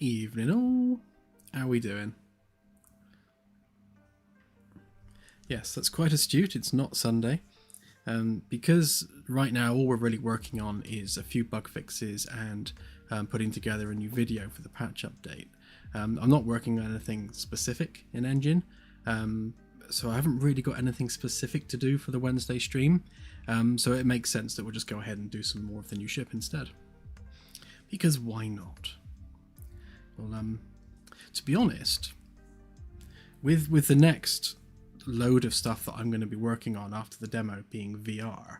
evening all. How are we doing? Yes, that's quite astute. It's not Sunday. Because right now all we're really working on is a few bug fixes and putting together a new video for the patch update. I'm not working on anything specific in Engine, so I haven't really got anything specific to do for the Wednesday stream, so it makes sense that we'll just go ahead and do some more of the new ship instead. Because why not? Well, to be honest, with the next load of stuff that I'm going to be working on after the demo being VR,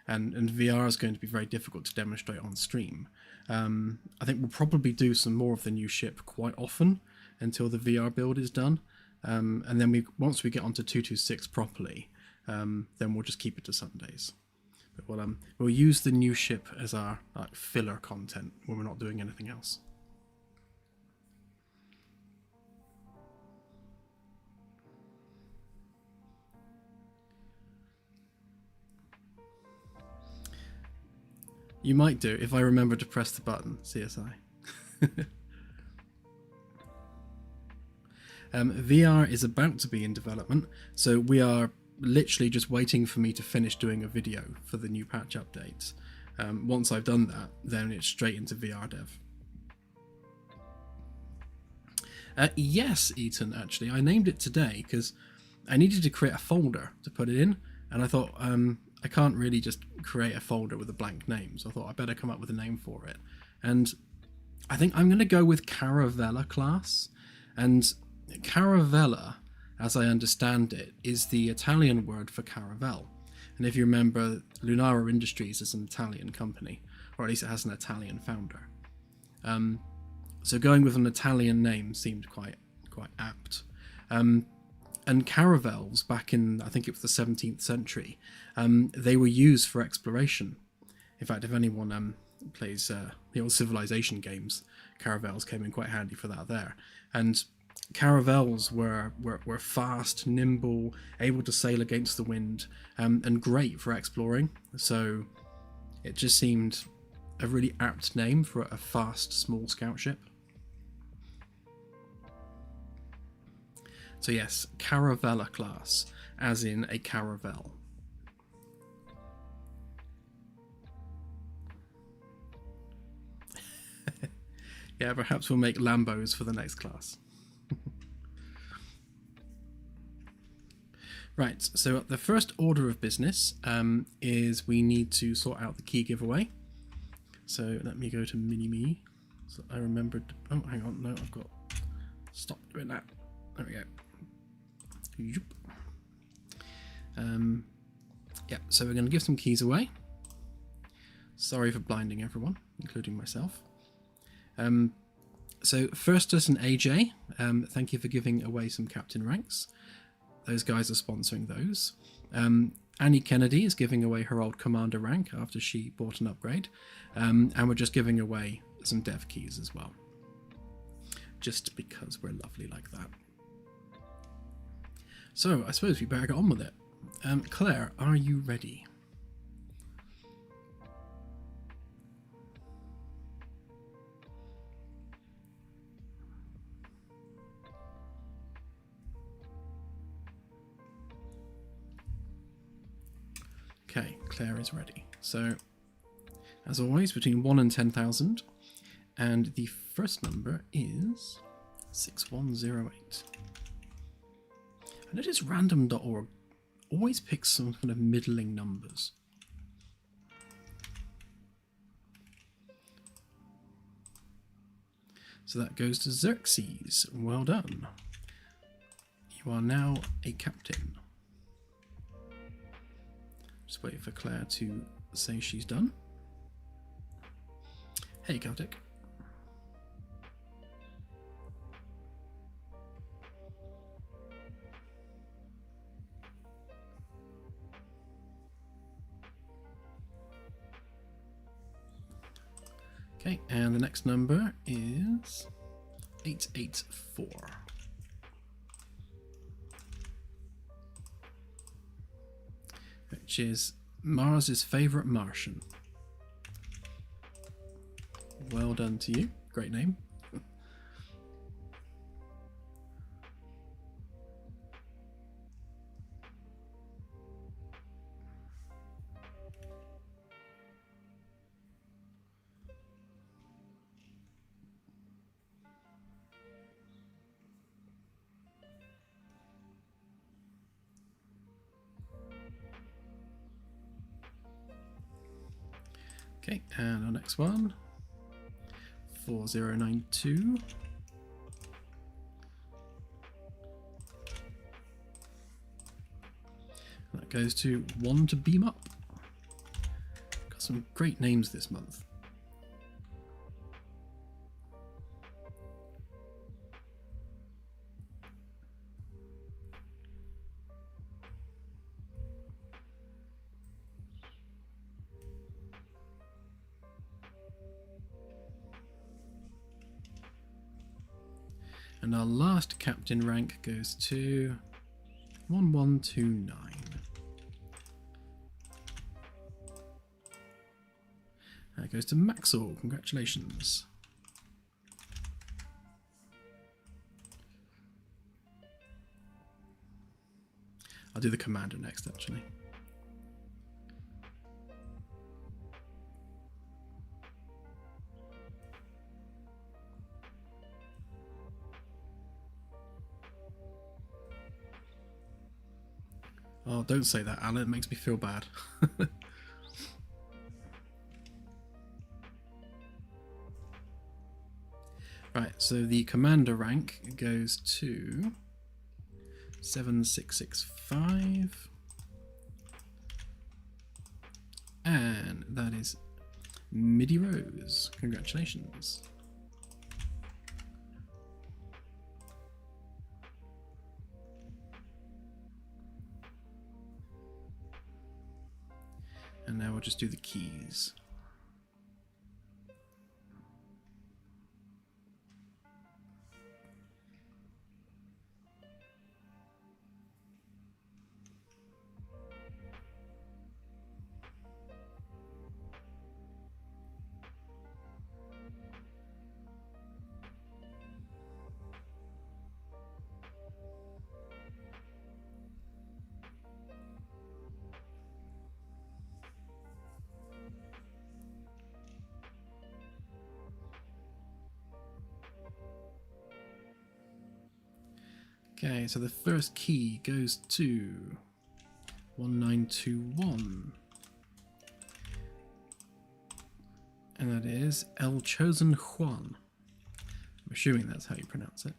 and VR is going to be very difficult to demonstrate on stream. I think we'll probably do some more of the new ship quite often until the VR build is done, and then once we get onto 226 properly, then we'll just keep it to Sundays. But we'll use the new ship as our filler content when we're not doing anything else. You might do, if I remember to press the button, CSI. VR is about to be in development, so we are literally just waiting for me to finish doing a video for the new patch updates. Once I've done that, then it's straight into VR dev. Yes, Eaton, actually. I named it today because I needed to create a folder to put it in, and I thought, I can't really just create a folder with a blank name, so I thought I better come up with a name for it. And I think I'm going to go with Caravella Class. And Caravella, as I understand it, is the Italian word for caravel. And if you remember, Lunara Industries is an Italian company, or at least it has an Italian founder. So going with an Italian name seemed quite apt. And caravels back in, I think it was the 17th century, they were used for exploration. In fact, if anyone plays the old Civilization games, caravels came in quite handy for that there. And caravels were fast, nimble, able to sail against the wind, and great for exploring. So it just seemed a really apt name for a fast, small scout ship. So yes, Caravella Class, as in a caravel. Yeah, perhaps we'll make Lambos for the next class. Right, so the first order of business is we need to sort out the key giveaway. So let me go to Mini-Me. So I remembered... Oh, hang on. No, I've got... Stop doing that. There we go. Yeah, so we're going to give some keys away. Sorry for blinding everyone, including myself. So Firstus and AJ, thank you for giving away some captain ranks. Those guys are sponsoring those. Annie Kennedy is giving away her old commander rank after she bought an upgrade. And we're just giving away some dev keys as well. Just because we're lovely like that. So, I suppose we better get on with it. Claire, are you ready? Okay, Claire is ready. So, as always, between 1 and 10,000. And the first number is 6108. I notice random.org always picks some kind of middling numbers. So that goes to Xerxes. Well done. You are now a captain. Just wait for Claire to say she's done. Hey, Celtic. Okay, and the next number is 884. Which is Mars's favourite Martian. Well done to you. Great name. Okay, and our next one, 4092. That goes to One to Beam Up. Got some great names this month. And our last captain rank goes to 1129. That goes to Maxwell. Congratulations. I'll do the commander next, actually. Oh, don't say that, Alan. It makes me feel bad. Right, so the commander rank goes to 7665. And that is Midi Rose. Congratulations. And now we'll just do the keys. Okay, so the first key goes to 1921. And that is El Chosen Juan. I'm assuming that's how you pronounce it.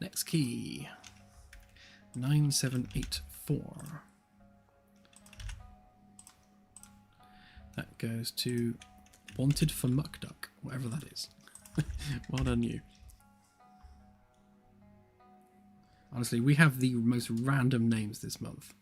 Next key, 9784. That goes to Wanted for Muck Duck, whatever that is. Well done, you. Honestly, we have the most random names this month.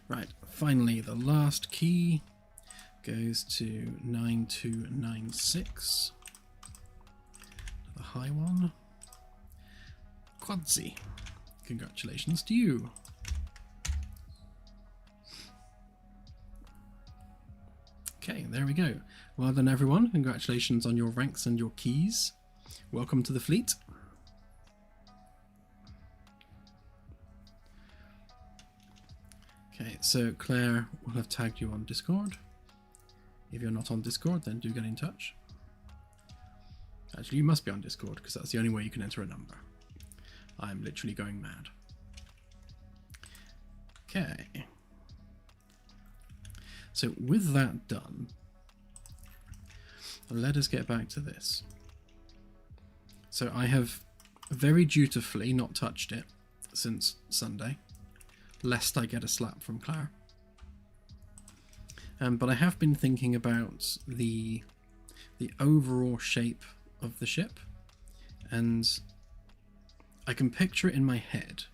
Right, finally, the last key goes to 9296. The high one. Quadzi. Congratulations to you. Okay, there we go. Well done, everyone. Congratulations on your ranks and your keys. Welcome to the fleet. Okay, so Claire will have tagged you on Discord. If you're not on Discord, then do get in touch. Actually, you must be on Discord, because that's the only way you can enter a number. I'm literally going mad. Okay. So with that done, let us get back to this. So I have very dutifully not touched it since Sunday, lest I get a slap from Claire. But I have been thinking about the overall shape of the ship, and I can picture it in my head,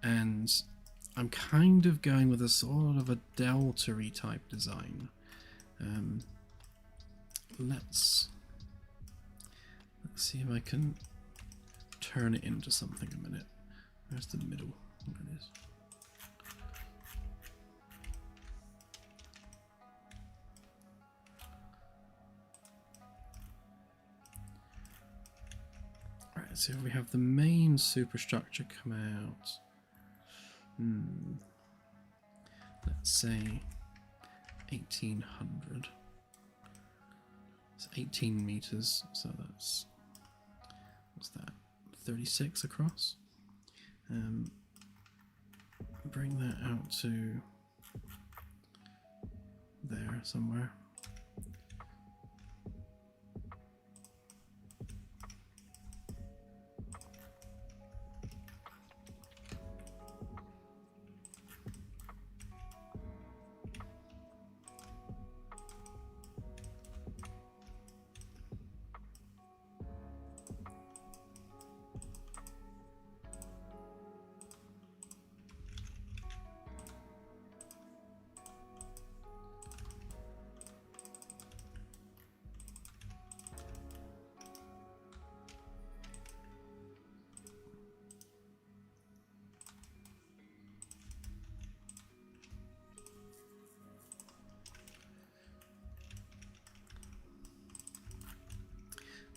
and I'm kind of going with a sort of a delta-y type design. let's see if I can turn it into something a minute. Where's the middle? There it is. Right, so if we have the main superstructure come out, let's say 1800. It's 18 meters, so that's, what's that, 36 across. Bring that out to there somewhere.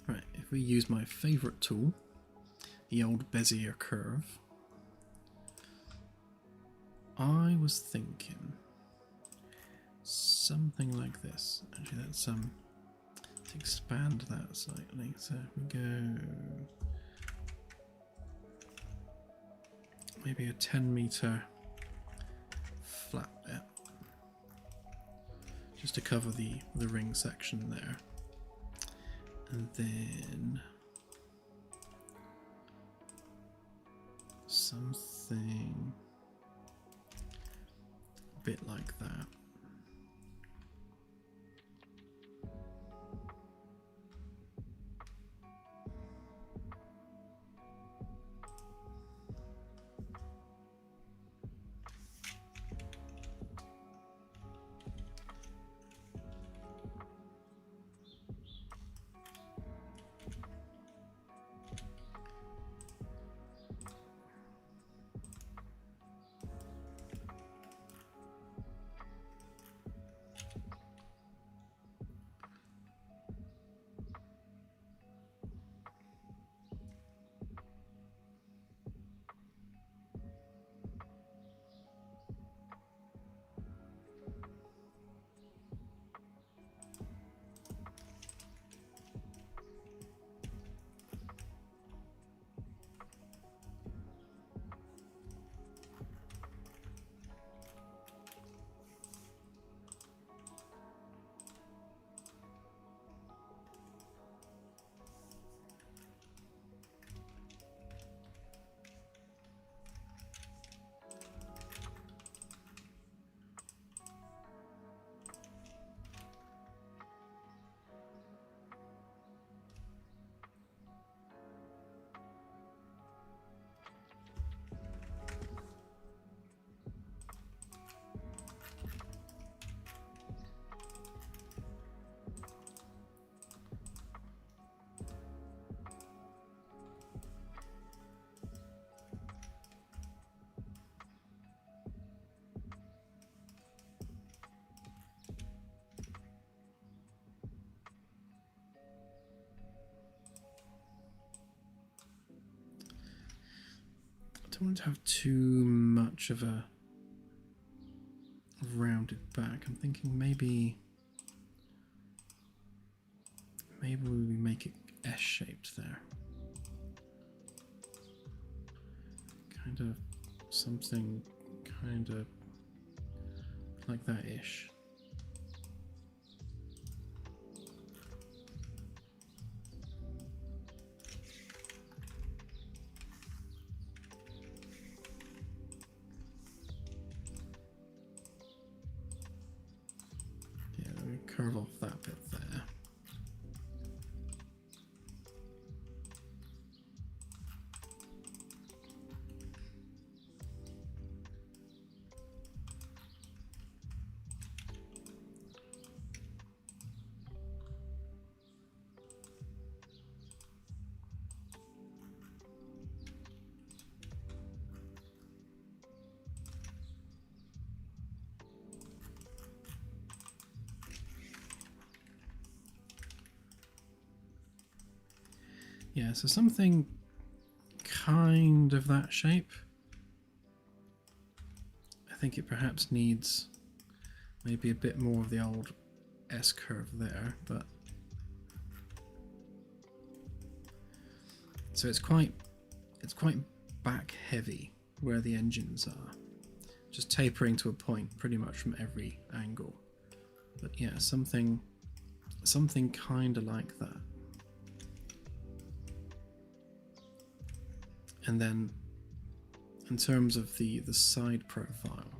Right, if we use my favourite tool, the old Bezier curve, I was thinking something like this. Actually, let's expand that slightly. So if we go maybe a 10-meter flat bit, just to cover the ring section there. And then something a bit like that. I don't want to have too much of a rounded back. I'm thinking maybe we make it S-shaped there. Kind of something kind of like that-ish. Curve off that bit there. Yeah, so something kind of that shape. I think it perhaps needs maybe a bit more of the old S-curve there, but so it's quite back heavy where the engines are, just tapering to a point pretty much from every angle. But yeah, something kind of like that. And then in terms of the side profile,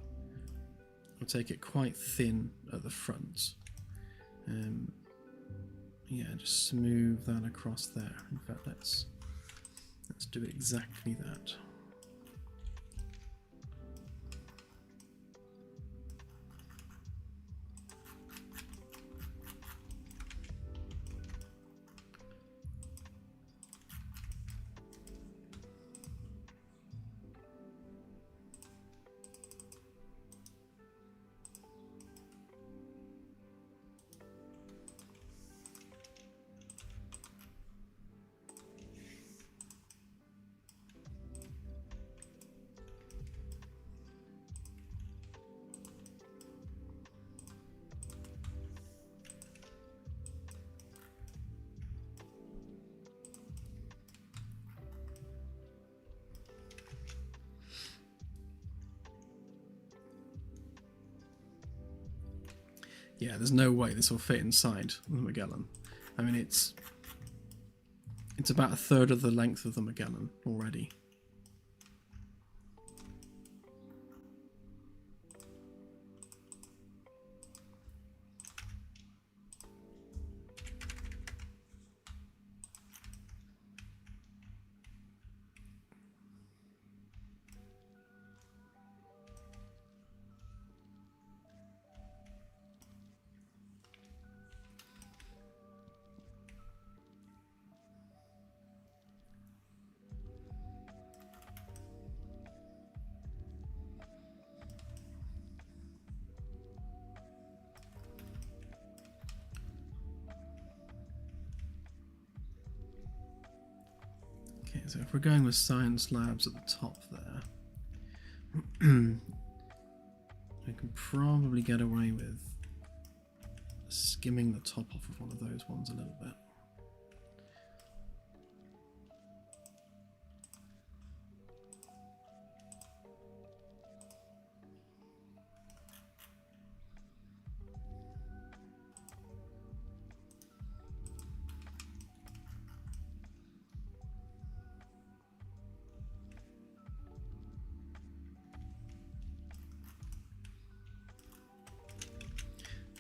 I'll take it quite thin at the front. Yeah, just smooth that across there. In fact, let's do exactly that. Yeah, there's no way this will fit inside the Magellan. I mean, it's about a third of the length of the Magellan already. Okay, so if we're going with science labs at the top there, we can probably get away with skimming the top off of one of those ones a little bit.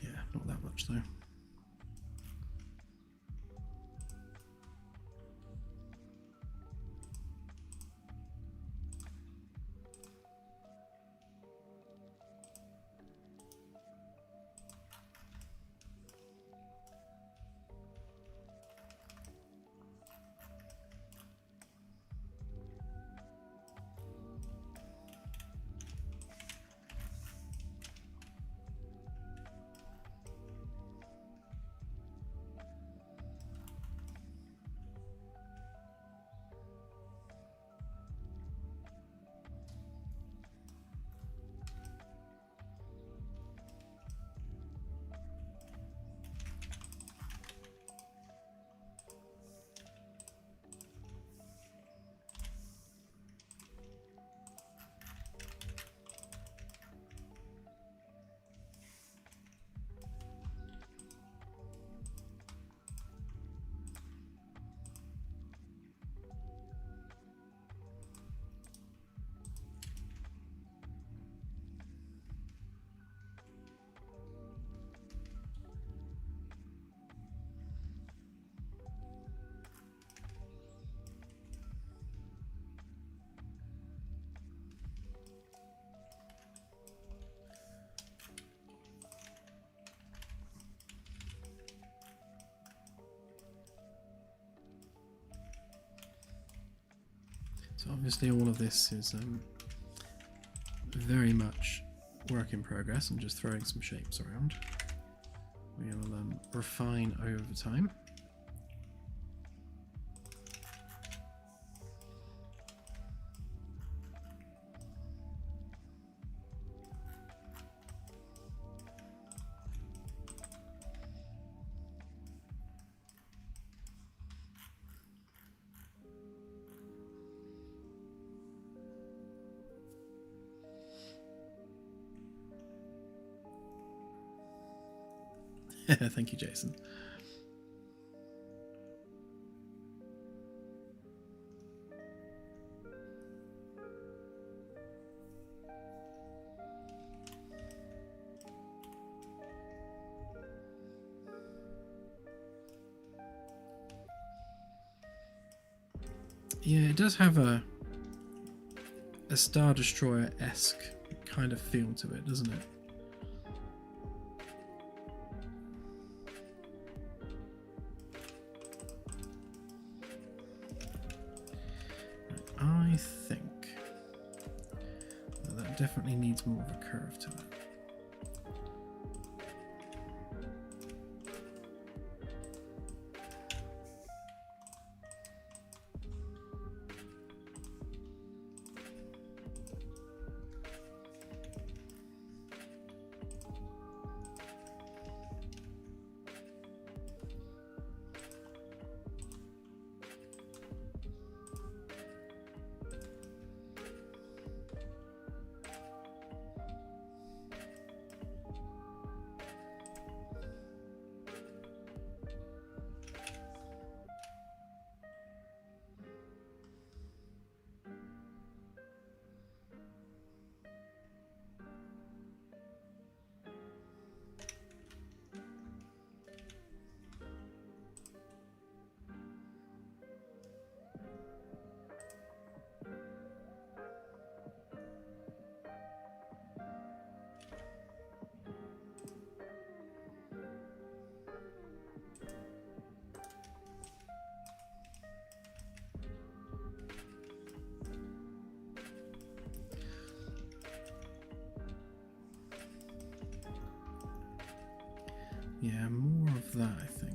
Yeah, not that much though. So obviously all of this is very much work in progress. I'm just throwing some shapes around. We will refine over time. Thank you, Jason. Yeah, it does have a Star Destroyer-esque kind of feel to it, doesn't it? I think that definitely needs more of a curve to it. Yeah, more of that, I think.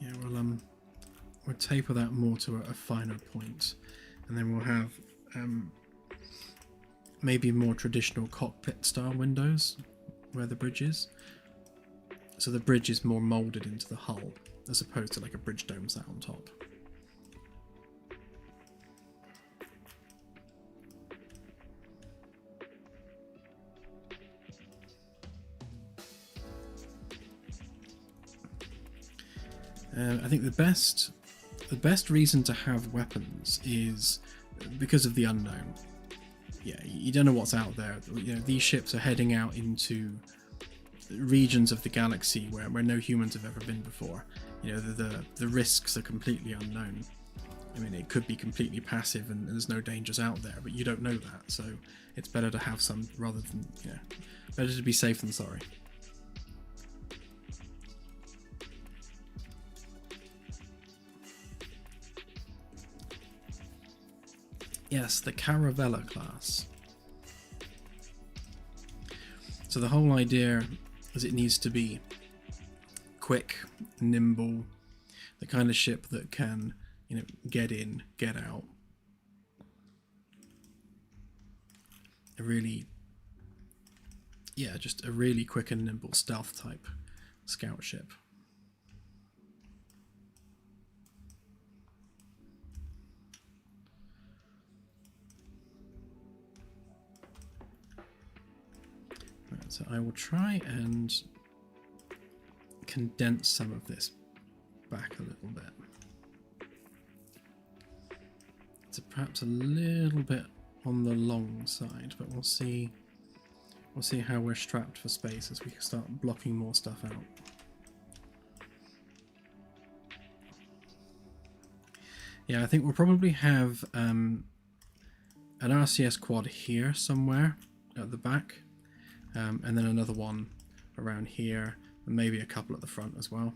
Yeah, we'll taper that more to a finer point, and then we'll have maybe more traditional cockpit style windows where the bridge is. So the bridge is more molded into the hull as opposed to like a bridge dome sat on top. I think the best reason to have weapons is because of the unknown. Yeah, you don't know what's out there. You know, these ships are heading out into regions of the galaxy where no humans have ever been before. You know, the risks are completely unknown. I mean, it could be completely passive and there's no dangers out there, but you don't know that, so it's better to have some rather than, you know, better to be safe than sorry. Yes, the Caravella Class. So the whole idea is it needs to be quick, nimble, the kind of ship that can, you know, get in, get out. A really, yeah, just a really quick and nimble stealth type scout ship. Right, so I will try and condense some of this back a little bit. It's perhaps a little bit on the long side, but we'll see how we're strapped for space as we start blocking more stuff out. Yeah, I think we'll probably have an RCS quad here somewhere at the back, and then another one around here, and maybe a couple at the front as well.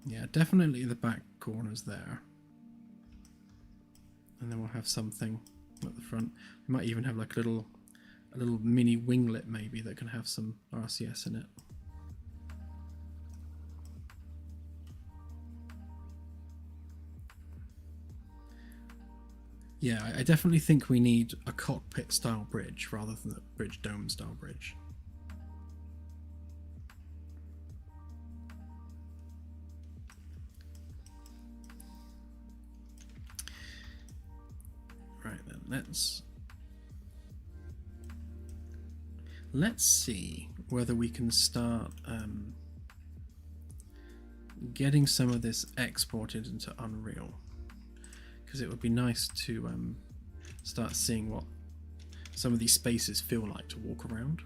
Yeah, definitely the back corners there. And then we'll have something at the front. We might even have like a little mini winglet maybe that can have some RCS in it. Yeah, I definitely think we need a cockpit style bridge rather than a bridge dome style bridge. Right then, let's see whether we can start getting some of this exported into Unreal, because it would be nice to start seeing what some of these spaces feel like to walk around.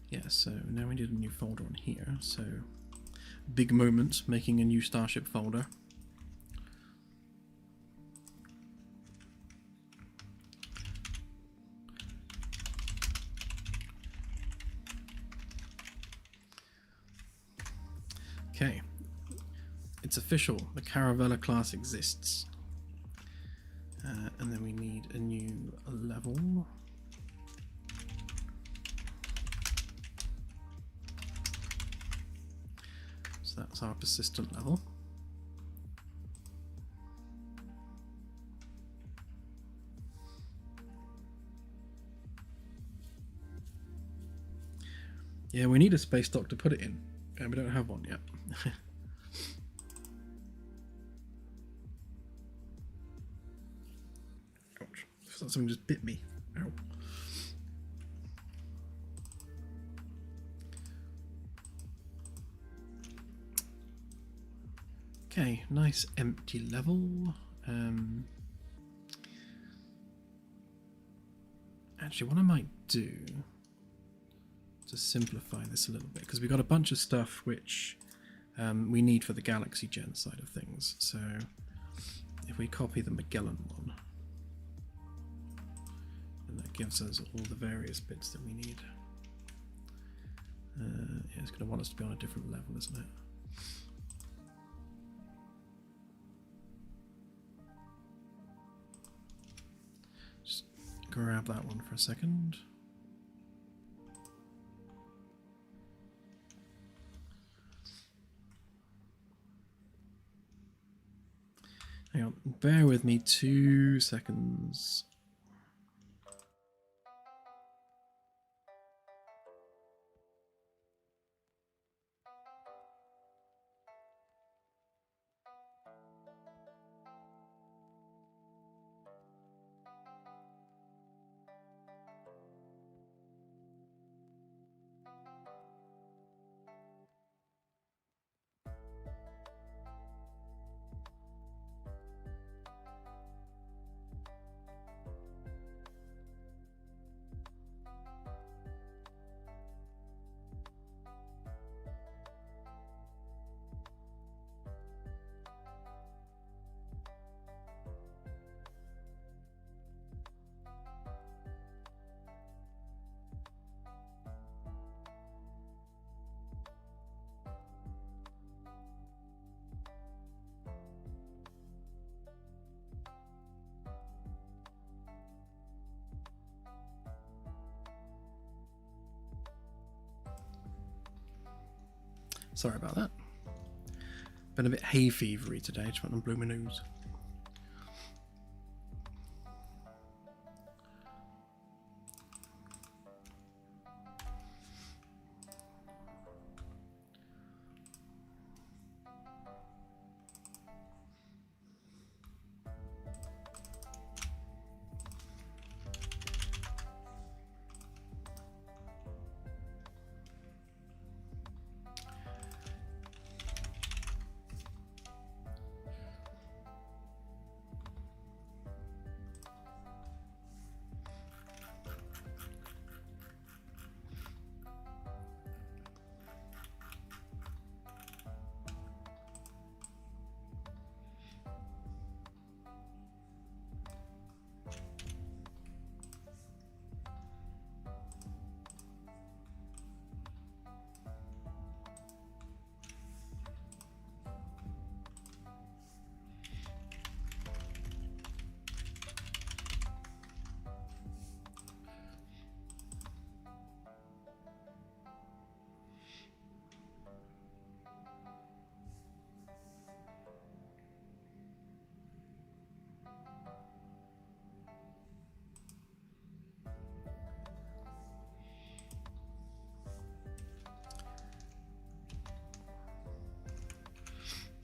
Yeah, so now we need a new folder on here, so big moment, making a new Starship folder. Okay, it's official, the Caravella class exists. And then we need a new level. So that's our persistent level. Yeah, we need a space dock to put it in, and we don't have one yet. Ouch. I thought something just bit me. Ow. Okay, nice empty level. Actually, what I might do to simplify this a little bit, because we've got a bunch of stuff which we need for the Galaxy Gen side of things. So if we copy the Magellan one, and that gives us all the various bits that we need. Yeah, it's going to want us to be on a different level, isn't it? Just grab that one for a second. Hang on, bear with me 2 seconds. Sorry about that. Been a bit hay fevery today, trying to blow my nose.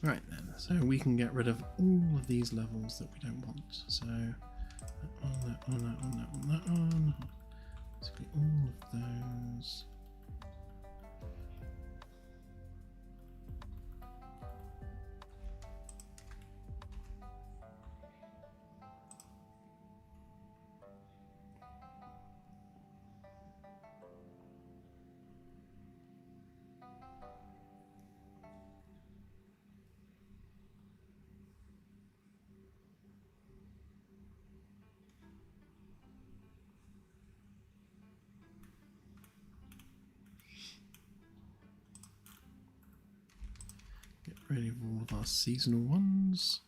Right then, so we can get rid of all of these levels that we don't want. So on that, on that, on that, on that on. Basically all of those. Get rid of all of our seasonal ones.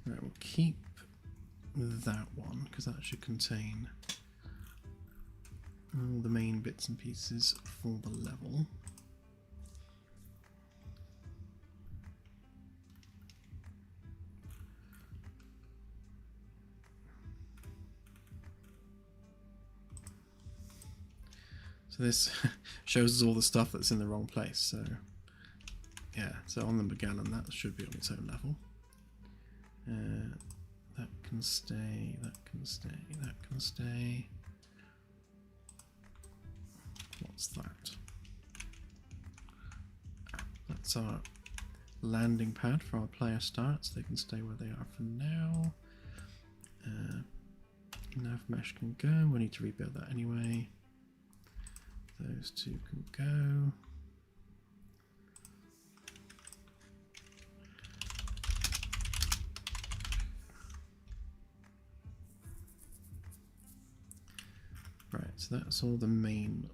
Right, we'll keep that one because that should contain all the main bits and pieces for the level. So this shows us all the stuff that's in the wrong place. So yeah, so on the Magellan that should be on its own level. That can stay, that can stay, that can stay. What's that? That's our landing pad for our player starts. They can stay where they are for now. Nav mesh can go. We need to rebuild that anyway. Those two can go. Right, so that's all the main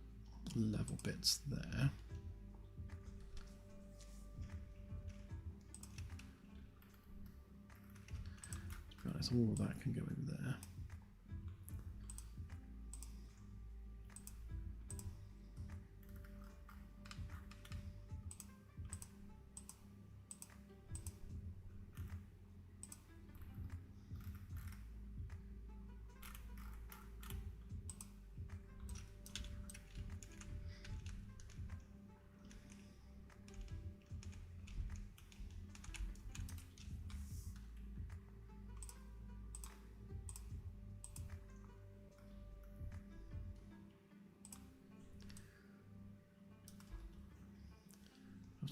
level bits there. Right, so all of that can go in there.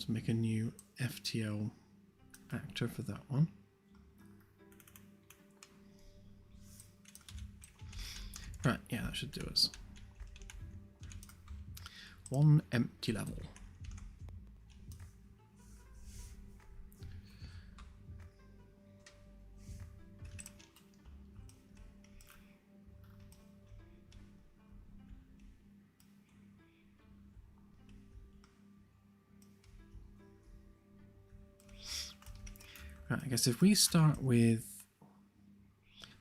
To make a new FTL actor for that one. Right, yeah, that should do us. One empty level. Right, I guess if we start with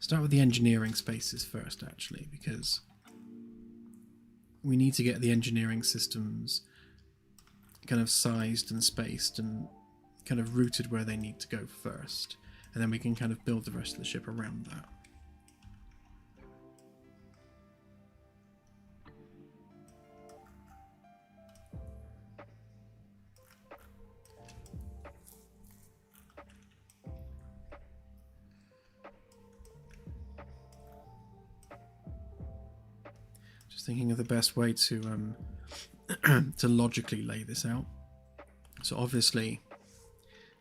the engineering spaces first, actually, because we need to get the engineering systems kind of sized and spaced and kind of routed where they need to go first, and then we can kind of build the rest of the ship around that. Just thinking of the best way to to logically lay this out. So obviously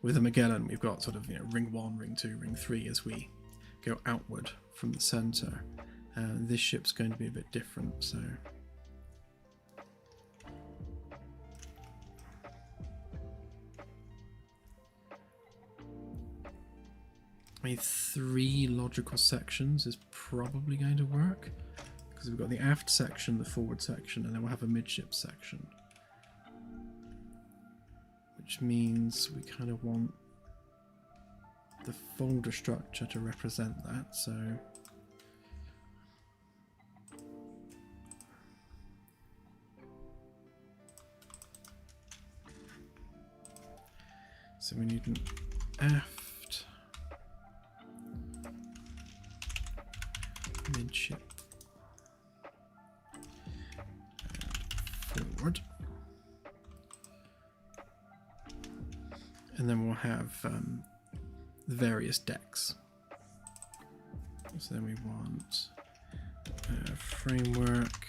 with a Magellan we've got sort of, you know, ring 1, ring 2, ring 3 as we go outward from the center. This ship's going to be a bit different, so I mean 3 logical sections is probably going to work, because we've got the aft section, the forward section, and then we'll have a midship section. Which means we kind of want the folder structure to represent that, so we need an aft, midship, and forward. And then we'll have the various decks. So then we want a framework,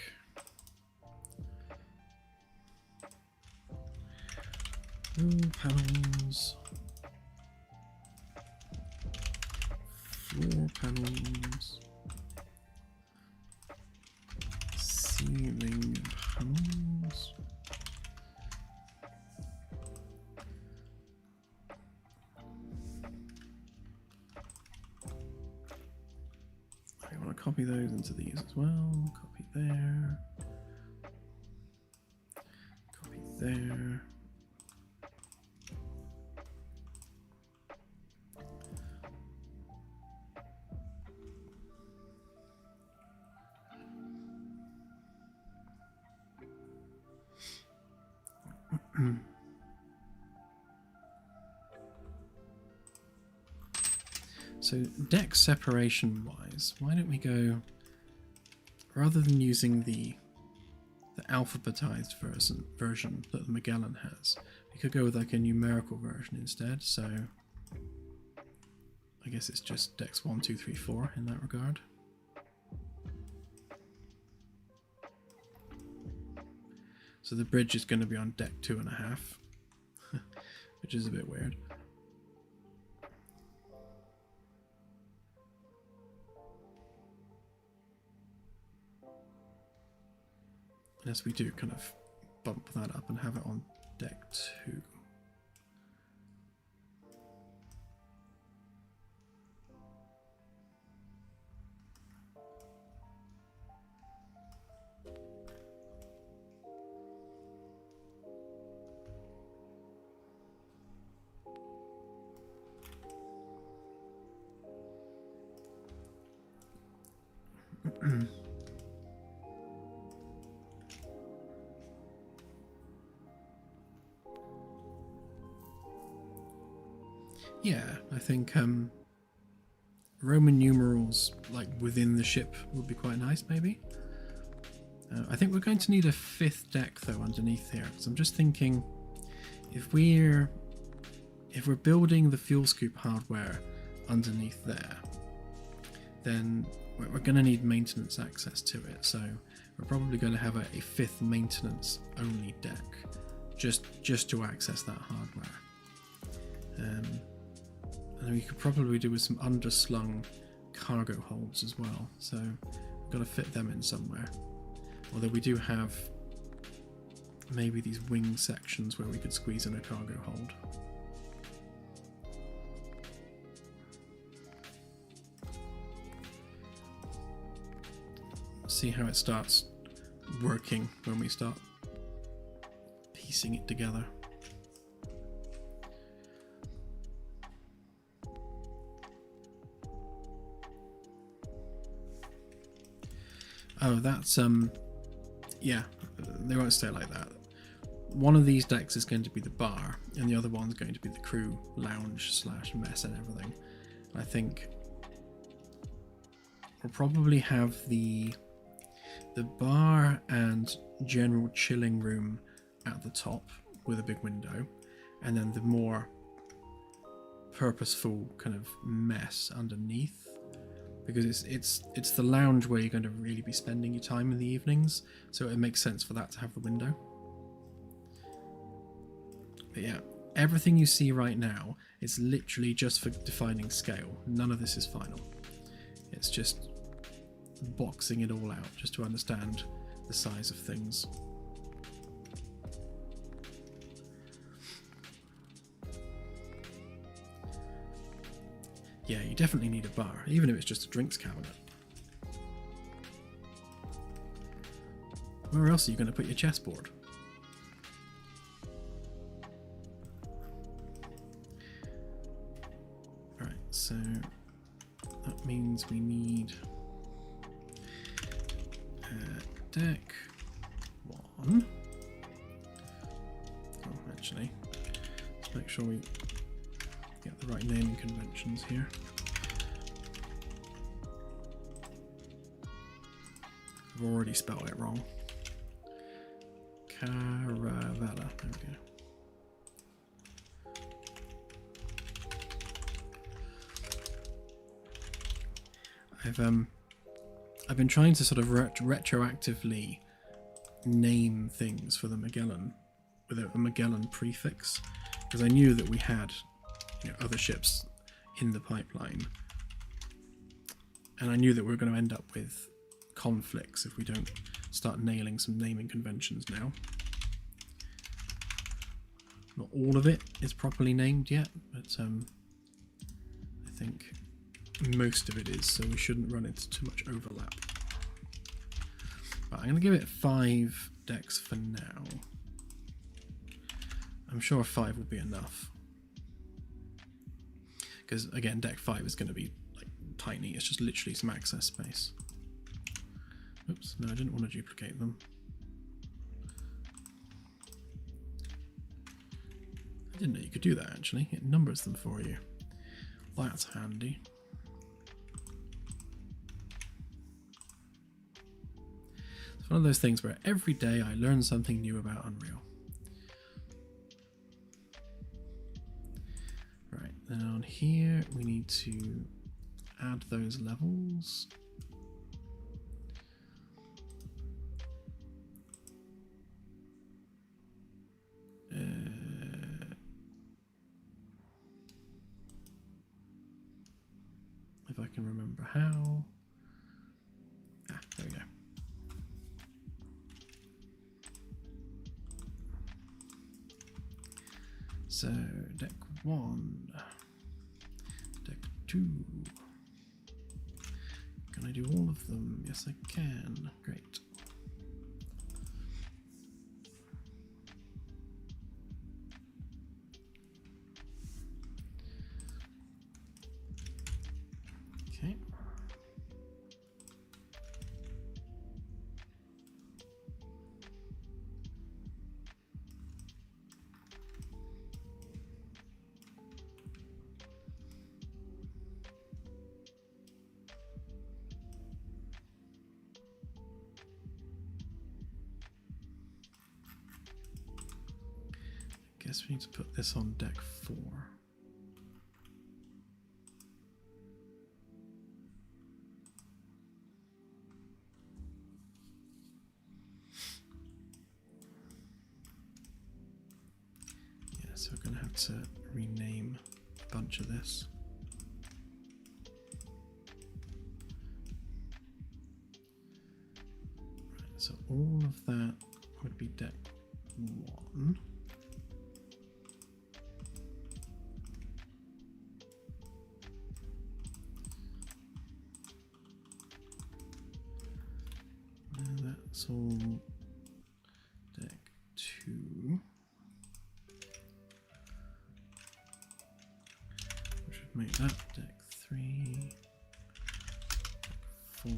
panels, floor panels, ceiling panels, I want to copy those into these as well. Copy there, copy there. So deck separation wise, why don't we go, rather than using the alphabetized version that the Magellan has, we could go with like a numerical version instead. So I guess it's just decks 1, 2, 3, 4 in that regard. So the bridge is going to be on deck 2.5, which is a bit weird. Unless we do kind of bump that up and have it on deck 2. Yeah, I think Roman numerals like within the ship would be quite nice, maybe. I think we're going to need a 5th deck though underneath here, because I'm just thinking if we're building the fuel scoop hardware underneath there, then we're going to need maintenance access to it. So we're probably going to have a 5th maintenance only deck just to access that hardware. And we could probably do with some underslung cargo holds as well, so we've got to fit them in somewhere. Although we do have maybe these wing sections where we could squeeze in a cargo hold. See how it starts working when we start piecing it together. Oh, that's yeah, they won't stay like that. One of these decks is going to be the bar, and the other one's going to be the crew lounge / mess and everything. I think we'll probably have the bar and general chilling room at the top with a big window, and then the more purposeful kind of mess underneath, because it's the lounge where you're going to really be spending your time in the evenings, so it makes sense for that to have the window. But yeah, everything you see right now is literally just for defining scale. None of this is final. It's just boxing it all out just to understand the size of things. Yeah, you definitely need a bar, even if it's just a drinks cabinet. Where else are you going to put your chessboard? Right, so that means we need deck 1. Oh, actually, let's make sure we get the right naming conventions here. I've already spelled it wrong. Caravella. There we go. I've been trying to sort of retroactively name things for the Magellan with a Magellan prefix, because I knew that we had, you know, other ships in the pipeline, and I knew that we were going to end up with conflicts if we don't start nailing some naming conventions now. Not all of it is properly named yet, but I think most of it is, so we shouldn't run into too much overlap. But I'm going to give it 5 decks for now. I'm sure 5 will be enough, because again, deck 5 is going to be like tiny. It's just literally some access space. Oops, no, I didn't want to duplicate them. I didn't know you could do that, actually. It numbers them for you. That's handy. It's one of those things where every day I learn something new about Unreal. Right, down here we need to add those levels. If I can remember how. Ah, there we go. So, deck 1, deck 2. Can I do all of them? Yes, I can. Great. Okay. Guess we need to put this on deck 4. Yeah, so we're going to have to rename a bunch of this. Right, so all of that would be deck 1. That's all deck 2. We should make that deck 3, 4,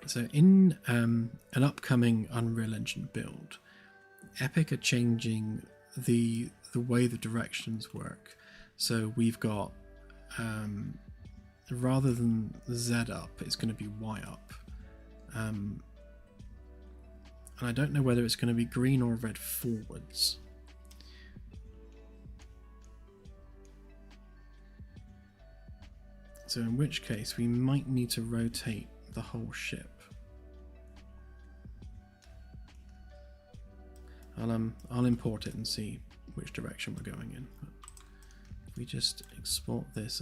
So in an upcoming Unreal Engine build, Epic are changing the way the directions work. So we've got rather than Z up, it's going to be Y up. And I don't know whether it's going to be green or red forwards. So in which case we might need to rotate the whole ship. I'll import it and see which direction we're going in. But if we just export this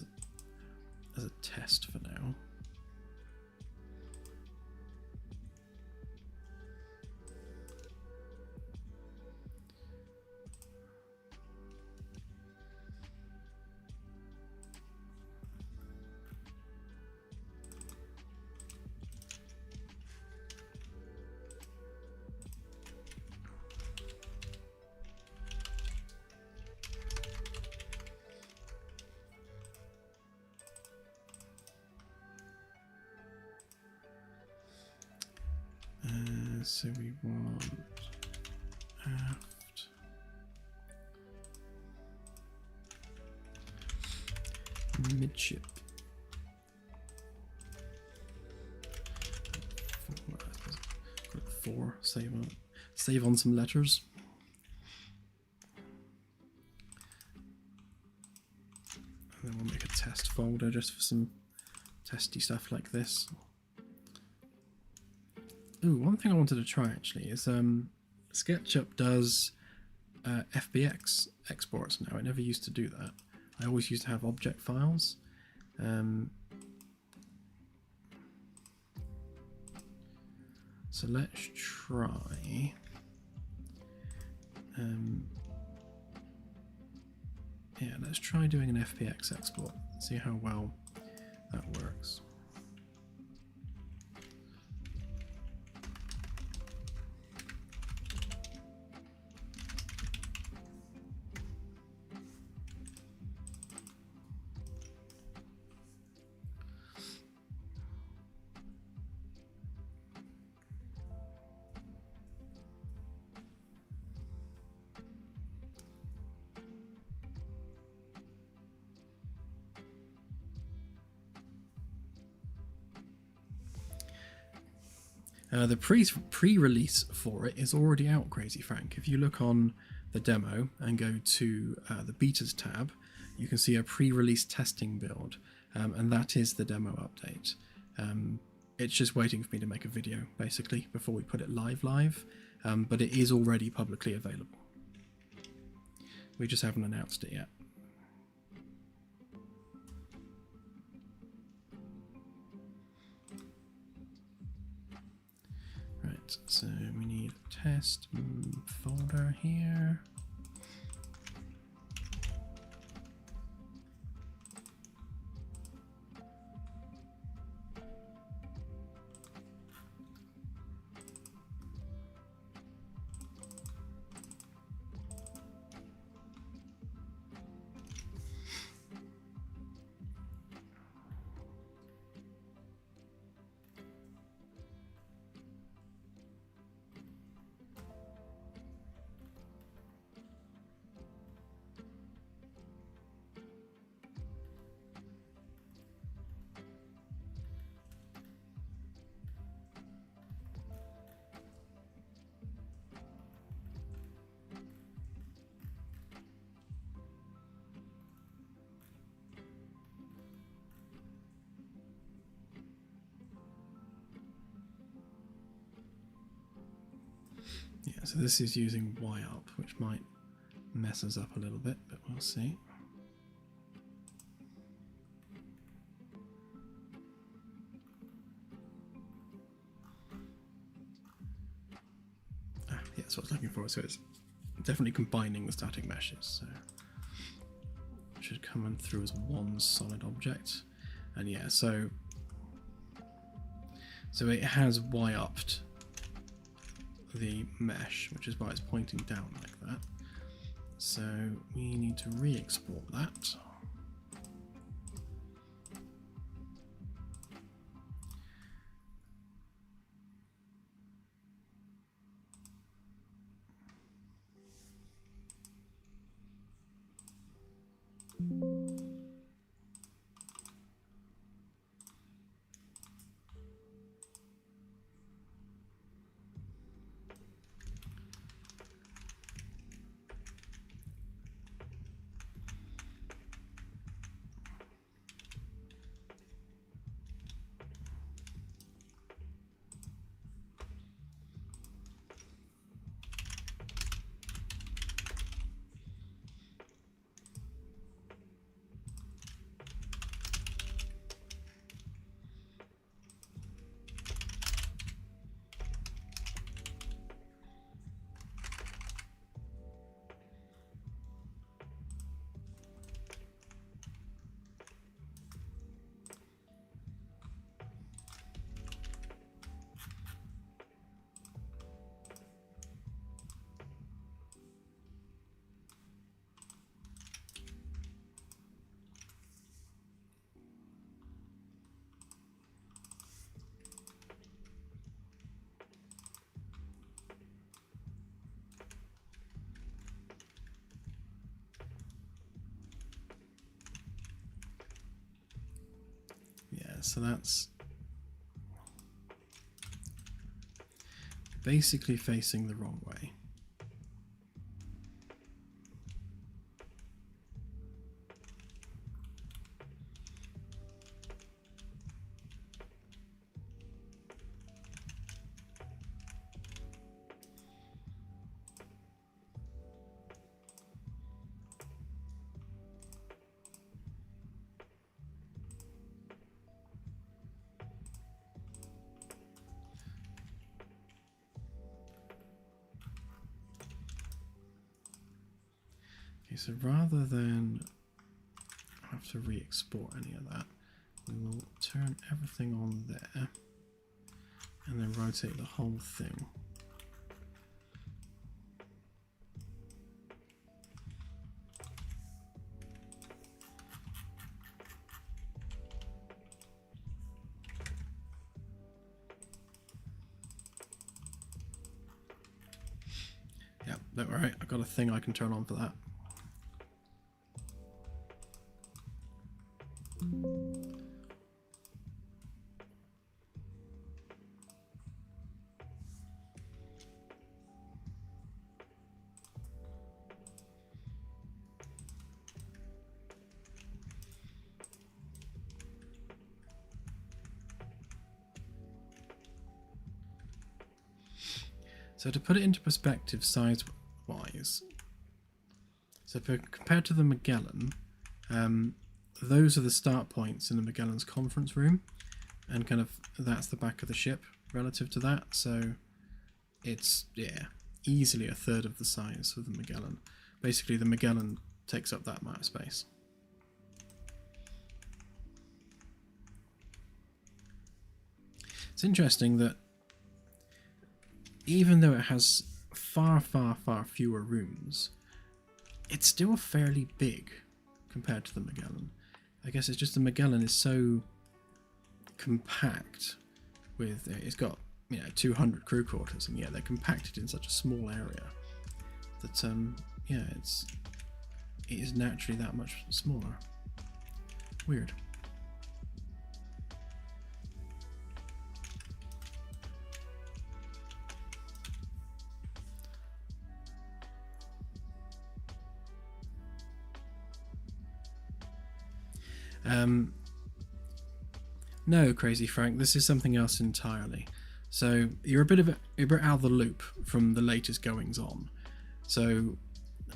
as a test for now. So we want aft, midship, 4, save on some letters. And then we'll make a test folder just for some testy stuff like this. Ooh, one thing I wanted to try actually is SketchUp does FBX exports now. I never used to do that. I always used to have object files. So let's try. Yeah, let's try doing an FBX export. See how well that works. The pre-release for it is already out, Crazy Frank. If you look on the demo and go to the betas tab, you can see a pre-release testing build, and that is the demo update. It's just waiting for me to make a video, basically, before we put it live, but it is already publicly available. We just haven't announced it yet. Right, so we need a test folder here. Yeah, so this is using Y up, which might mess us up a little bit, but we'll see. Yeah, that's what I was looking for. So it's definitely combining the static meshes. So it should come in through as one solid object. And yeah, so it has Y-upped the mesh, which is why it's pointing down like that. So we need to re-export that. so that's basically facing the wrong way. Okay, so rather than have to re-export any of that, we will turn everything on there and then rotate the whole thing. Yep, don't worry, I've got a thing I can turn on for that. So to put it into perspective size-wise, so compared to the Magellan, those are the start points in the Magellan's conference room, and kind of that's the back of the ship relative to that, so it's, yeah, easily a third of the size of the Magellan. Basically, the Magellan takes up that amount of space. It's interesting that even though it has far fewer rooms, it's still fairly big compared to the Magellan. I guess it's just the Magellan is so compact with, it's got, you know, 200 crew quarters, and yeah, they're compacted in such a small area that yeah, it is naturally that much smaller. Weird. No, Crazy Frank, this is something else entirely. So you're a bit out of the loop from the latest goings on. So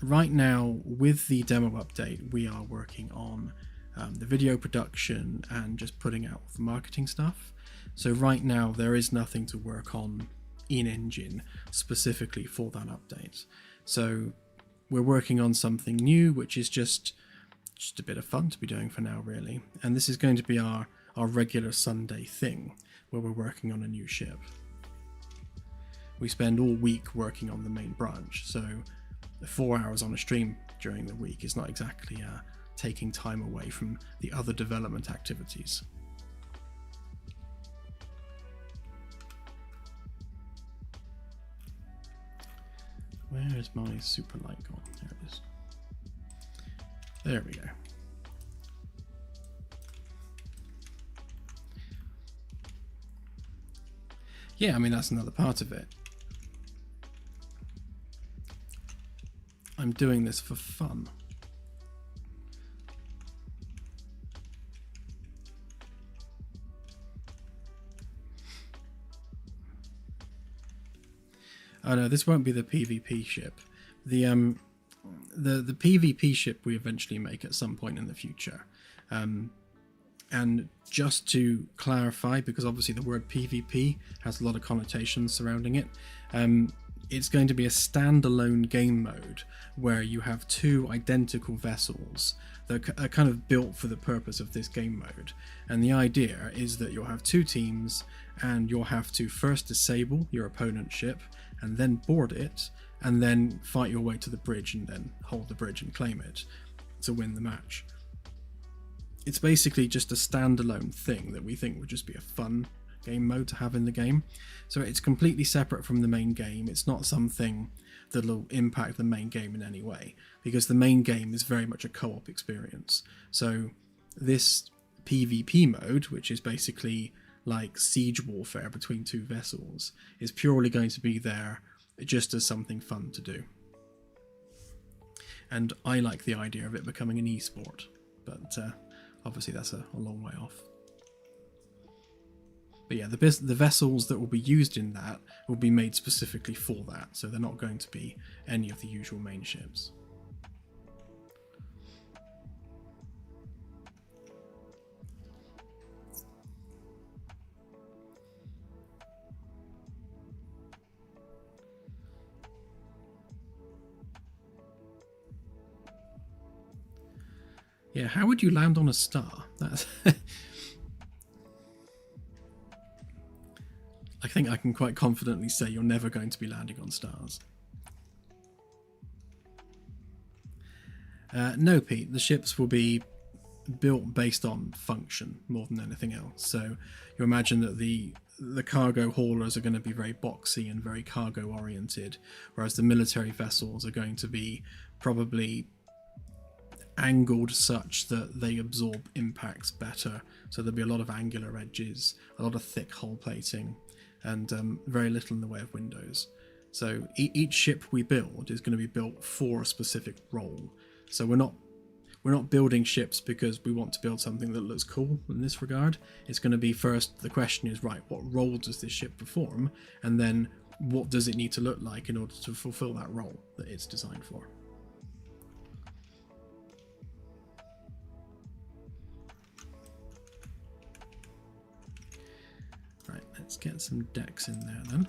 right now, with the demo update, we are working on the video production and just putting out the marketing stuff. So right now, there is nothing to work on in-engine specifically for that update. So we're working on something new, which is just a bit of fun to be doing for now, really. And this is going to be our regular Sunday thing, where we're working on a new ship. We spend all week working on the main branch, so 4 hours on a stream during the week is not exactly taking time away from the other development activities. Where is my super light gone? There it is. There we go. Yeah, I mean, that's another part of it. I'm doing this for fun. Oh no, this won't be the PvP ship. The PvP ship we eventually make at some point in the future. And just to clarify, because obviously the word PvP has a lot of connotations surrounding it, it's going to be a standalone game mode where you have two identical vessels that are kind of built for the purpose of this game mode. And the idea is that you'll have two teams, and you'll have to first disable your opponent's ship and then board it, and then fight your way to the bridge and then hold the bridge and claim it to win the match. It's basically just a standalone thing that we think would just be a fun game mode to have in the game. So it's completely separate from the main game. It's not something that'll impact the main game in any way, because the main game is very much a co-op experience. So this PvP mode, which is basically like siege warfare between two vessels, is purely going to be there just as something fun to do. And I like the idea of it becoming an esport, but obviously that's a long way off. But yeah, the vessels that will be used in that will be made specifically for that, so they're not going to be any of the usual main ships. Yeah, how would you land on a star? That's I think I can quite confidently say you're never going to be landing on stars. No, Pete, the ships will be built based on function more than anything else. So you imagine that the cargo haulers are going to be very boxy and very cargo oriented, whereas the military vessels are going to be probably angled such that they absorb impacts better. So there'll be a lot of angular edges, a lot of thick hull plating, and very little in the way of windows. So each ship we build is going to be built for a specific role. So we're not building ships because we want to build something that looks cool in this regard. It's going to be, first, the question is, right, what role does this ship perform? And then what does it need to look like in order to fulfill that role that it's designed for? Right, let's get some decks in there then.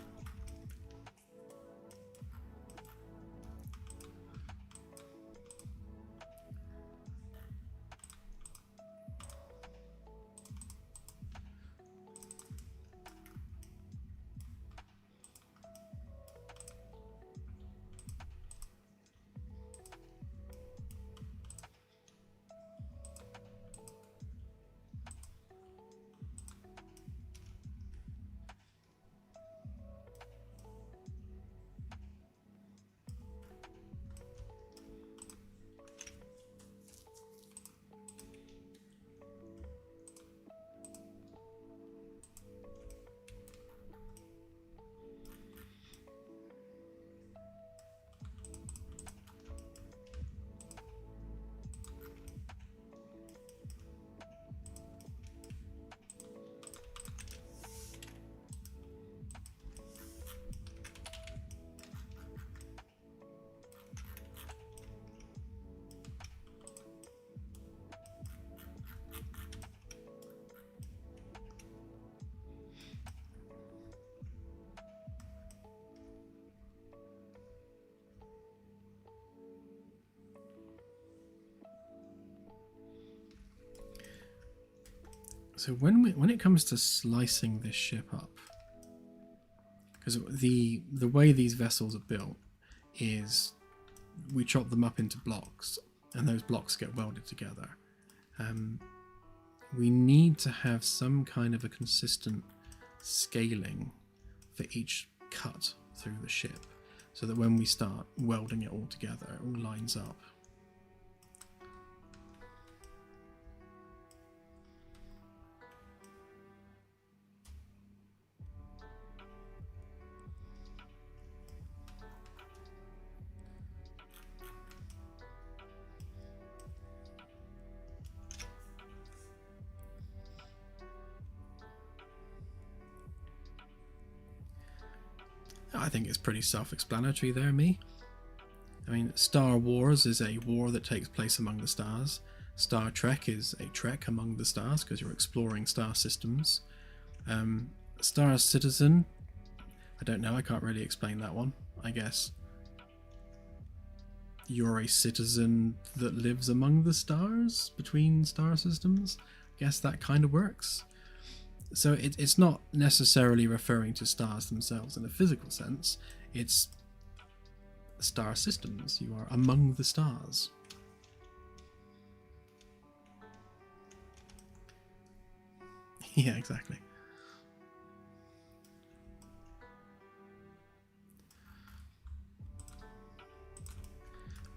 So when it comes to slicing this ship up, because the way these vessels are built is we chop them up into blocks, and those blocks get welded together. We need to have some kind of a consistent scaling for each cut through the ship, so that when we start welding it all together, it all lines up. I think it's pretty self-explanatory there, me. I mean, Star Wars is a war that takes place among the stars. Star Trek is a trek among the stars because you're exploring star systems. Star Citizen, I don't know, I can't really explain that one. I guess you're a citizen that lives among the stars, between star systems. I guess that kind of works. So it's not necessarily referring to stars themselves in a physical sense. It's star systems. You are among the stars. Yeah, exactly.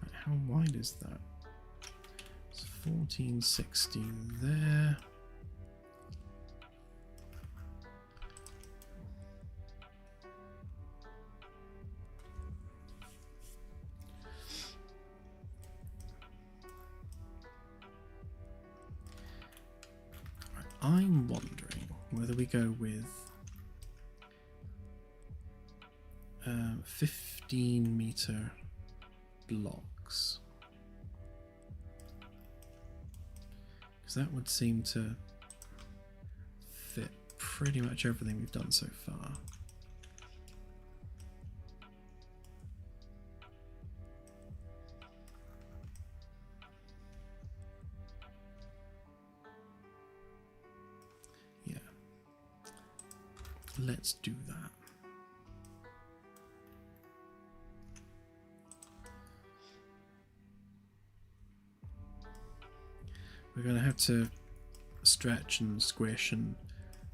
Right, how wide is that? It's 1460 there. I'm wondering whether we go with 15-meter blocks, because that would seem to fit pretty much everything we've done so far. Yeah, let's do that. We're going to have to stretch and squish and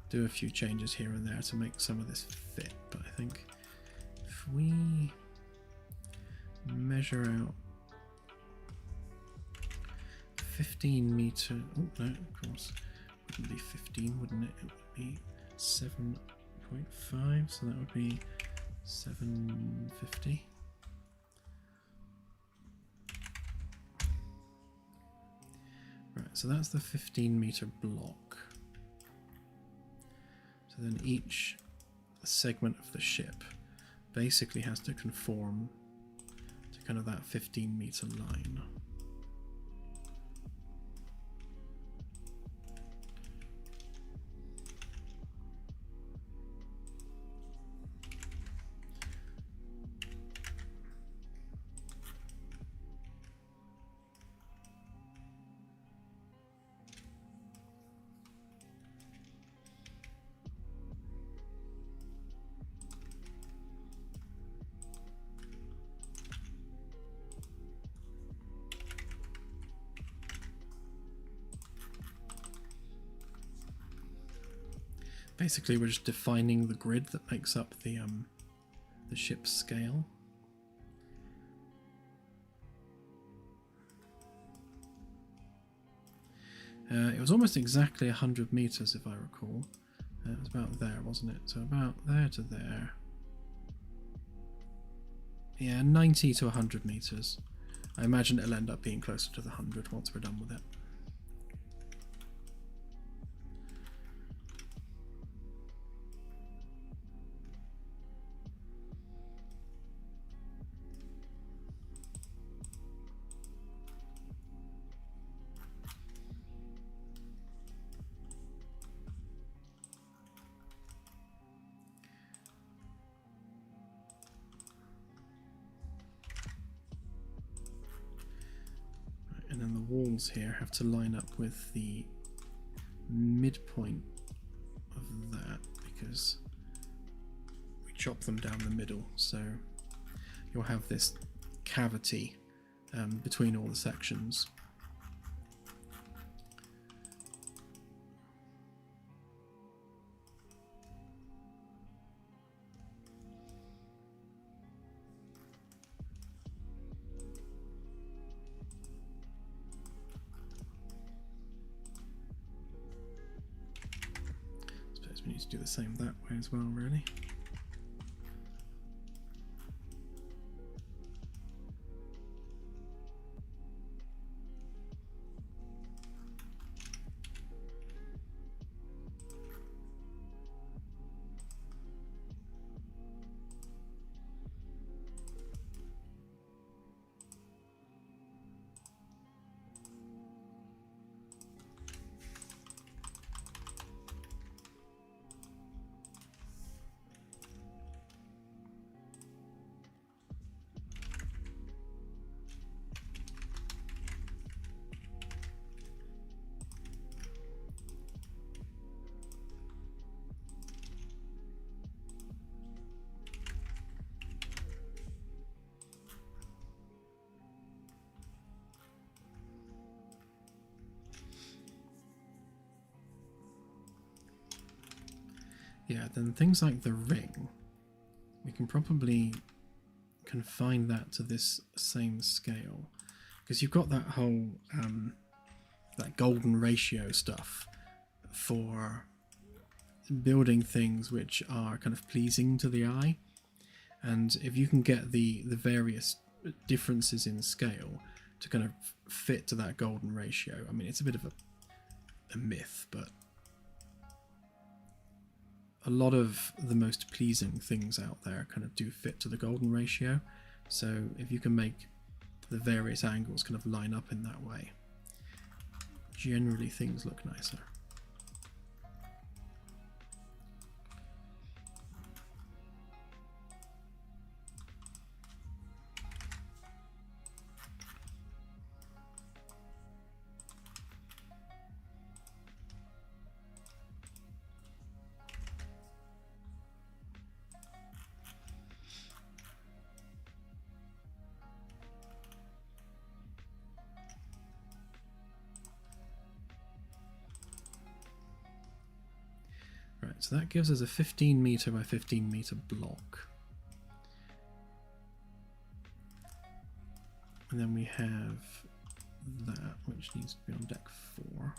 do a few changes here and there to make some of this fit, but I think if we measure out 15-meter, oh no, of course, it wouldn't be 15, wouldn't it? It would be 7.5, so that would be 750. Right, so that's the 15-meter block. So then each segment of the ship basically has to conform to kind of that 15-meter line. Basically, we're just defining the grid that makes up the ship's scale. It was almost exactly 100 meters, if I recall. It was about there, wasn't it? So about there to there. Yeah, 90 to 100 meters. I imagine it'll end up being closer to the 100 once we're done with it. And then the walls here have to line up with the midpoint of that, because we chop them down the middle, so you'll have this cavity between all the sections. We need to do the same that way as well, really. Yeah, then things like the ring, we can probably confine that to this same scale, because you've got that whole that golden ratio stuff for building things which are kind of pleasing to the eye, and if you can get the various differences in scale to kind of fit to that golden ratio, I mean, it's a bit of a myth, but a lot of the most pleasing things out there kind of do fit to the golden ratio. So if you can make the various angles kind of line up in that way, generally things look nicer. Right, so that gives us a 15 meter by 15 meter block. And then we have that, which needs to be on deck 4.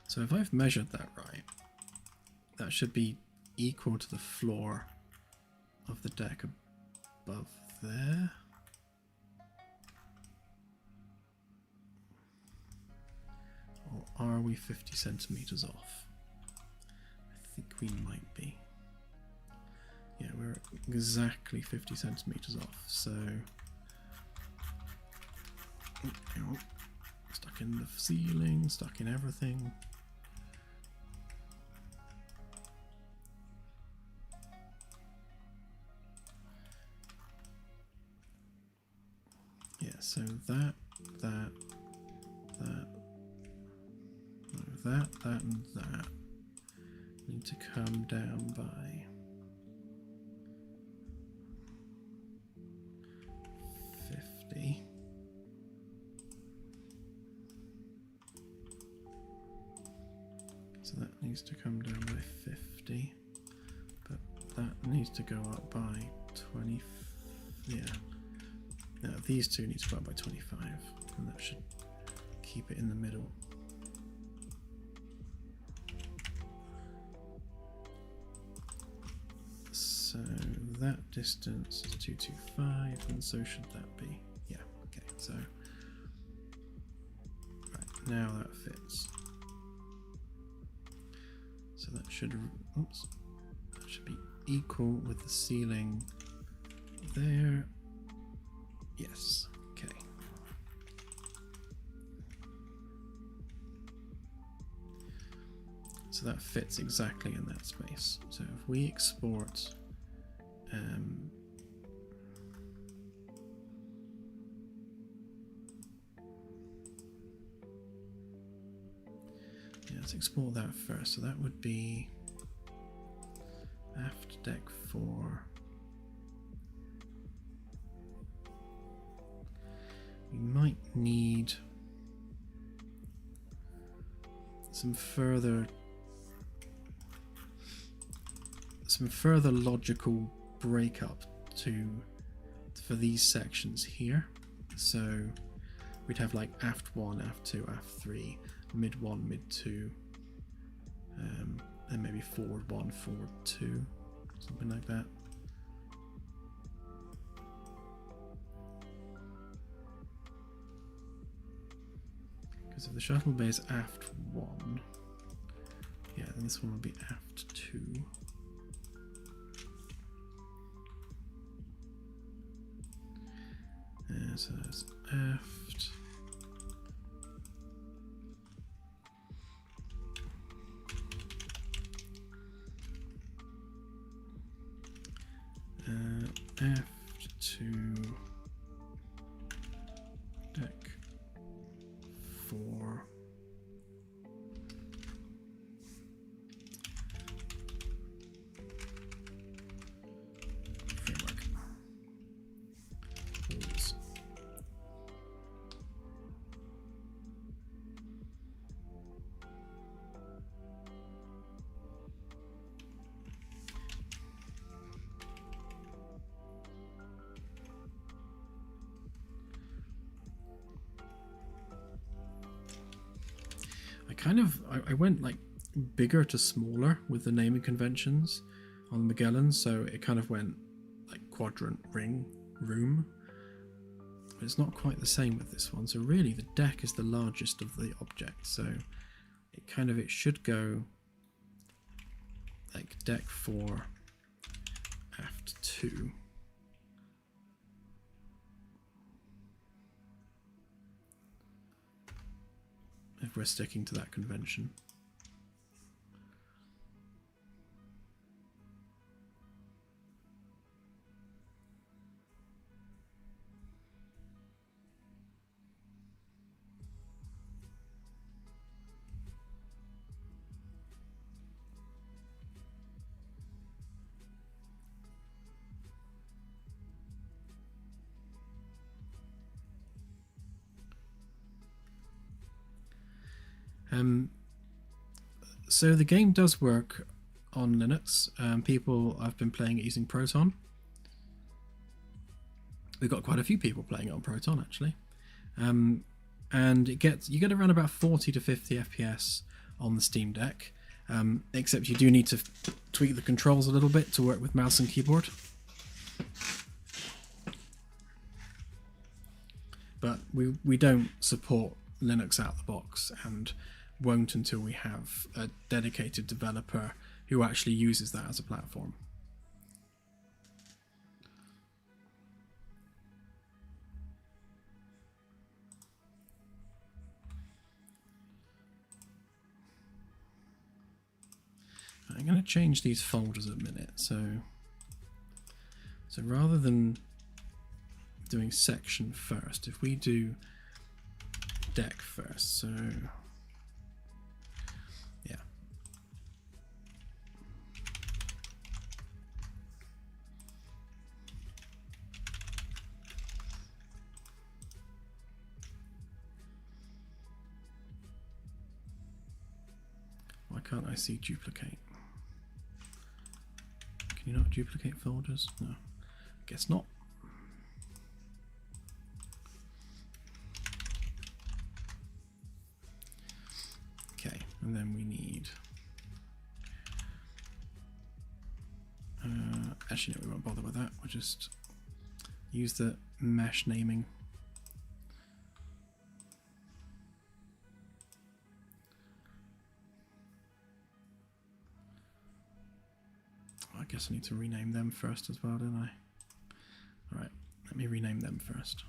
So if I've measured that right, that should be equal to the floor of the deck above there. Or are we 50 centimeters off? I think we might be. Yeah, we're exactly 50 centimeters off, so stuck in the ceiling, stuck in everything. Yeah, so that, and that need to come down by 50. So that needs to come down by 50, but that needs to go up by 20. Yeah. Now these two need to go up by 25, and that should keep it in the middle. So that distance is 225, and so should that be. Yeah, okay, so right, now that fits. So that should, oops, that should be equal with the ceiling there. Yes, okay. So that fits exactly in that space. So if we export yeah, let's export that first. So that would be aft deck 4. We might need some further logical breakup for these sections here. So we'd have like aft 1, aft 2, aft 3, mid 1, mid 2, and maybe forward 1, forward 2, something like that. Because if the shuttle bay is aft 1, yeah, then this one will be aft 2. So that's aft. F2 deck 4 framework. Rules. I went like bigger to smaller with the naming conventions on Magellan, so it kind of went like quadrant, ring, room, but it's not quite the same with this one. So really the deck is the largest of the objects, so it should go like deck 4 aft 2. If we're sticking to that convention. So the game does work on Linux. People have been playing it using Proton. We've got quite a few people playing it on Proton actually, and you get around about 40 to 50 FPS on the Steam Deck, except you do need to tweak the controls a little bit to work with mouse and keyboard. But we don't support Linux out of the box, and won't until we have a dedicated developer who actually uses that as a platform. I'm going to change these folders a minute. So rather than doing section first, if we do deck first, so yeah. Why can't I see duplicate? Can you not duplicate folders? No, guess not. Okay, and then we need actually no, we won't bother with that. We'll just use the mesh naming. I guess I need to rename them first as well, don't I? Alright, let me rename them first.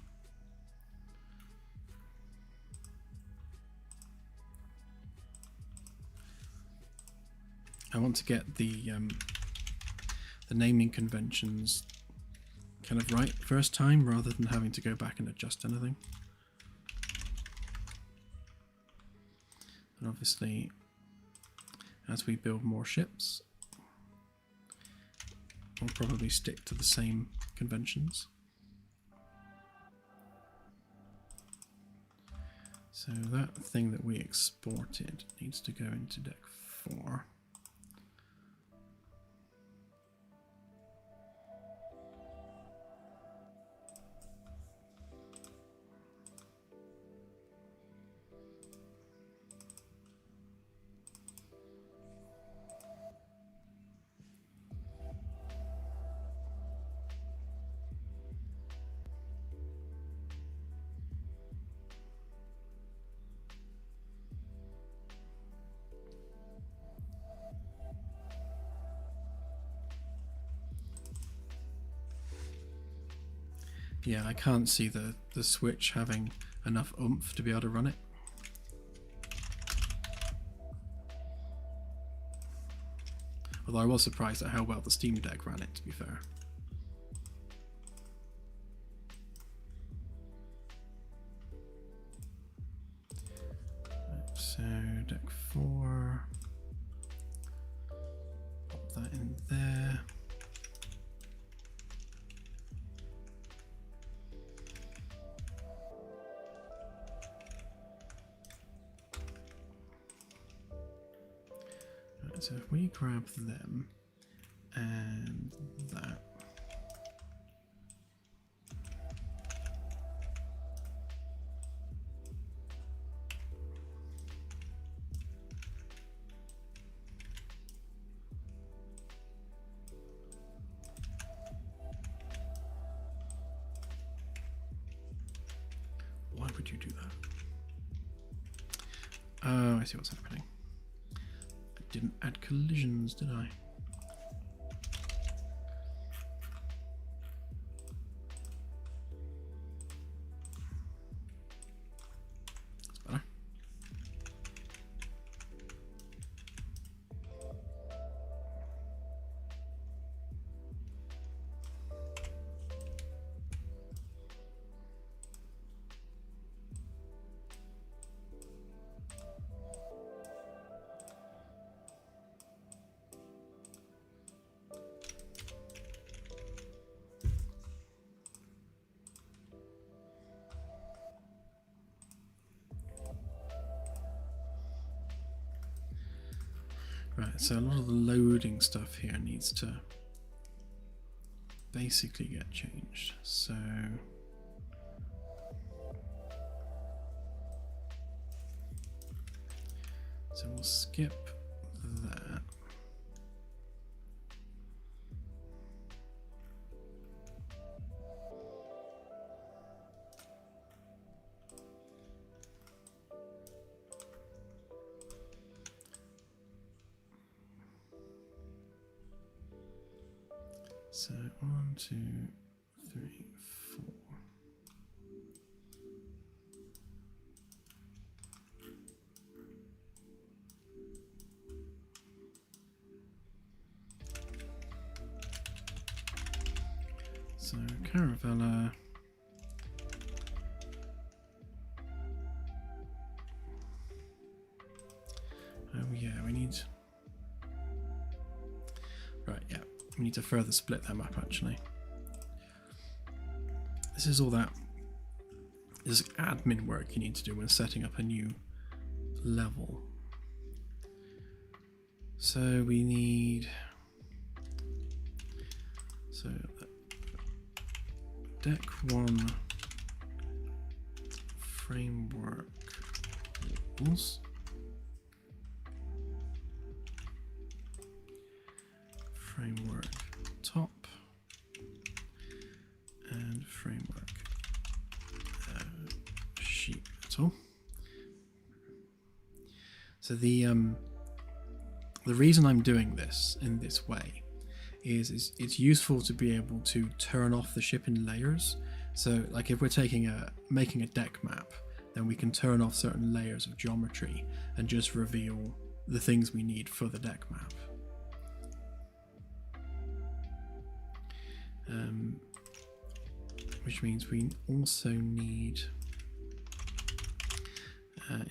I want to get the naming conventions kind of right first time, rather than having to go back and adjust anything. And obviously, as we build more ships, we'll probably stick to the same conventions. So that thing that we exported needs to go into deck 4. Yeah, I can't see the Switch having enough oomph to be able to run it. Although I was surprised at how well the Steam Deck ran it, to be fair. deck 4. Pop that in there. Right, so if we grab them and that. Why would you do that? Oh, I see what's happening. I didn't add collisions, did I? That's better. Right, so a lot of the loading stuff here needs to basically get changed. So we'll skip that. So 1, 2, 3, 4. So Caravella. Oh yeah, we need. Right, yeah. We need to further split them up, actually. This is all that is admin work you need to do when setting up a new level. So we need... So deck 1 framework rules. Framework top and framework sheet metal. So the reason I'm doing this in this way is it's useful to be able to turn off the ship in layers. So like if we're making a deck map, then we can turn off certain layers of geometry and just reveal the things we need for the deck map. Which means we also need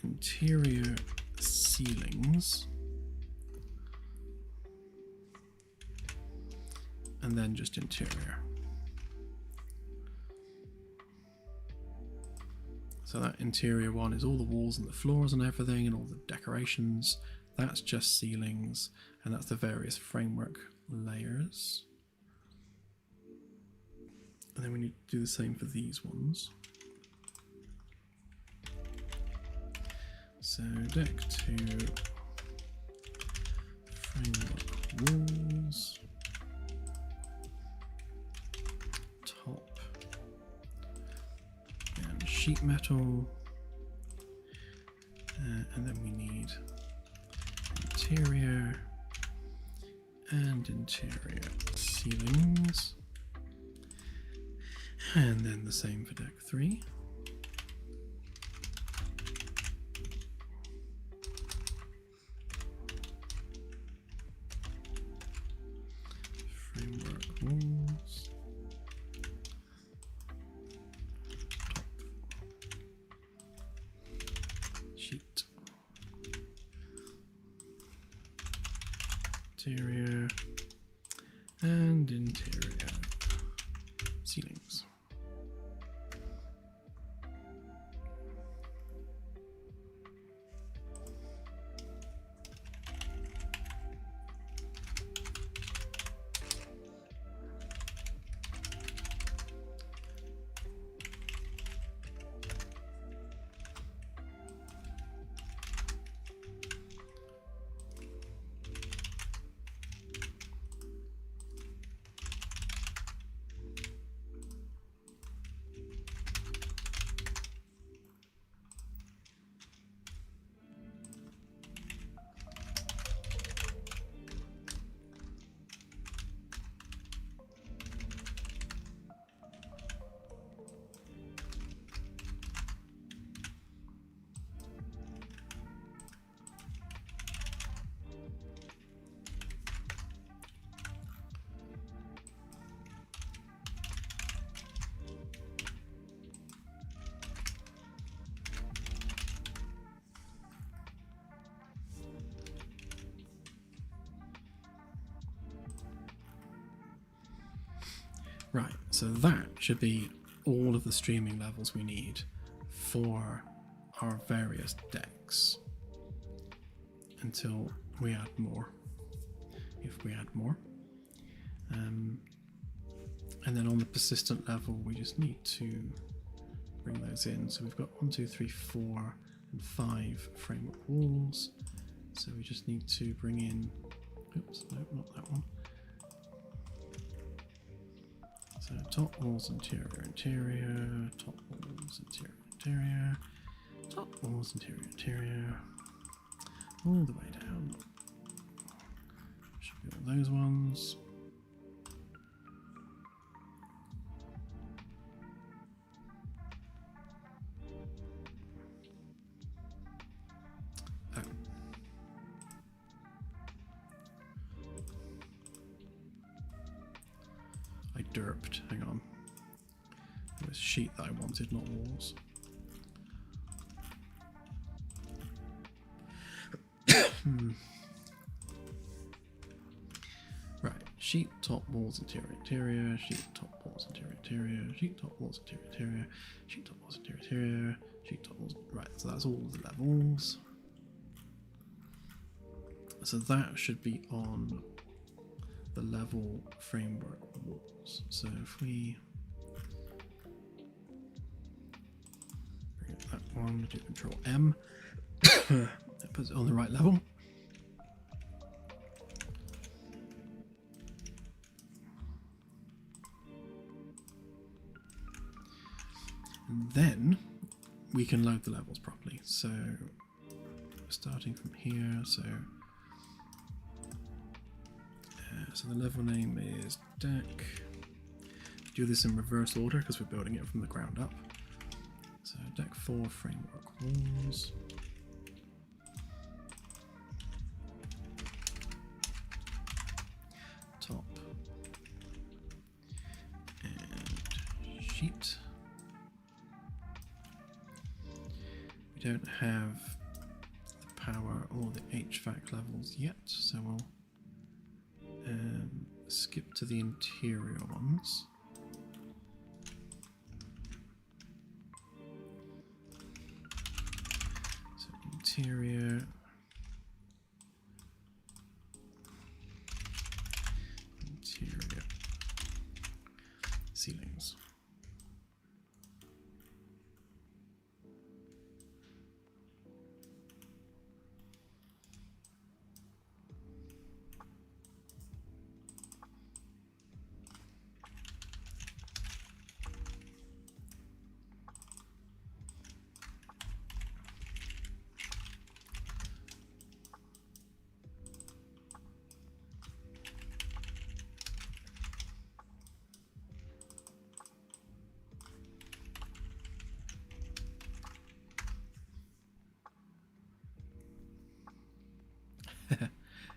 interior ceilings, and then just interior. So that interior one is all the walls and the floors and everything and all the decorations. That's just ceilings, and that's the various framework layers. And then we need to do the same for these ones. So deck 2 framework walls, top and sheet metal, and then we need interior and interior ceilings. And then the same for deck 3. Framework walls. Top. Sheet. exterior, and interior ceilings. Right, so that should be all of the streaming levels we need for our various decks until we add more, if we add more. And then on the persistent level, we just need to bring those in. So we've got 1, 2, 3, 4, and 5 framework walls. So we just need to bring in, oops, no, not that one. So top walls, interior, interior, top walls, interior, interior, top walls, interior, interior, all the way down. Should be all those ones. Oh. I derped, hang on. It was sheet that I wanted, not walls. Right, sheet, top, walls, interior, interior, sheet, top, walls, interior, interior, sheet, top, walls, interior, interior, sheet, top, walls, interior, interior, sheet, top, walls. Right, so that's all the levels. So that should be on the level framework walls. So if we bring up that one, do Control M, that puts it on the right level. And then we can load the levels properly. So starting from here, so the level name is deck. Do this in reverse order because we're building it from the ground up. So deck 4 framework walls. Top and sheet. We don't have the power or the HVAC levels yet, so we'll skip to the interior ones. So interior, ceilings.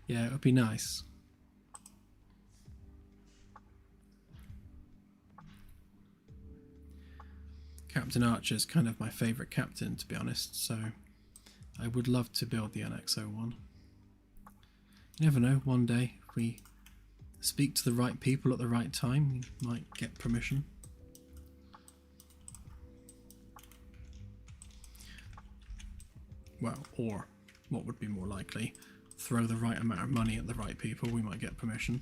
Yeah, it would be nice. Captain Archer's kind of my favourite captain, to be honest, so I would love to build the NX-01. You never know, one day if we speak to the right people at the right time, we might get permission. Well, or what would be more likely, throw the right amount of money at the right people, we might get permission.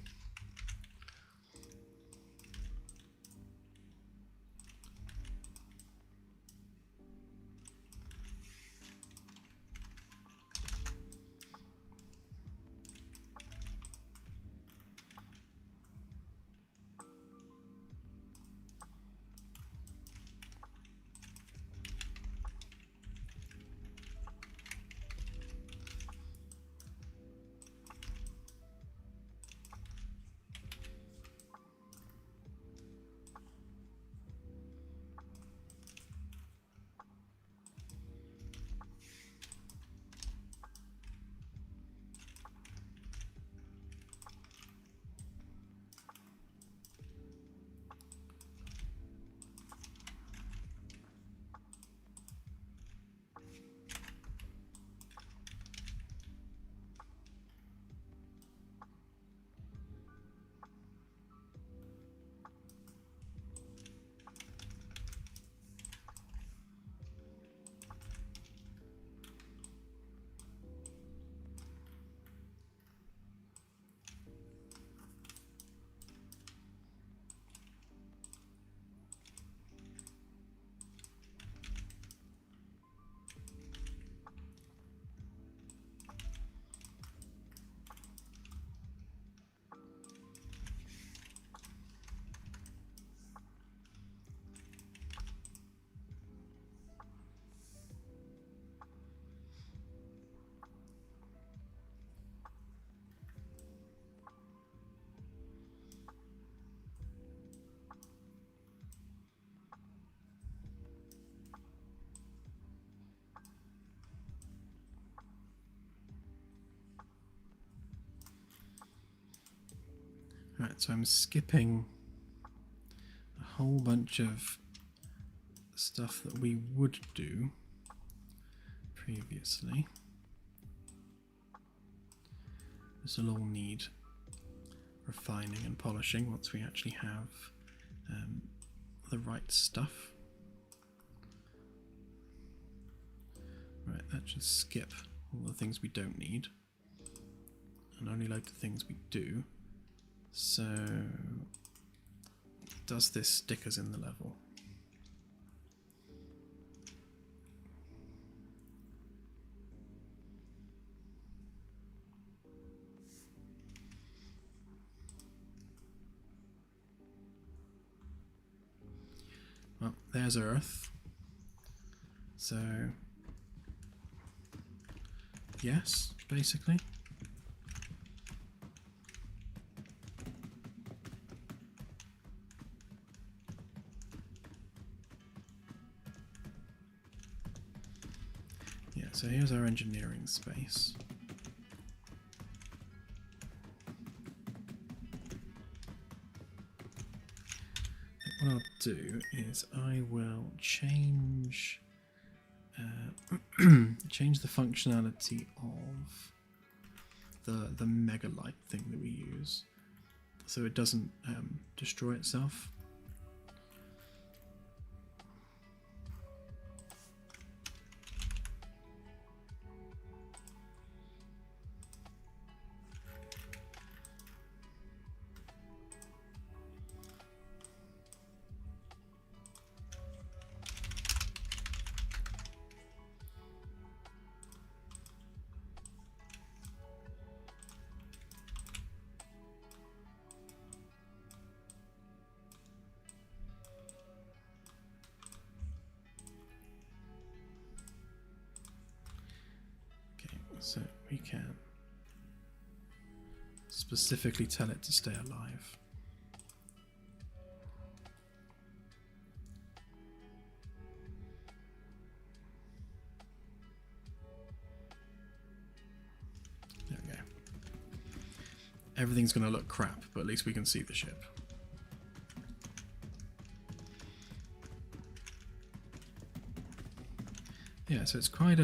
Right, so I'm skipping a whole bunch of stuff that we would do previously. This will all need refining and polishing once we actually have the right stuff. Right, that should skip all the things we don't need and only load the things we do. So, does this stick us in the level? Well, there's Earth. So, yes, basically. Yeah, so here's our engineering space. What I'll do is I will change change the functionality of the megalite thing that we use, so it doesn't destroy itself. So we can specifically tell it to stay alive. There we go. Everything's going to look crap, but at least we can see the ship. Yeah, so it's quite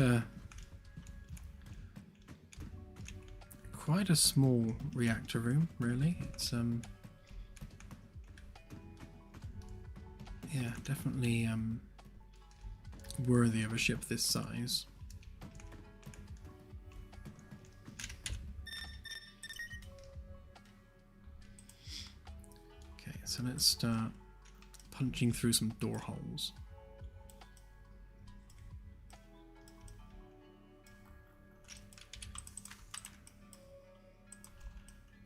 quite a small reactor room, really. It's yeah, definitely worthy of a ship this size. Okay, so let's start punching through some door holes.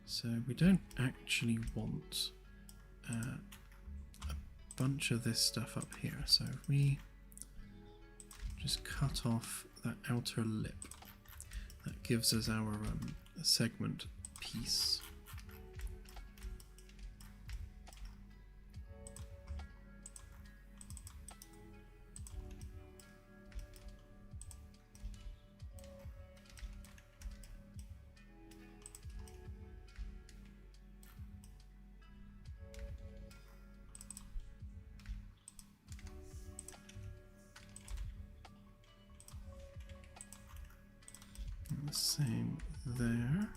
So we don't actually want a bunch of this stuff up here. So if we just cut off that outer lip, that gives us our segment piece. And the same there.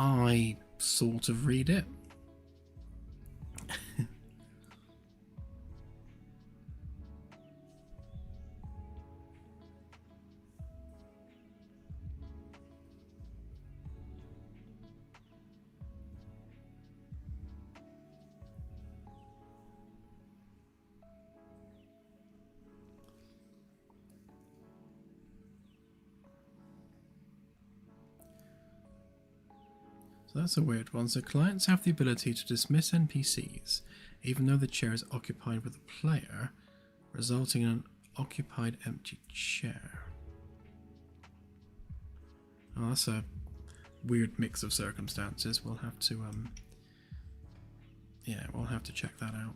I sort of read it. So that's a weird one. So clients have the ability to dismiss NPCs, even though the chair is occupied with a player, resulting in an occupied empty chair. Oh, that's a weird mix of circumstances. We'll have to, yeah, we'll have to check that out.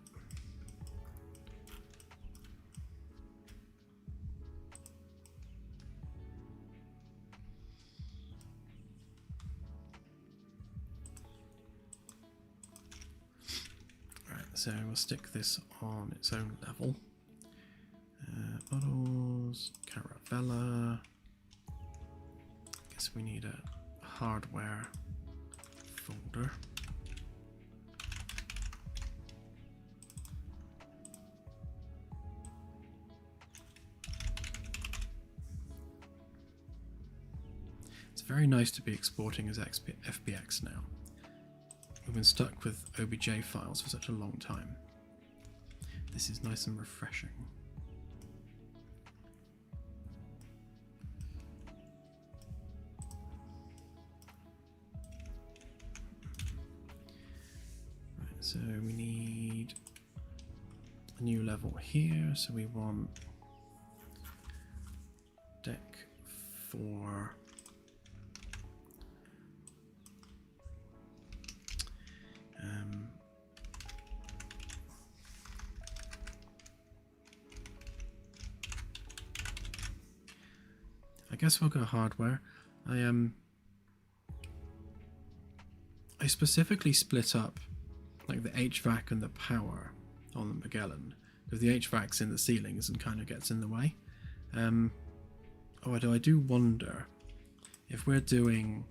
So we'll stick this on its own level. Bottles, Caravella. Guess we need a hardware folder. It's very nice to be exporting as FBX now. We've been stuck with OBJ files for such a long time. This is nice and refreshing. Right, so we need a new level here. So we want deck 4. I guess we'll go hardware. I specifically split up like the HVAC and the power on the Magellan, because the HVAC's in the ceilings and kind of gets in the way. Although I do wonder if we're doing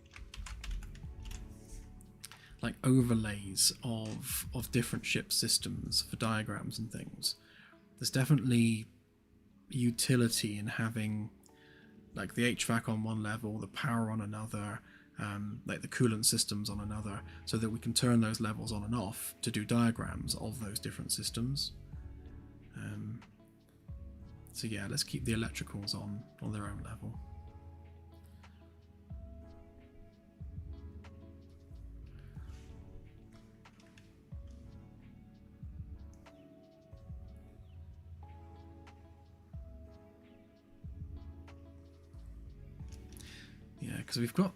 like overlays of different ship systems for diagrams and things. There's definitely utility in having like the HVAC on one level, the power on another, like the coolant systems on another, so that we can turn those levels on and off to do diagrams of those different systems. So yeah, let's keep the electricals on their own level. Yeah, because we've got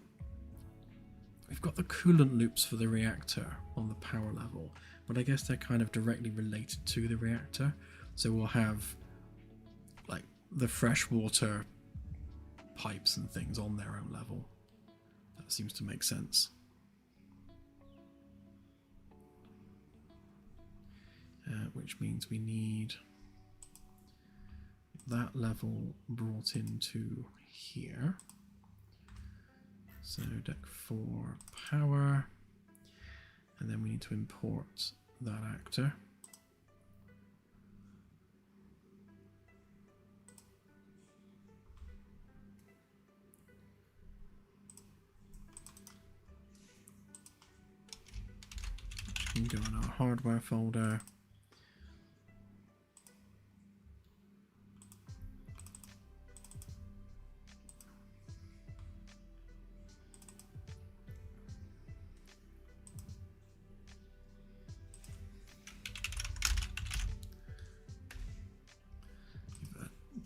the coolant loops for the reactor on the power level, but I guess they're kind of directly related to the reactor. So we'll have like the freshwater pipes and things on their own level. That seems to make sense. Which means we need that level brought into here. So deck 4 power, and then we need to import that actor. Which can go in our hardware folder.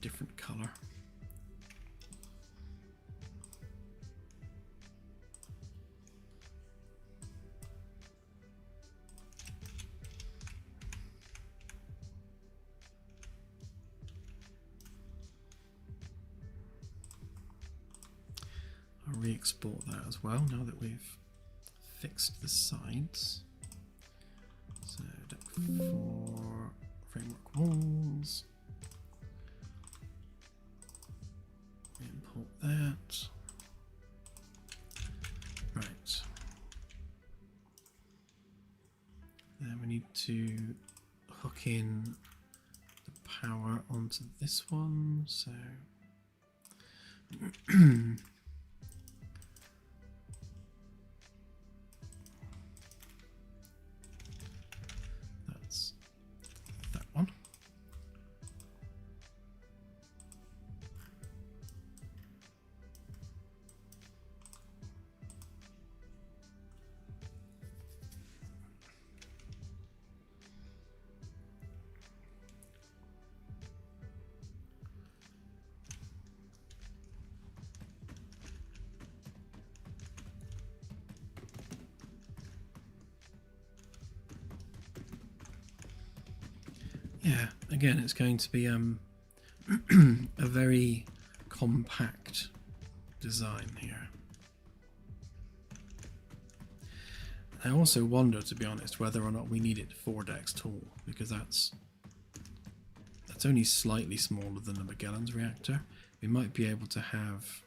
Different color. I'll re-export that as well now that we've fixed the sides. So deck 4 framework walls. Import that. Right. Then we need to hook in the power onto this one. So that's that one. Yeah, again, it's going to be a very compact design here. I also wonder, to be honest, whether or not we need it 4 decks tall, because that's only slightly smaller than the Magellan's reactor. We might be able to have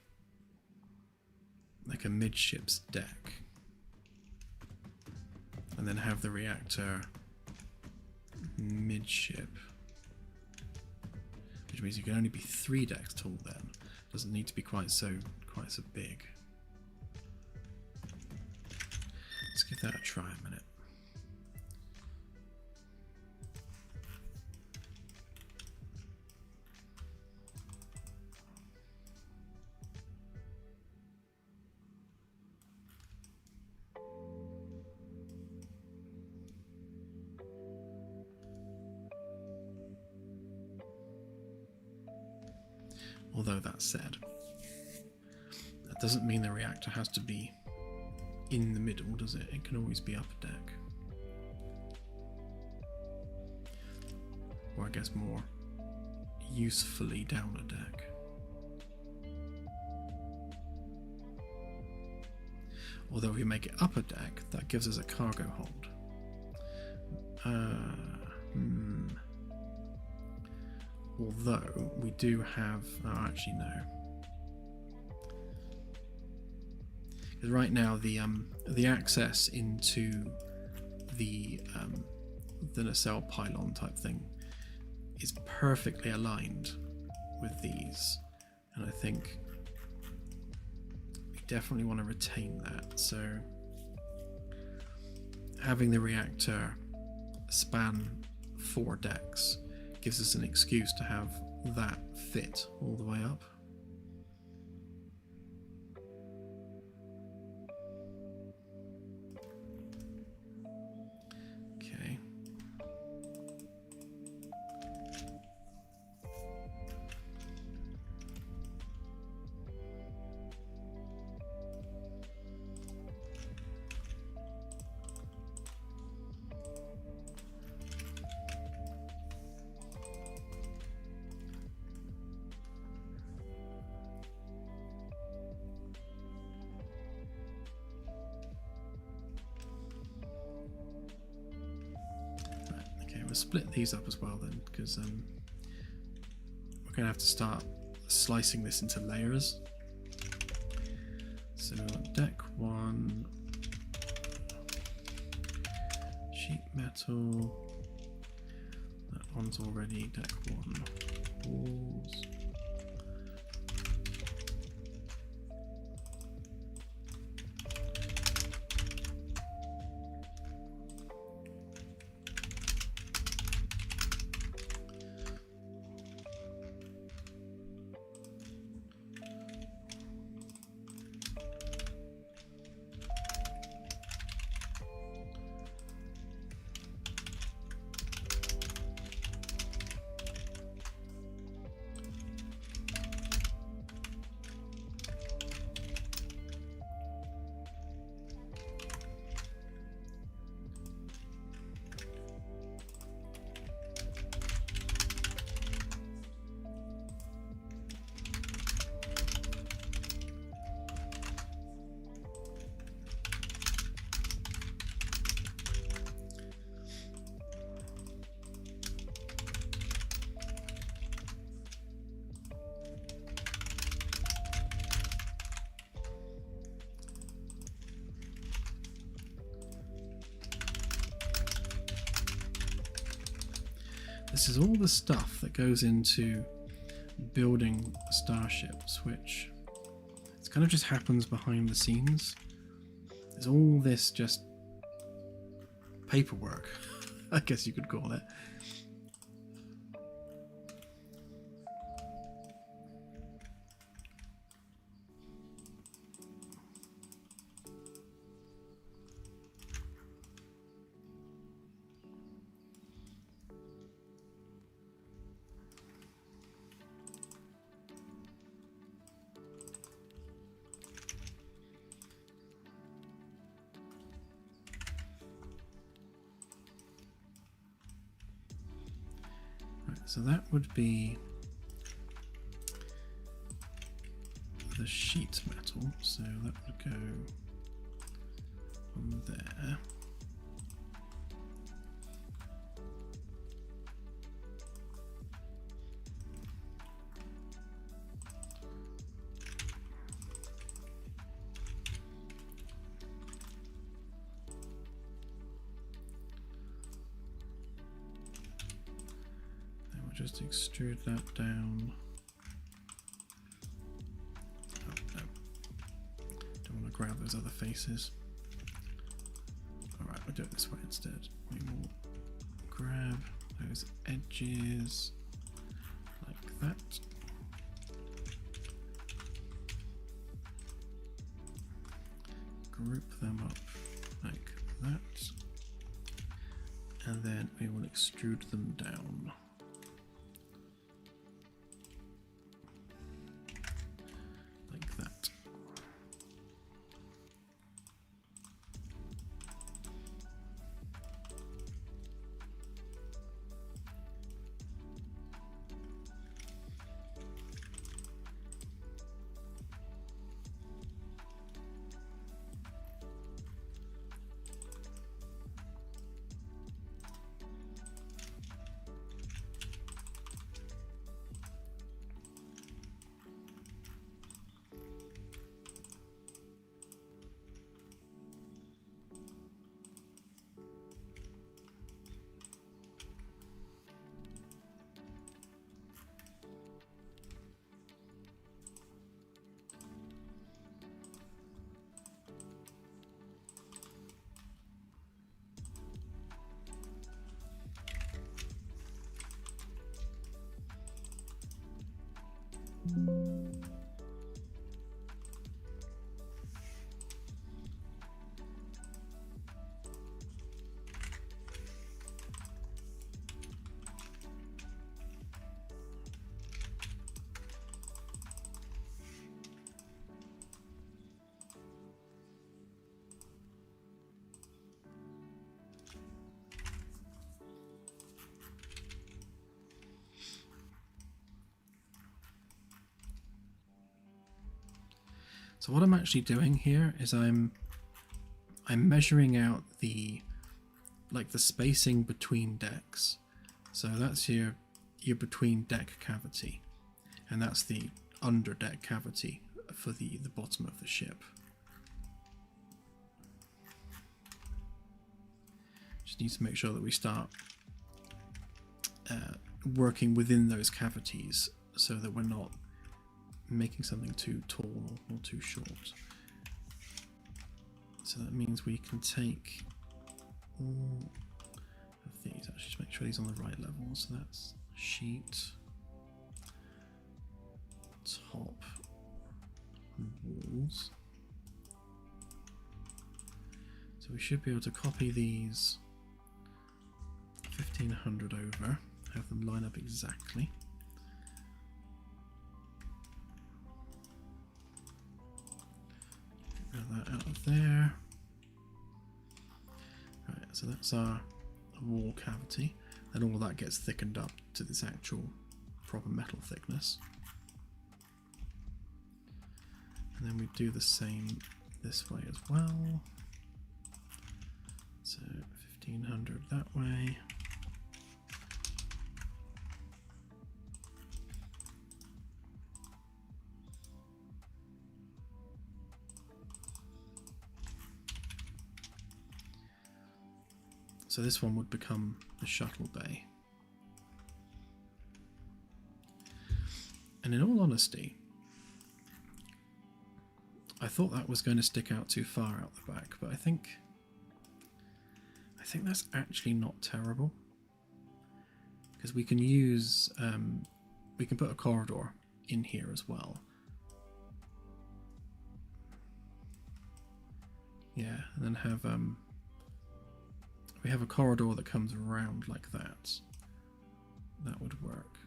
like a midships deck, and then have the reactor midship, which means you can only be 3 decks tall then. Doesn't need to be quite so big. Let's give that a try a minute. Although that said, that doesn't mean the reactor has to be in the middle, does it? It can always be up a deck. Or I guess more usefully down a deck. Although if we make it up a deck, that gives us a cargo hold. Although we do have, oh, actually no, because right now the access into the nacelle pylon type thing is perfectly aligned with these, and I think we definitely want to retain that. So having the reactor span 4 decks gives us an excuse to have that fit all the way up. Okay. We'll split these up as well then, because we're going to have to start slicing this into layers. So deck 1, sheet metal, that one's already deck 1, walls. This is all the stuff that goes into building starships, which it kind of just happens behind the scenes. There's all this just paperwork, I guess you could call it. So that would be the sheet metal, so that would go on there. Just extrude that down. Oh, no. Don't want to grab those other faces. Alright, we'll do it this way instead. We will grab those edges like that. Group them up like that. And then we will extrude them down. So what I'm actually doing here is I'm measuring out the spacing between decks. So that's your between deck cavity, and that's the under deck cavity for the bottom of the ship. Just need to make sure that we start working within those cavities so that we're not making something too tall or too short. So that means we can take all of these, actually just make sure these are on the right level. So that's sheet, top, and walls. So we should be able to copy these 1500 over, have them line up exactly. Get that out of there. Right, so that's our wall cavity, and all of that gets thickened up to this actual proper metal thickness. And then we do the same this way as well. So 1500 that way. So this one would become the shuttle bay. And in all honesty, I thought that was going to stick out too far out the back, but I think that's actually not terrible, because we can use we can put a corridor in here as well. Yeah, and then have we have a corridor that comes around like that. That would work,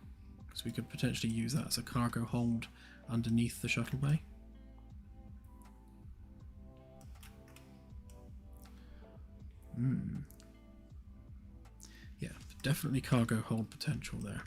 because we could potentially use that as a cargo hold underneath the shuttle bay. Yeah, definitely cargo hold potential there.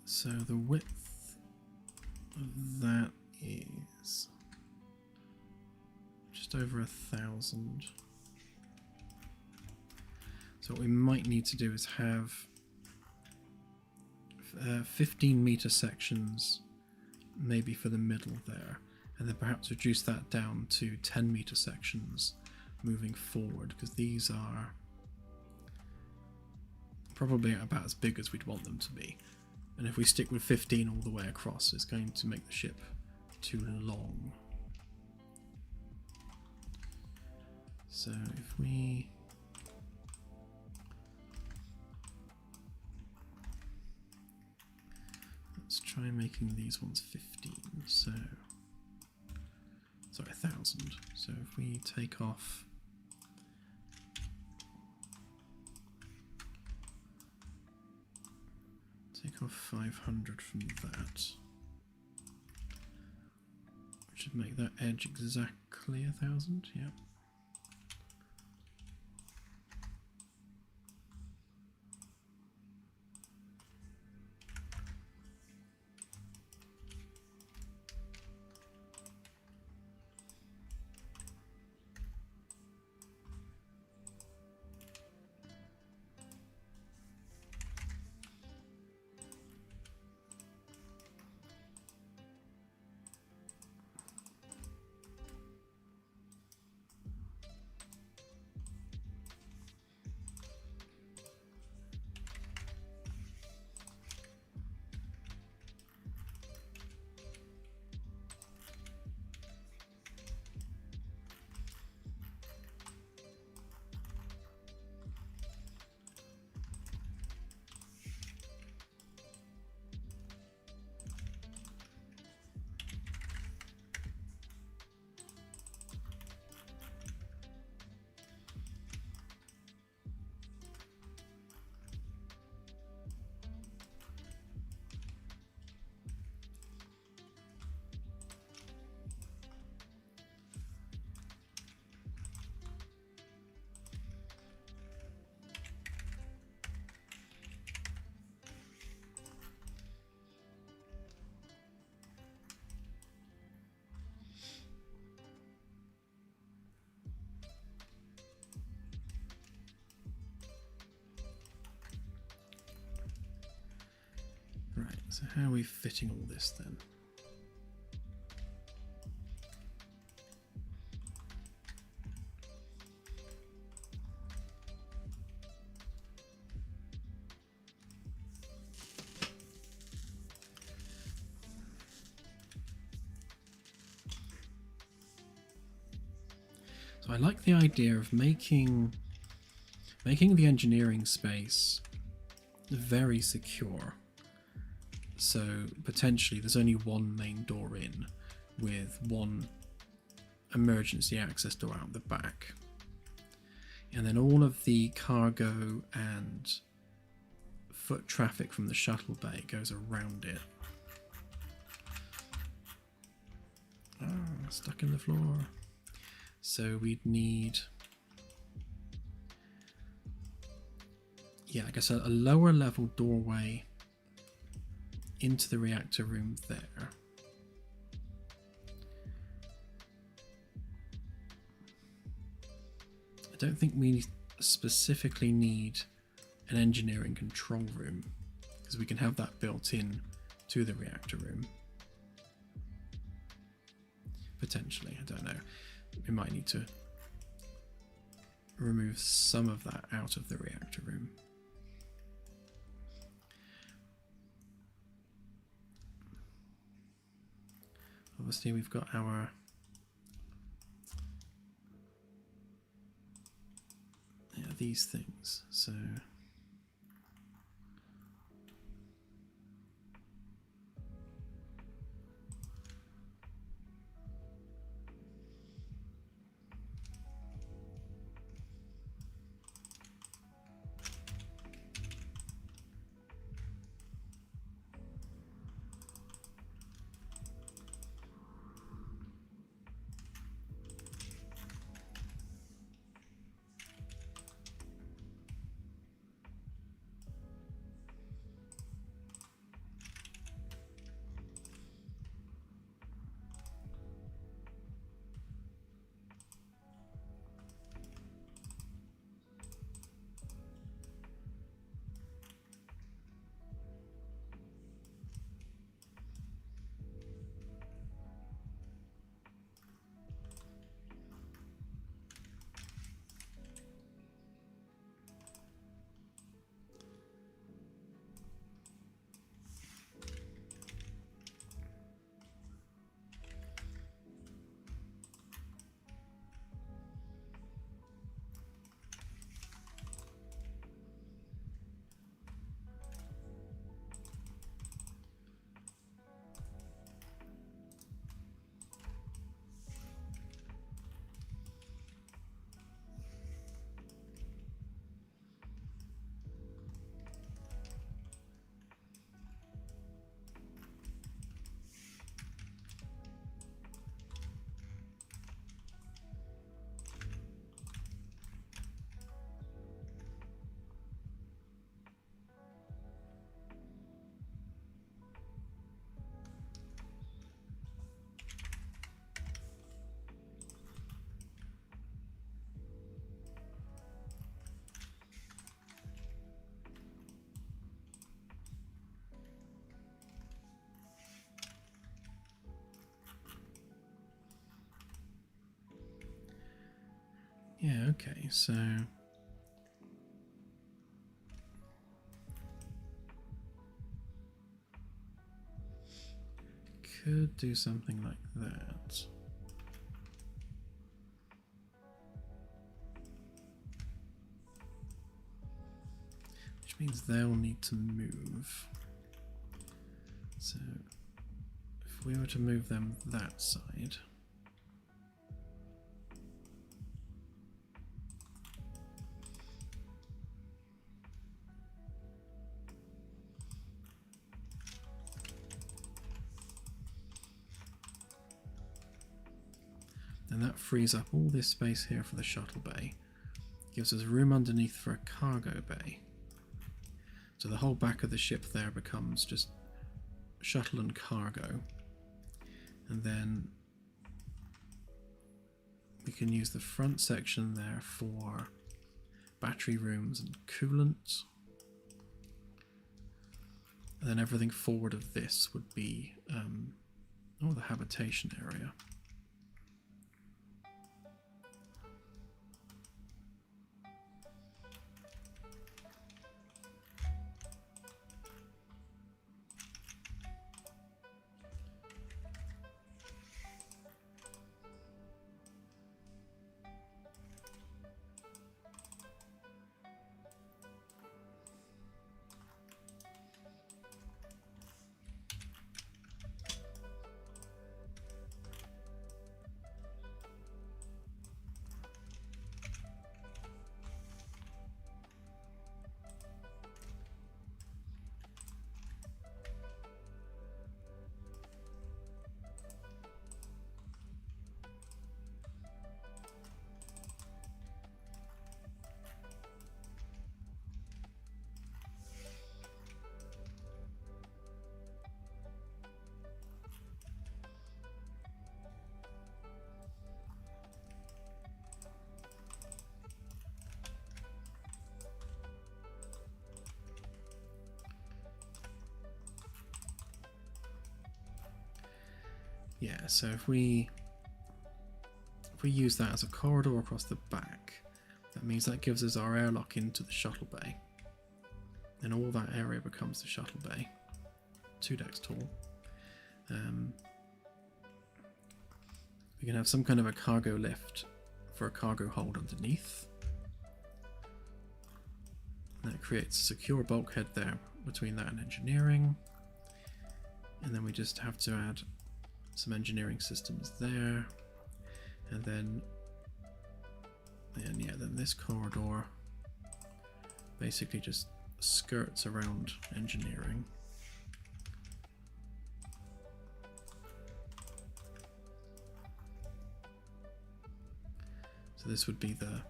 So the width of that is just over 1,000. So what we might need to do is have 15-meter sections, maybe for the middle there, and then perhaps reduce that down to 10-meter sections moving forward, because these are probably about as big as we'd want them to be. And if we stick with 15 all the way across, it's going to make the ship too long. So if we let's try making these ones 15. So sorry, 1,000. So if we take off take off 500 from that, which should make that edge exactly 1,000. Yeah. So how are we fitting all this then? So I like the idea of making the engineering space very secure. So potentially there's only one main door in with one emergency access door out the back. And then all of the cargo and foot traffic from the shuttle bay goes around it. Stuck in the floor. So we'd need, yeah, I guess a lower level doorway into the reactor room there. I don't think we specifically need an engineering control room, because we can have that built in to the reactor room. Potentially, I don't know. We might need to remove some of that out of the reactor room. Obviously we've got our these things, so yeah, okay, so could do something like that. Which means they'll need to move. So if we were to move them that side, then that frees up all this space here for the shuttle bay. Gives us room underneath for a cargo bay. So the whole back of the ship there becomes just shuttle and cargo. And then we can use the front section there for battery rooms and coolant. And then everything forward of this would be the habitation area. Yeah, so if we use that as a corridor across the back, that means that gives us our airlock into the shuttle bay. And all that area becomes the shuttle bay. 2 decks tall. We can have some kind of a cargo lift for a cargo hold underneath. And that creates a secure bulkhead there between that and engineering. And then we just have to add some engineering systems there. And then this corridor basically just skirts around engineering. So this would be the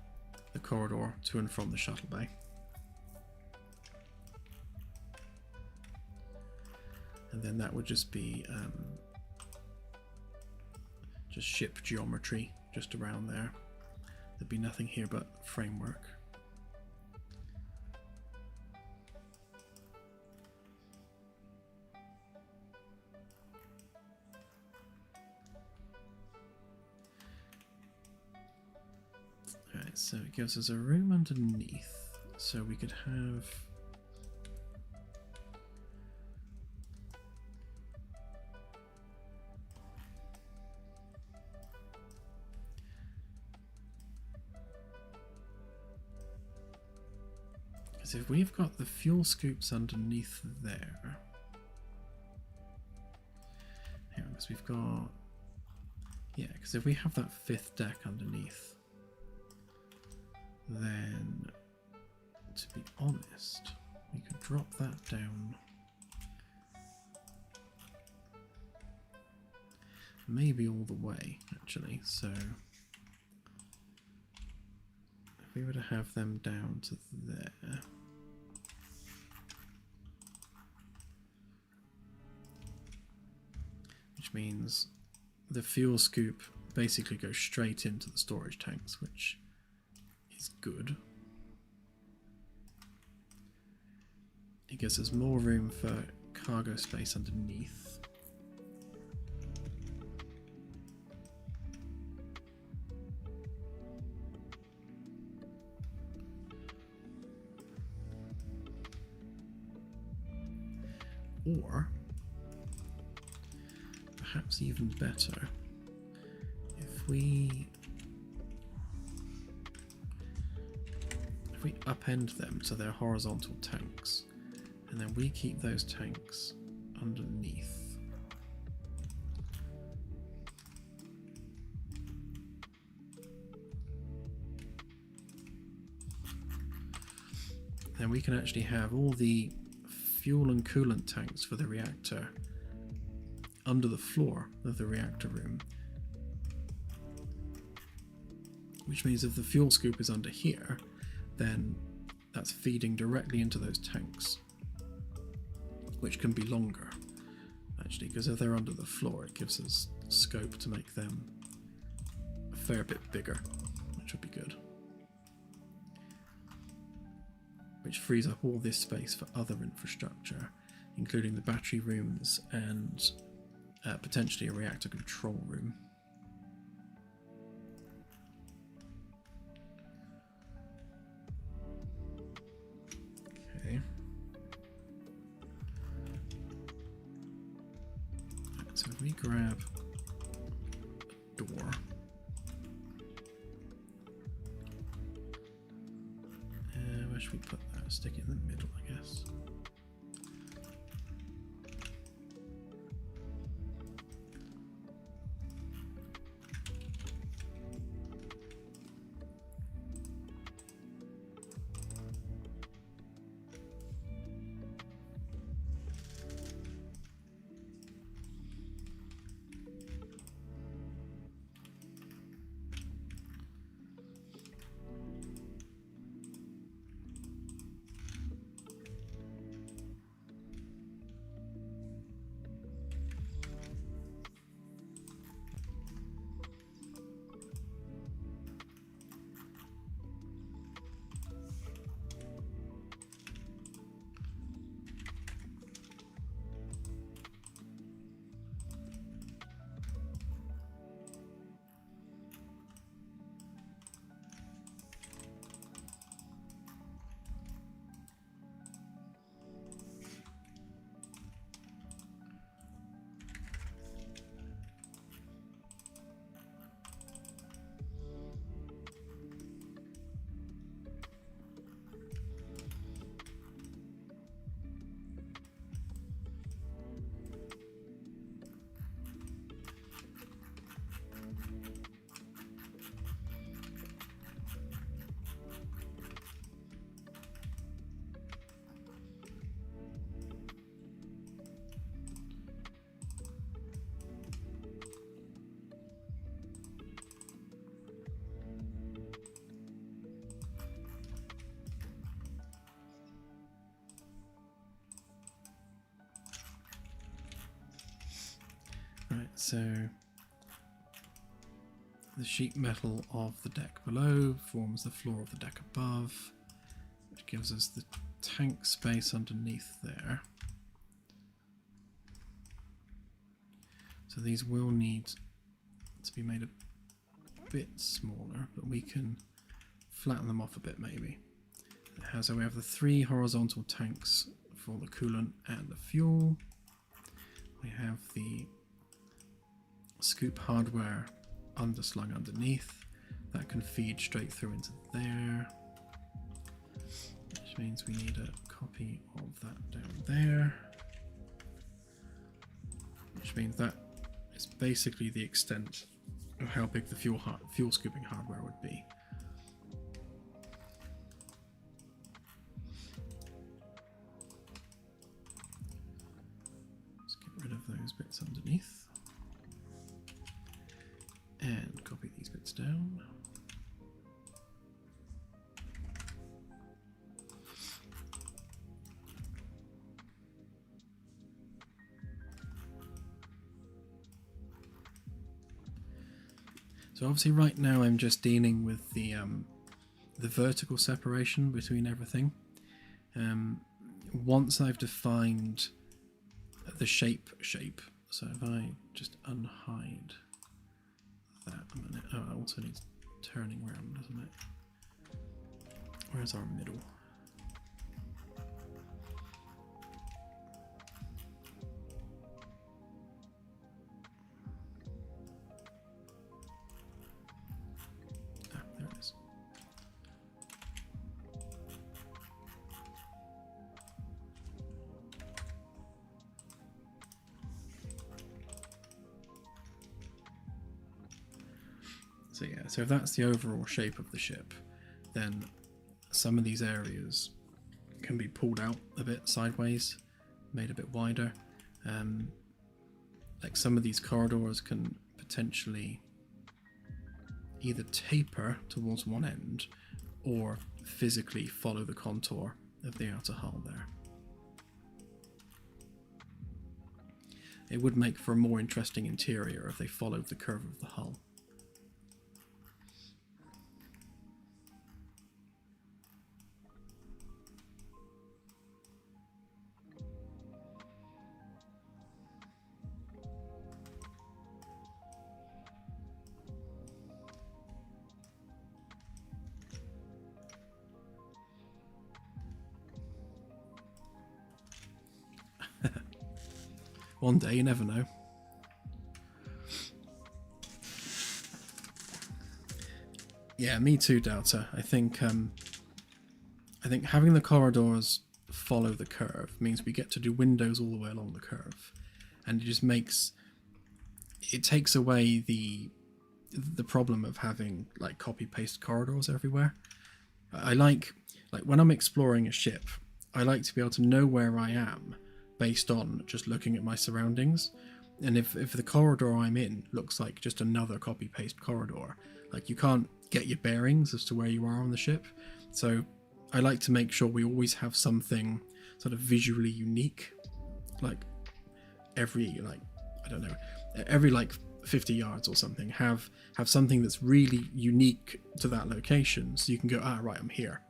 corridor to and from the shuttle bay. And then that would just be just ship geometry just around there. There'd be nothing here but framework. Alright, so it gives us a room underneath, so we could have if we've got the fuel scoops underneath there, because we've got, because if we have that 5th deck underneath, then to be honest, we could drop that down maybe all the way actually. So if we were to have them down to there, which means the fuel scoop basically goes straight into the storage tanks, which is good. It gives us more room for cargo space underneath. Or perhaps even better, if we upend them to their horizontal tanks, and then we keep those tanks underneath. Then we can actually have all the fuel and coolant tanks for the reactor under the floor of the reactor room, which means if the fuel scoop is under here, then that's feeding directly into those tanks, which can be longer actually, because if they're under the floor it gives us scope to make them a fair bit bigger, which would be good, which frees up all this space for other infrastructure. including the battery rooms and potentially a reactor control room. Okay. So if we grab a door, where should we put that? Stick it in the middle, I guess. Right, so the sheet metal of the deck below forms the floor of the deck above, which gives us the tank space underneath there. So these will need to be made a bit smaller, but we can flatten them off a bit maybe. So we have the 3 horizontal tanks for the coolant and the fuel. We have the scoop hardware underslung underneath that can feed straight through into there, which means we need a copy of that down there, which means that is basically the extent of how big the fuel scooping hardware would be. Let's get rid of those bits underneath and copy these bits down. So obviously right now I'm just dealing with the vertical separation between everything. Once I've defined the shape, so if I just unhide that a minute. Oh, it also needs turning around, doesn't it? Where's our middle? Ah, there it is. So yeah, so if that's the overall shape of the ship, then some of these areas can be pulled out a bit sideways, made a bit wider. Like some of these corridors can potentially either taper towards one end or physically follow the contour of the outer hull there. It would make for a more interesting interior if they followed the curve of the hull. One day, you never know. Yeah, me too, Doubter. I think having the corridors follow the curve means we get to do windows all the way along the curve, and it just takes away the problem of having like copy paste corridors everywhere. I like when I'm exploring a ship, I like to be able to know where I am based on just looking at my surroundings. And if the corridor I'm in looks like just another copy paste corridor, like you can't get your bearings as to where you are on the ship. So I like to make sure we always have something sort of visually unique, like every 50 yards or something, have something that's really unique to that location, so you can go, right, I'm here,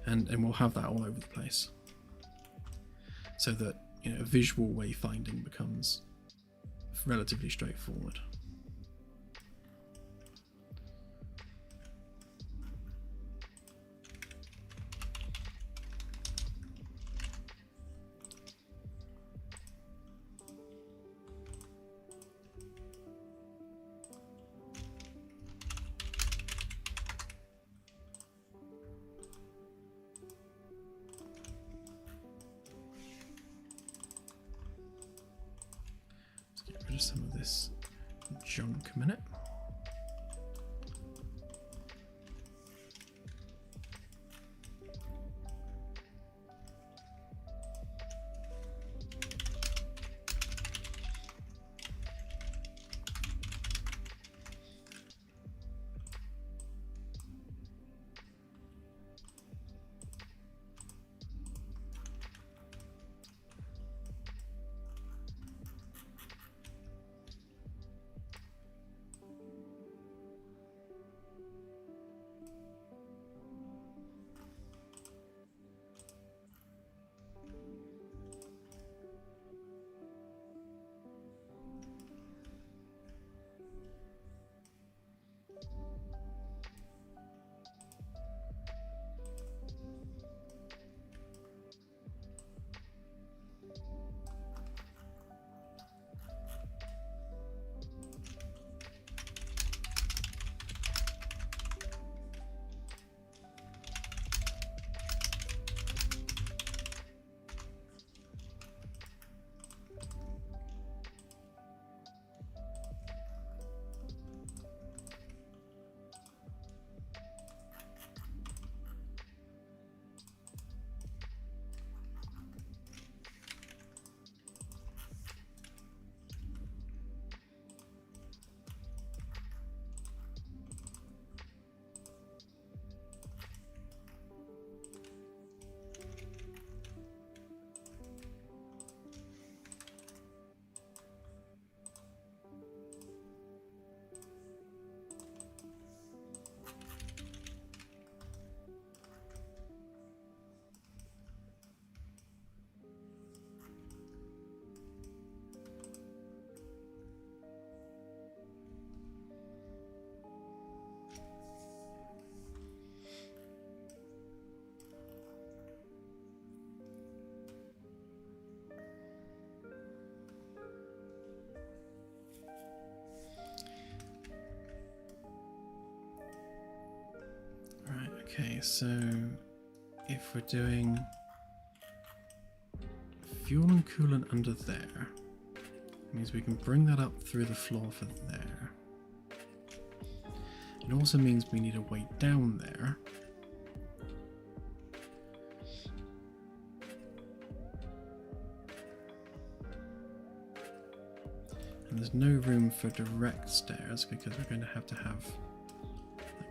and we'll have that all over the place, so that visual wayfinding becomes relatively straightforward. Just some of this junk a minute. Okay, so if we're doing fuel and coolant under there, it means we can bring that up through the floor for there. It also means we need a way down there. And there's no room for direct stairs because we're going to have the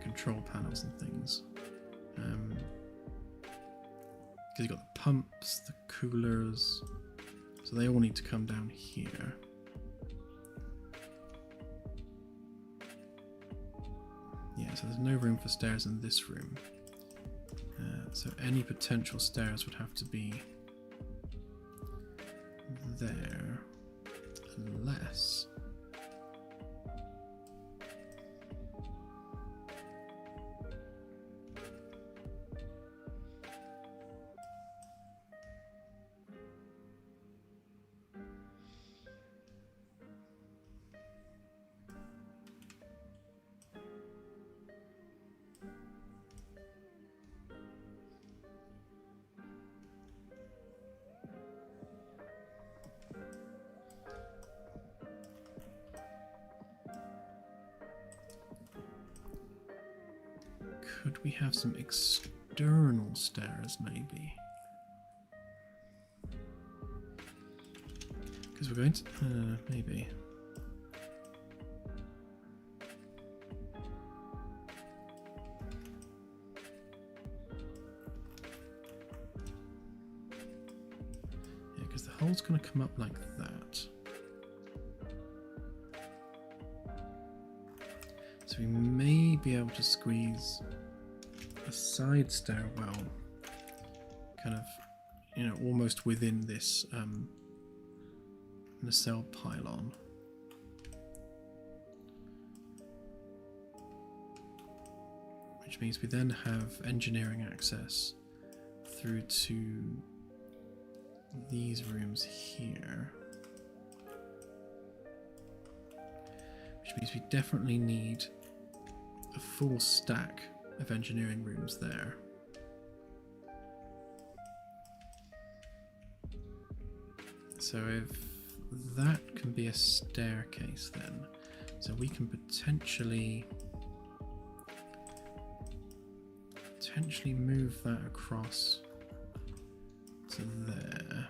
control panels and things. Because you've got the pumps, the coolers, so they all need to come down here. Yeah, so there's no room for stairs in this room. So any potential stairs would have to be there, unless... Could we have some external stairs, maybe? Because we're going to... maybe. Yeah, because the hole's going to come up like that. So we may be able to squeeze a side stairwell kind of, you know, almost within this nacelle pylon. Which means we then have engineering access through to these rooms here. Which means we definitely need a full stack of engineering rooms there. So if that can be a staircase then, so we can potentially move that across to there.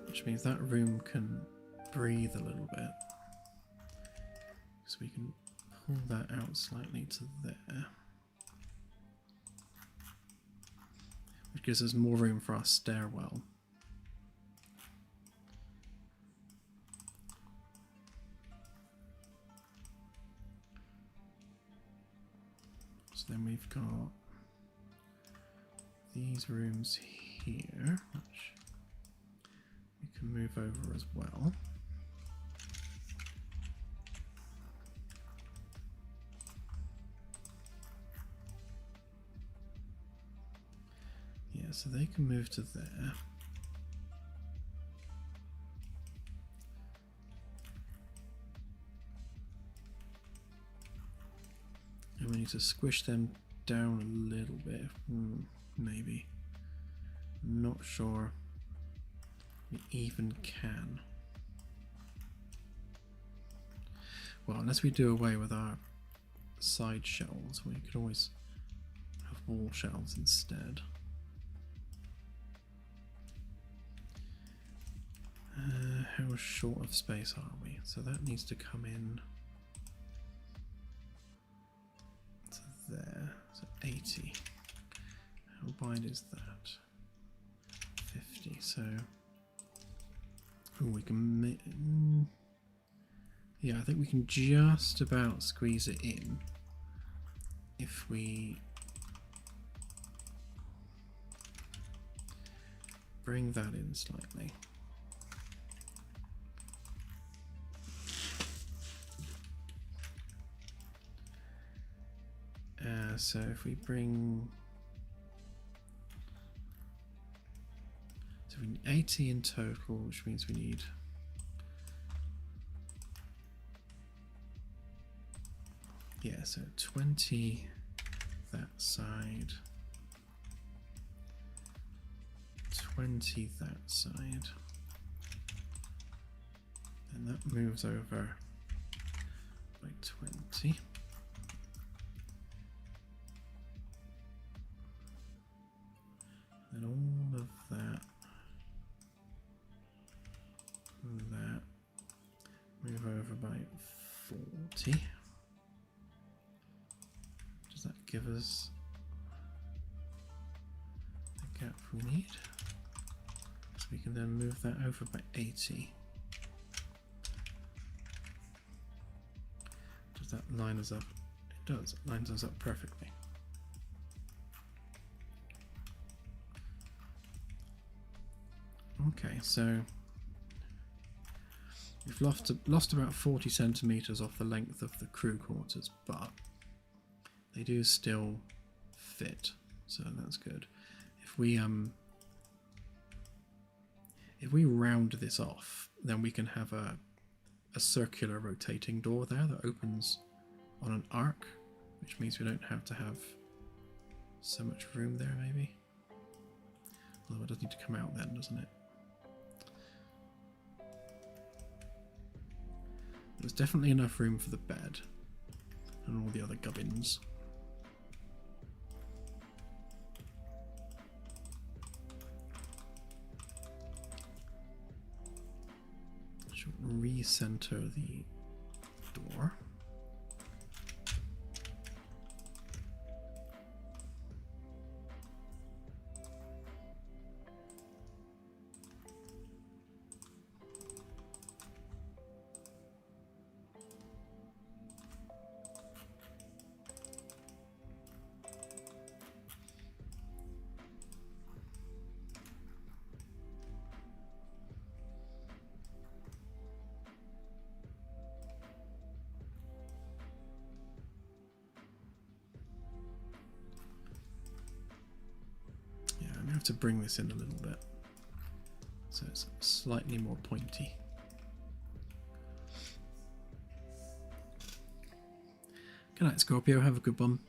Which means that room can breathe a little bit. So we can pull that out slightly to there. Which gives us more room for our stairwell. So then we've got these rooms here, which we can move over as well. Yeah, so they can move to there. And we need to squish them down a little bit. Maybe. Not sure we even can. Well, unless we do away with our side shelves, we could always have wall shelves instead. How short of space are we? So that needs to come in to there. So 80. How wide is that? 50. So we can. Yeah, I think we can just about squeeze it in if we bring that in slightly. So if we bring, so we need 80 in total, which means we need so 20 that side, 20 that side, and that moves over by 20. And all of that, move over by 40. Does that give us the gap we need? So we can then move that over by 80. Does that line us up? It does, it lines us up perfectly. Okay, so we've lost about 40 centimeters off the length of the crew quarters, but they do still fit, so that's good. If we round this off, then we can have a circular rotating door there that opens on an arc, which means we don't have to have so much room there, maybe. Although it does need to come out then, doesn't it? there's definitely enough room for the bed and all the other gubbins. Should recenter the door. Have to bring this in a little bit so it's slightly more pointy. Good night, Scorpio. Have a good one.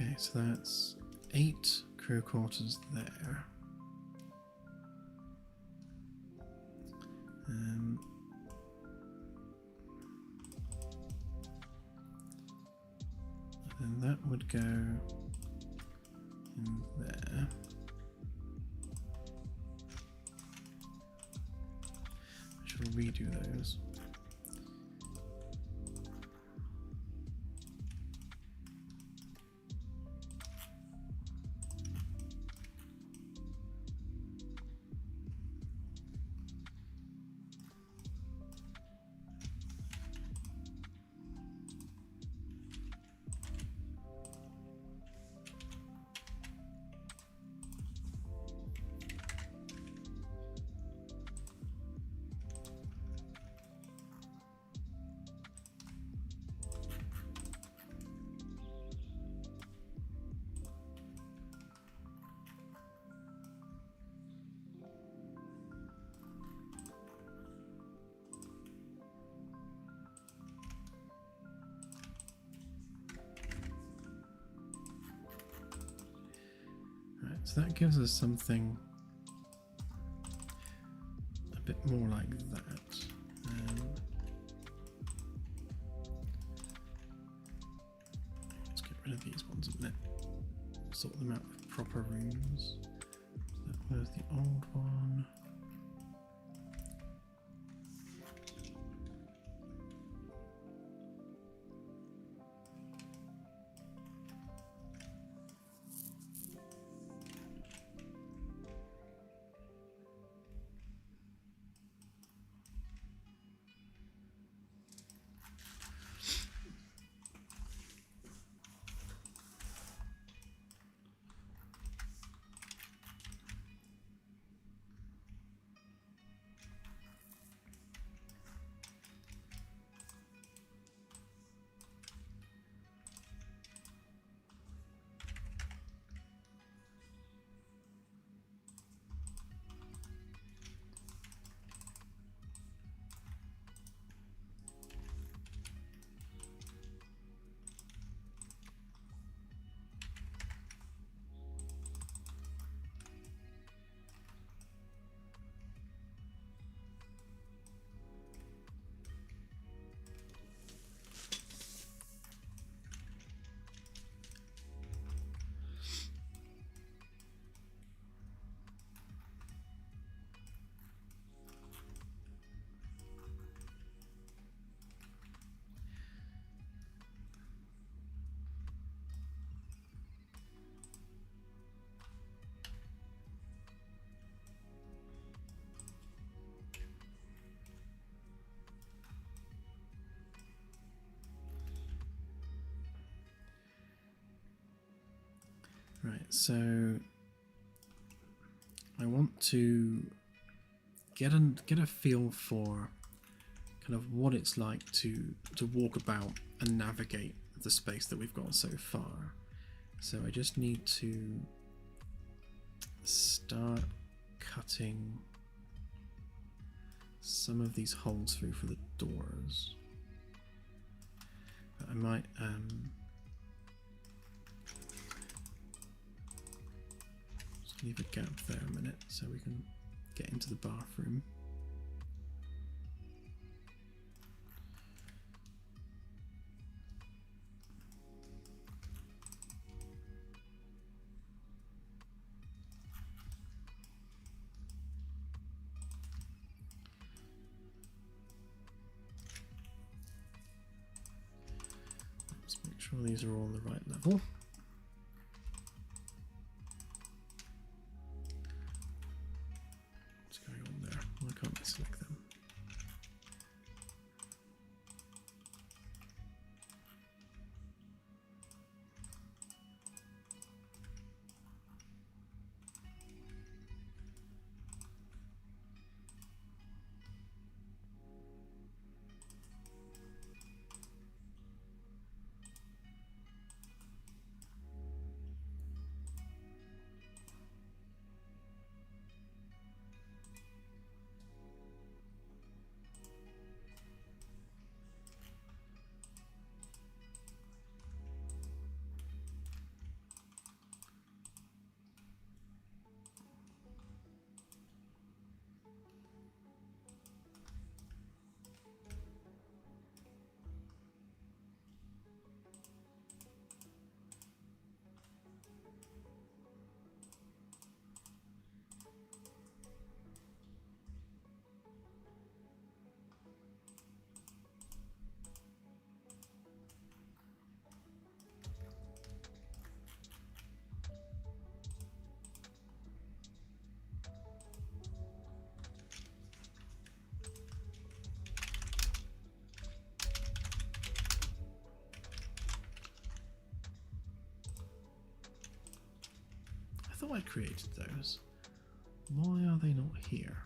Okay, so that's 8 crew quarters there. And that would go in there. I should redo those. so that gives us something a bit more like that. Let's get rid of these ones a minute. Sort them out with proper rooms. So that was the old one. Right, so I want to get a feel for kind of what it's like to walk about and navigate the space that we've got so far. So I just need to start cutting some of these holes through for the doors. But I might just leave a gap there a minute so we can get into the bathroom. Let's make sure these are all the right level. What's going on there? Why can't I select them? I thought I created those. Why are they not here?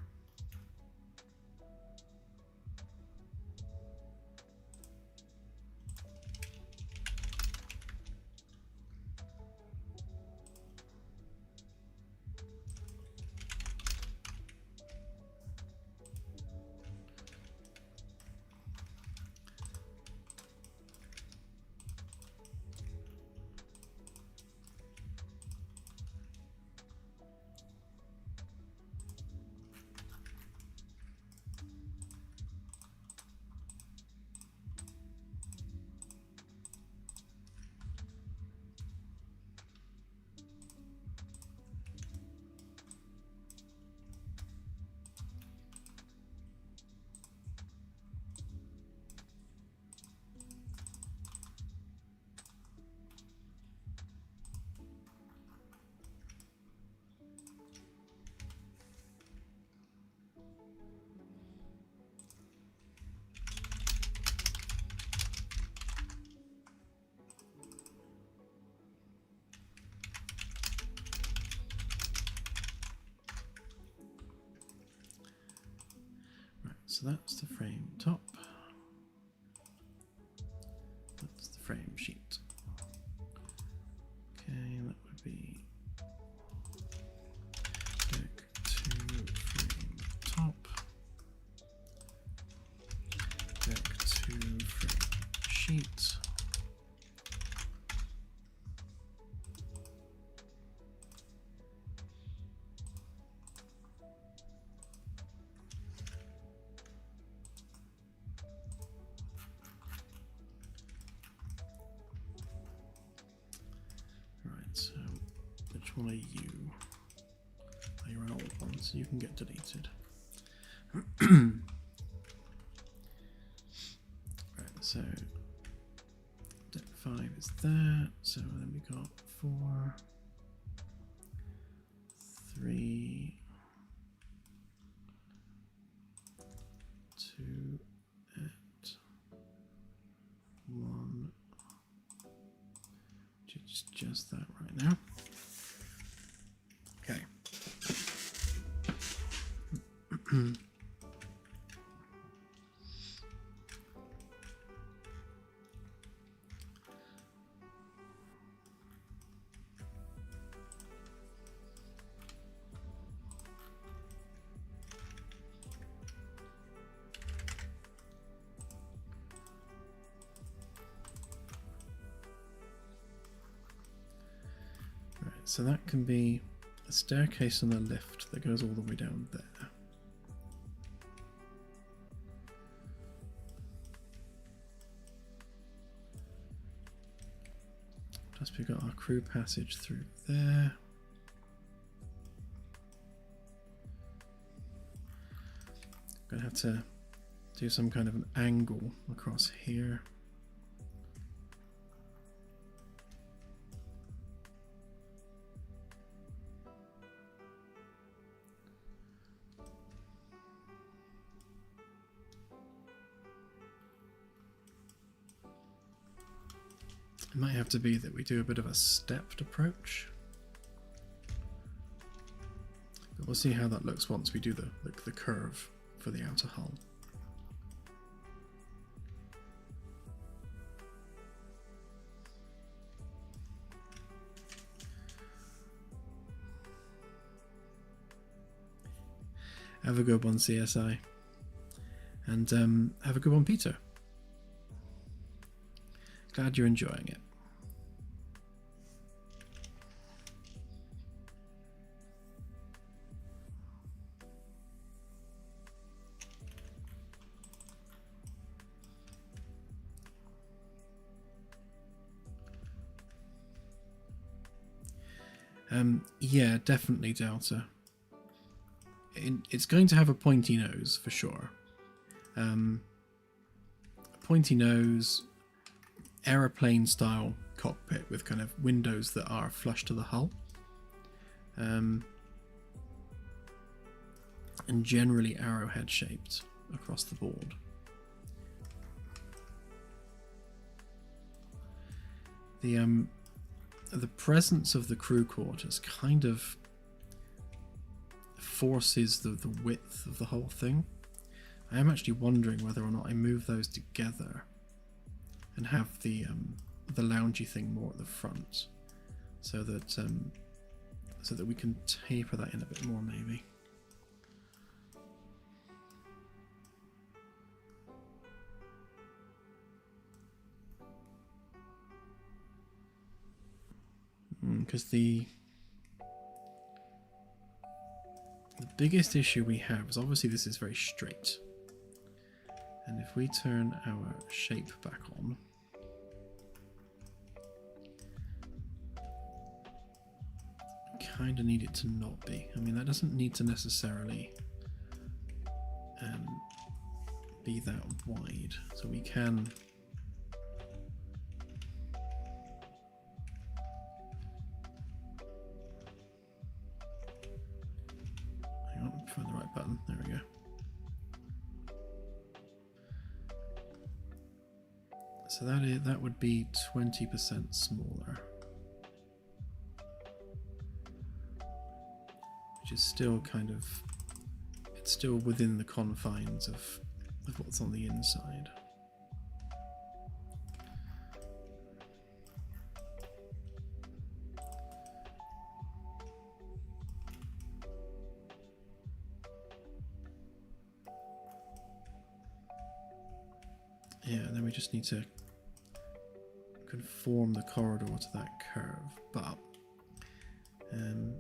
so that's the frame top. That's the frame sheet. Okay, that would be deck 2 frame top, deck 2 frame sheet. So, which one are you? Oh, you're an old one, so you can get deleted. Right, so deck 5 is that. So then we got 4, 3, 2, and 1. Just that right now. Okay. So that can be a staircase and a lift that goes all the way down there. Plus we've got our crew passage through there. Gonna have to do some kind of an angle across here. It might have to be that we do a bit of a stepped approach, but we'll see how that looks once we do the curve for the outer hull. Have a good one, CSI, and have a good one, Peter. Glad you're enjoying it. Yeah, definitely Delta. It's going to have a pointy nose for sure. A pointy nose, aeroplane style cockpit with kind of windows that are flush to the hull, and generally arrowhead shaped across the board. The presence of the crew quarters kind of forces the width of the whole thing. I am actually wondering whether or not I move those together and have the loungy thing more at the front, so that we can taper that in a bit more, maybe. Because the biggest issue we have is obviously this is very straight, and if we turn our shape back on, we kind of need it to not be. I mean, that doesn't need to necessarily be that wide, so we can find the right button. There we go. So that would be 20% smaller, which is still kind of, it's still within the confines of of what's on the inside. Yeah, and then we just need to conform the corridor to that curve, but it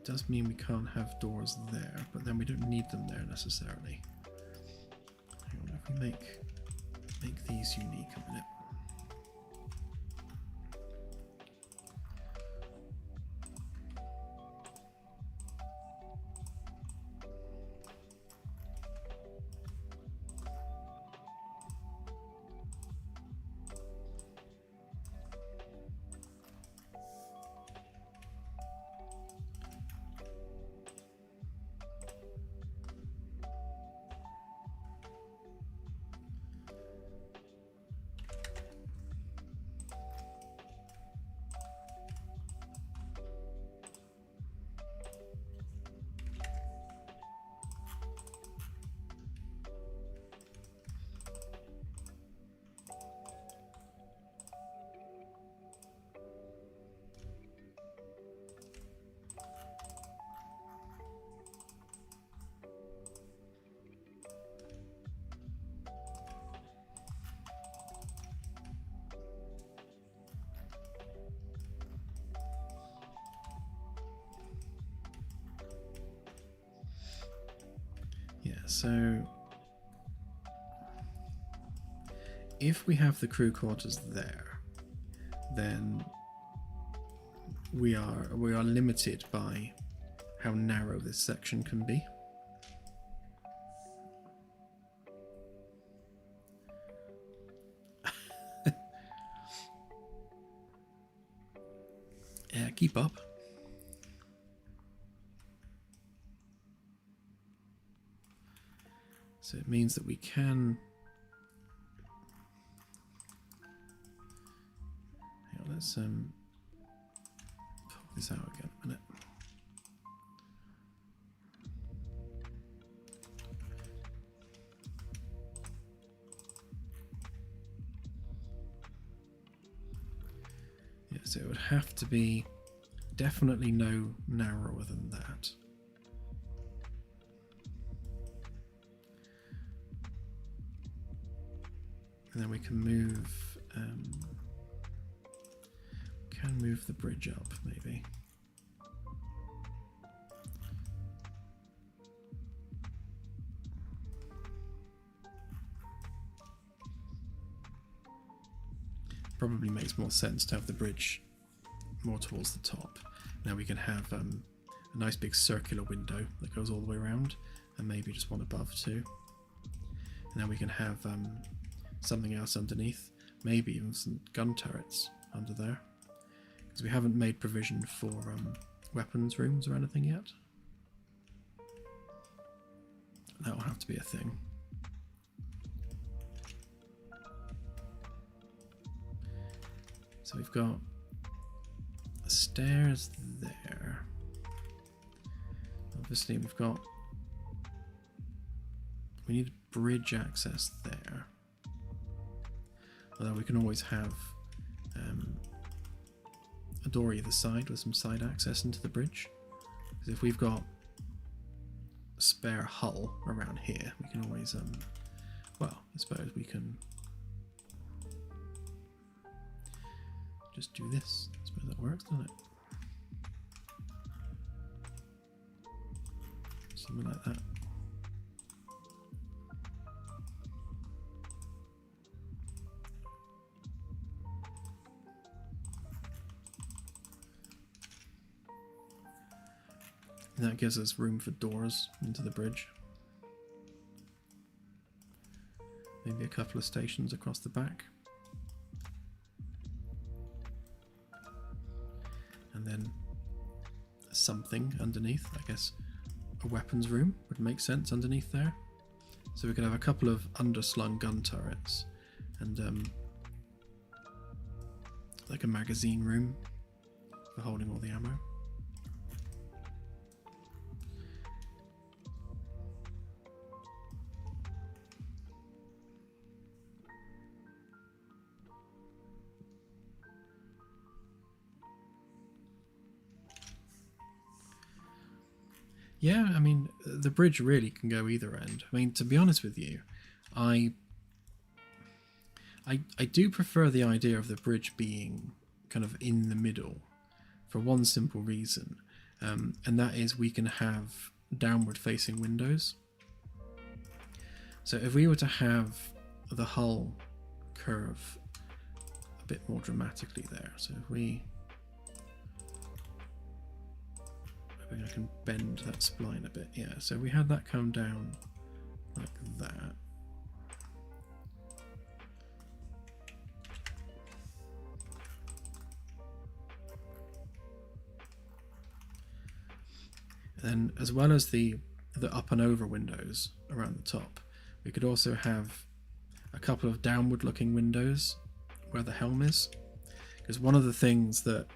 does mean we can't have doors there, but then we don't need them there necessarily. Hang on, if we make these unique a minute. Yeah, so if we have the crew quarters there, then we are limited by how narrow this section can be. Yeah, keep up. So it means that we can... Hang on, let's pull this out again a minute. Yeah, so it would have to be definitely no narrower than that. And then we can move the bridge up, maybe. Probably makes more sense to have the bridge more towards the top. Now we can have a nice big circular window that goes all the way around, and maybe just one above too. And then we can have something else underneath, maybe even some gun turrets under there, because we haven't made provision for weapons rooms or anything yet. That will have to be a thing. So we've got stairs there. Obviously we need bridge access there. Although we can always have a door either side with some side access into the bridge. Because if we've got a spare hull around here, we can always, well, I suppose we can just do this. I suppose that works, doesn't it? Something like that. And that gives us room for doors into the bridge. Maybe a couple of stations across the back. And then something underneath. I guess a weapons room would make sense underneath there. So we could have a couple of underslung gun turrets and like a magazine room for holding all the ammo. Yeah, I mean, the bridge really can go either end. I mean, to be honest with you, I I do prefer the idea of the bridge being kind of in the middle for one simple reason, and that is we can have downward facing windows. So if we were to have the hull curve a bit more dramatically there, so if we, maybe I can bend that spline a bit, yeah, so we had that come down like that. And then as well as the up and over windows around the top, we could also have a couple of downward looking windows where the helm is. Because one of the things that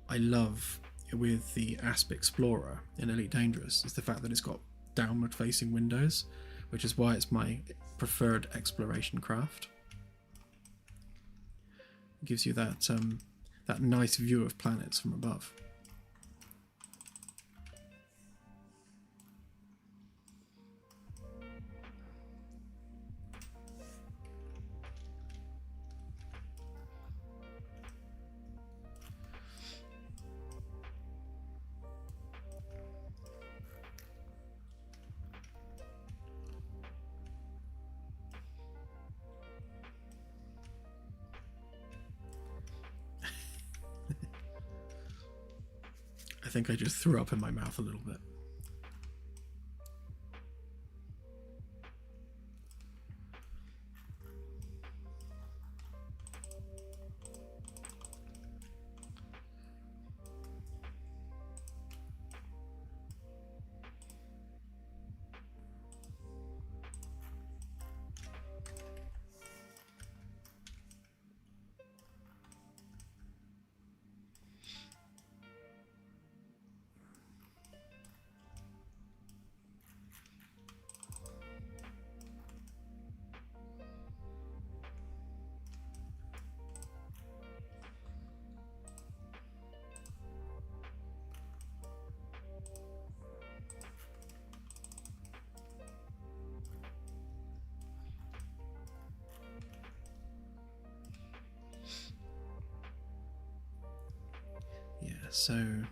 I love with the Asp Explorer in Elite Dangerous is the fact that it's got downward facing windows, which is why it's my preferred exploration craft. It gives you that that nice view of planets from above. I think I just threw up in my mouth a little bit. So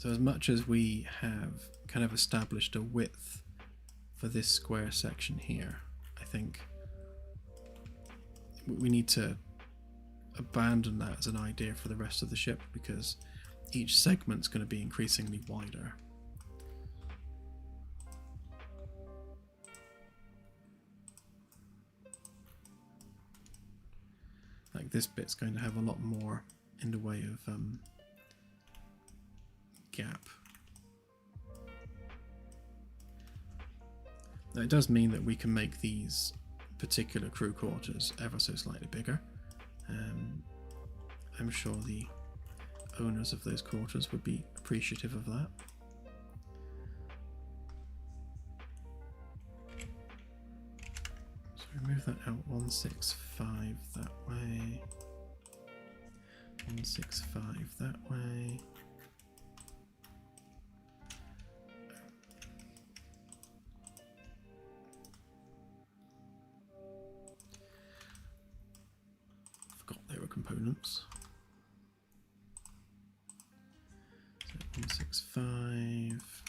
as much as we have kind of established a width for this square section here, I think we need to abandon that as an idea for the rest of the ship, because each segment's going to be increasingly wider. Like this bit's going to have a lot more in the way of gap. Now it does mean that we can make these particular crew quarters ever so slightly bigger. I'm sure the owners of those quarters would be appreciative of that. Move that out 165 that way, 165 that way. Forgot they were components. So 165,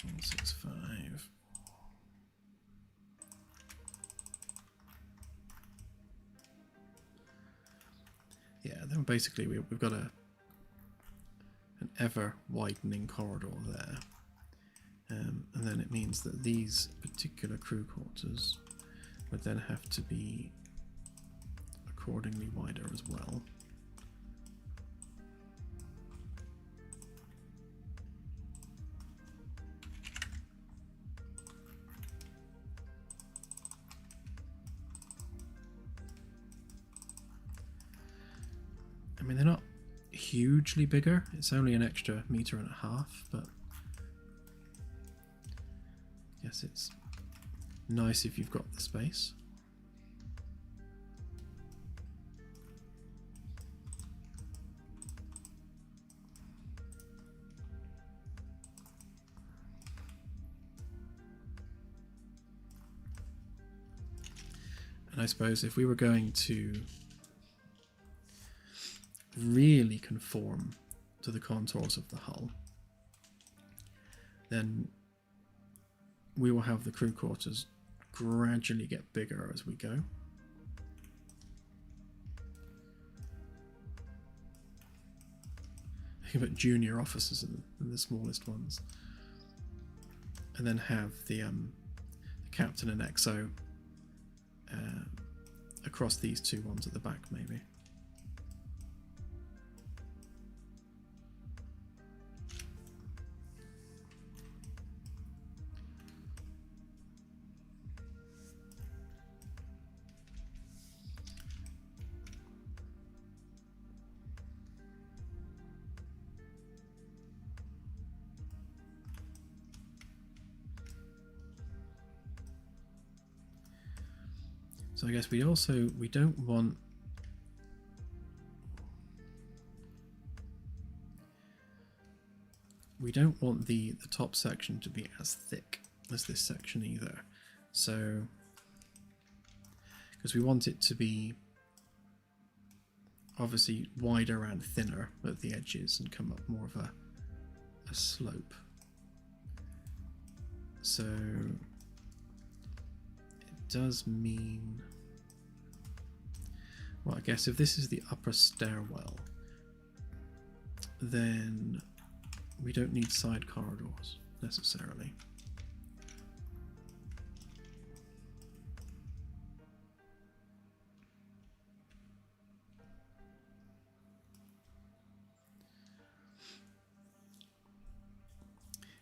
165. Yeah, then basically we've got an ever widening corridor there, and then it means that these particular crew quarters would then have to be accordingly wider as well. I mean, they're not hugely bigger. It's only an extra 1.5 meters, but I guess it's nice if you've got the space. And I suppose if we were going to really conform to the contours of the hull, then we will have the crew quarters gradually get bigger as we go. You can put junior officers in the smallest ones, and then have the captain and XO across these two ones at the back, maybe. So I guess we don't want the top section to be as thick as this section either. So because we want it to be obviously wider and thinner at the edges and come up more of a slope. So it does mean, well, I guess if this is the upper stairwell, then we don't need side corridors necessarily.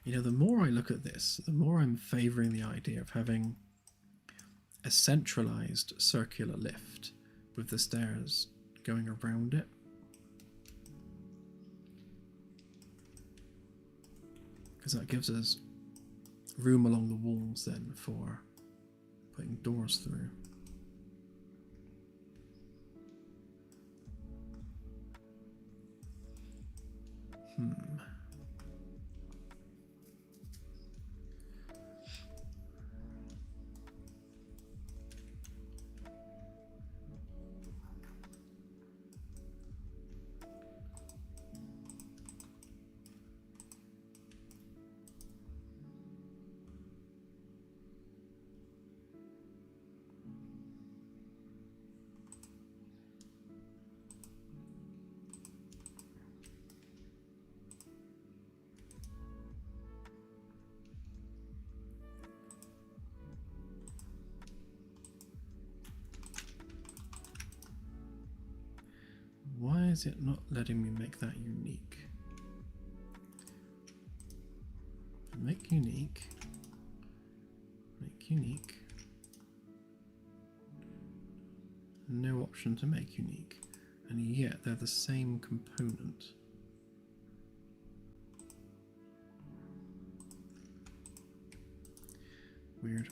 You know, the more I look at this, the more I'm favouring the idea of having a centralised circular lift with the stairs going around it. Because that gives us room along the walls then for putting doors through. Why is it not letting me make that unique? Make unique. Make unique. No option to make unique. And yet they're the same component. Weird.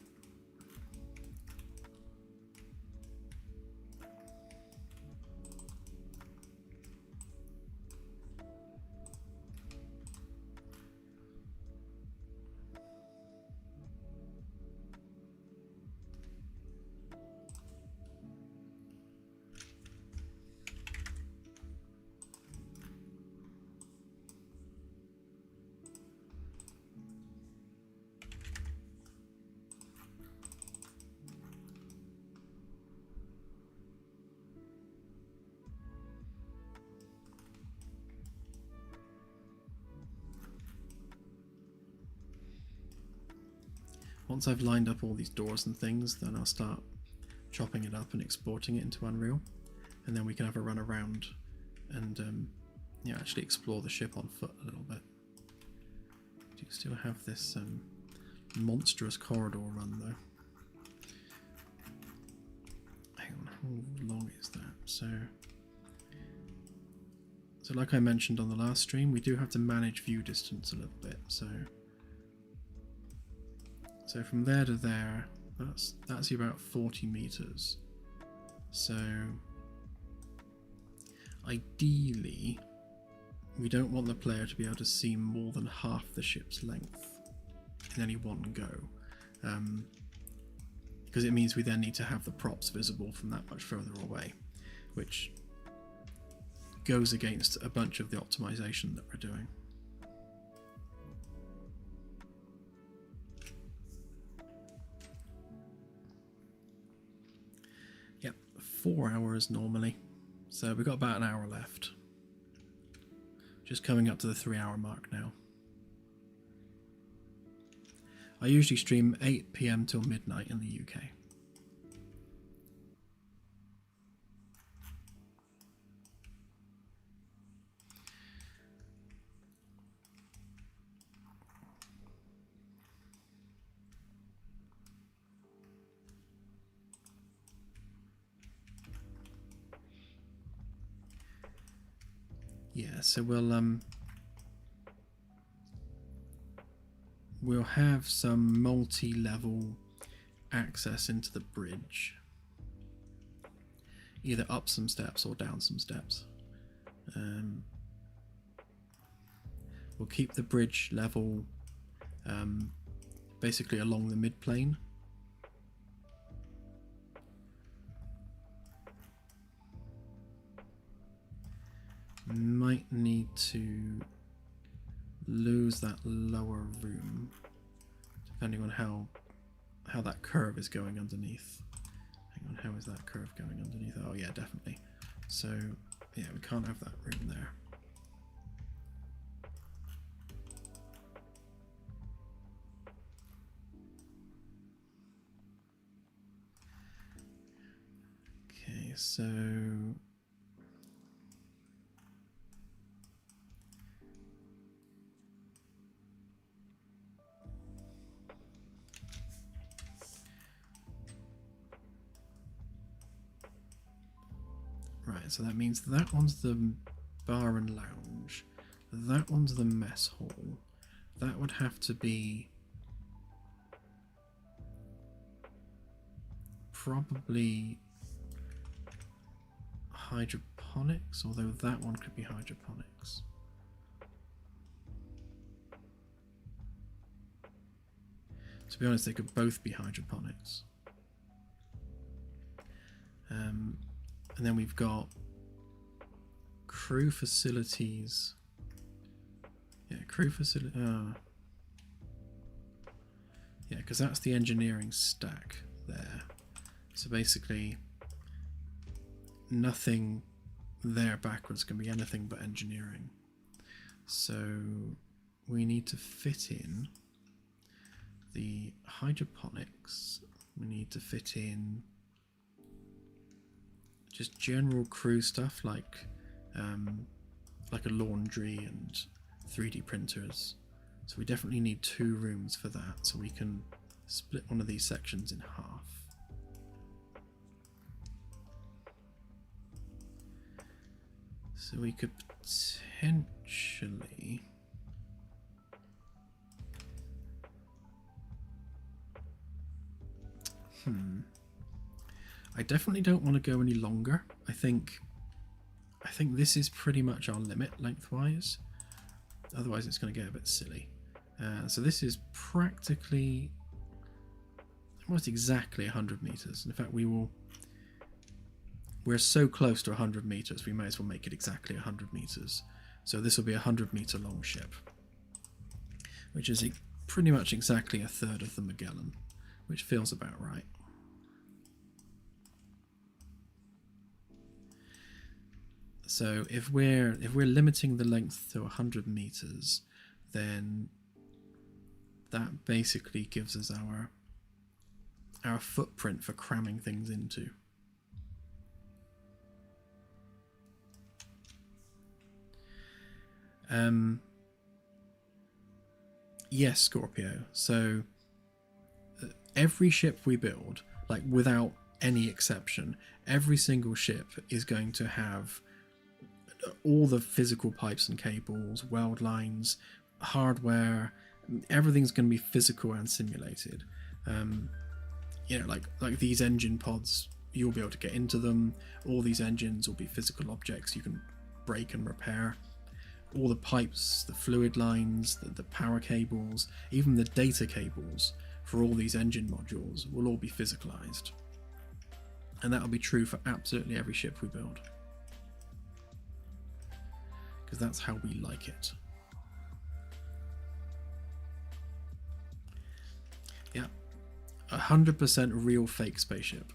Once I've lined up all these doors and things, then I'll start chopping it up and exporting it into Unreal, and then we can have a run around and yeah, actually explore the ship on foot a little bit. Do you still have this monstrous corridor run though? Hang on, how long is that? So like I mentioned on the last stream, we do have to manage view distance a little bit. So from there to there, that's about 40 meters. So ideally, we don't want the player to be able to see more than half the ship's length in any one go, because it means we then need to have the props visible from that much further away, which goes against a bunch of the optimization that we're doing. Yep, 4 hours normally, so we've got about an hour left. Just coming up to the 3-hour mark now. I usually stream 8 PM till midnight in the UK. Yeah, so we'll have some multi-level access into the bridge, either up some steps or down some steps. We'll keep the bridge level basically along the mid-plane. Might need to lose that lower room depending on how that curve is going underneath. Hang on, how is that curve going underneath? Oh yeah, definitely. So yeah, we can't have that room there. Okay, so right, so that means that one's the bar and lounge, that one's the mess hall, that would have to be probably hydroponics, although that one could be hydroponics. To be honest, they could both be hydroponics. And then we've got crew facilities. Yeah, crew facility. Yeah, because that's the engineering stack there. So basically, nothing there backwards can be anything but engineering. So we need to fit in the hydroponics. We need to fit in just general crew stuff like a laundry and 3D printers. So we definitely need 2 rooms for that, so we can split one of these sections in half. So we could potentially I definitely don't want to go any longer. I think this is pretty much our limit lengthwise. Otherwise it's going to get a bit silly. So this is practically almost exactly 100 meters. In fact, we're so close to 100 meters, we may as well make it exactly 100 meters. So this will be a 100-meter long ship, which is pretty much exactly a third of the Magellan, which feels about right. So if we're limiting the length to 100 meters, then that basically gives us our footprint for cramming things into. Yes, Scorpio. So every ship we build, like without any exception, every single ship is going to have all the physical pipes and cables, weld lines, hardware. Everything's going to be physical and simulated. You know, like these engine pods, you'll be able to get into them. All these engines will be physical objects you can break and repair. All the pipes, the fluid lines, the power cables, even the data cables for all these engine modules will all be physicalized. And that'll be true for absolutely every ship we build. Because that's how we like it. Yeah. 100% real fake spaceship.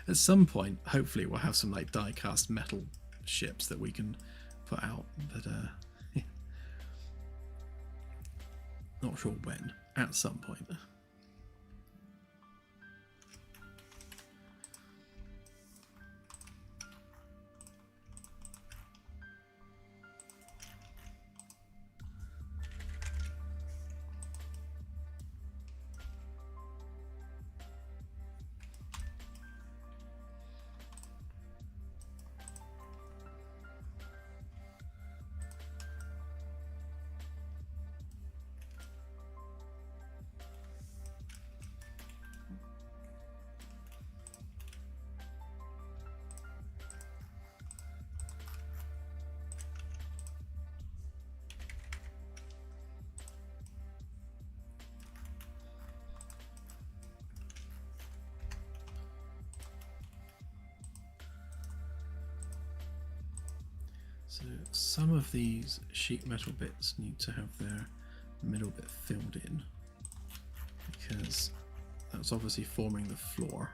At some point, hopefully we'll have some like die-cast metal ships that we can put out, but yeah. Not sure when. At some point. So some of these sheet metal bits need to have their middle bit filled in, because that's obviously forming the floor.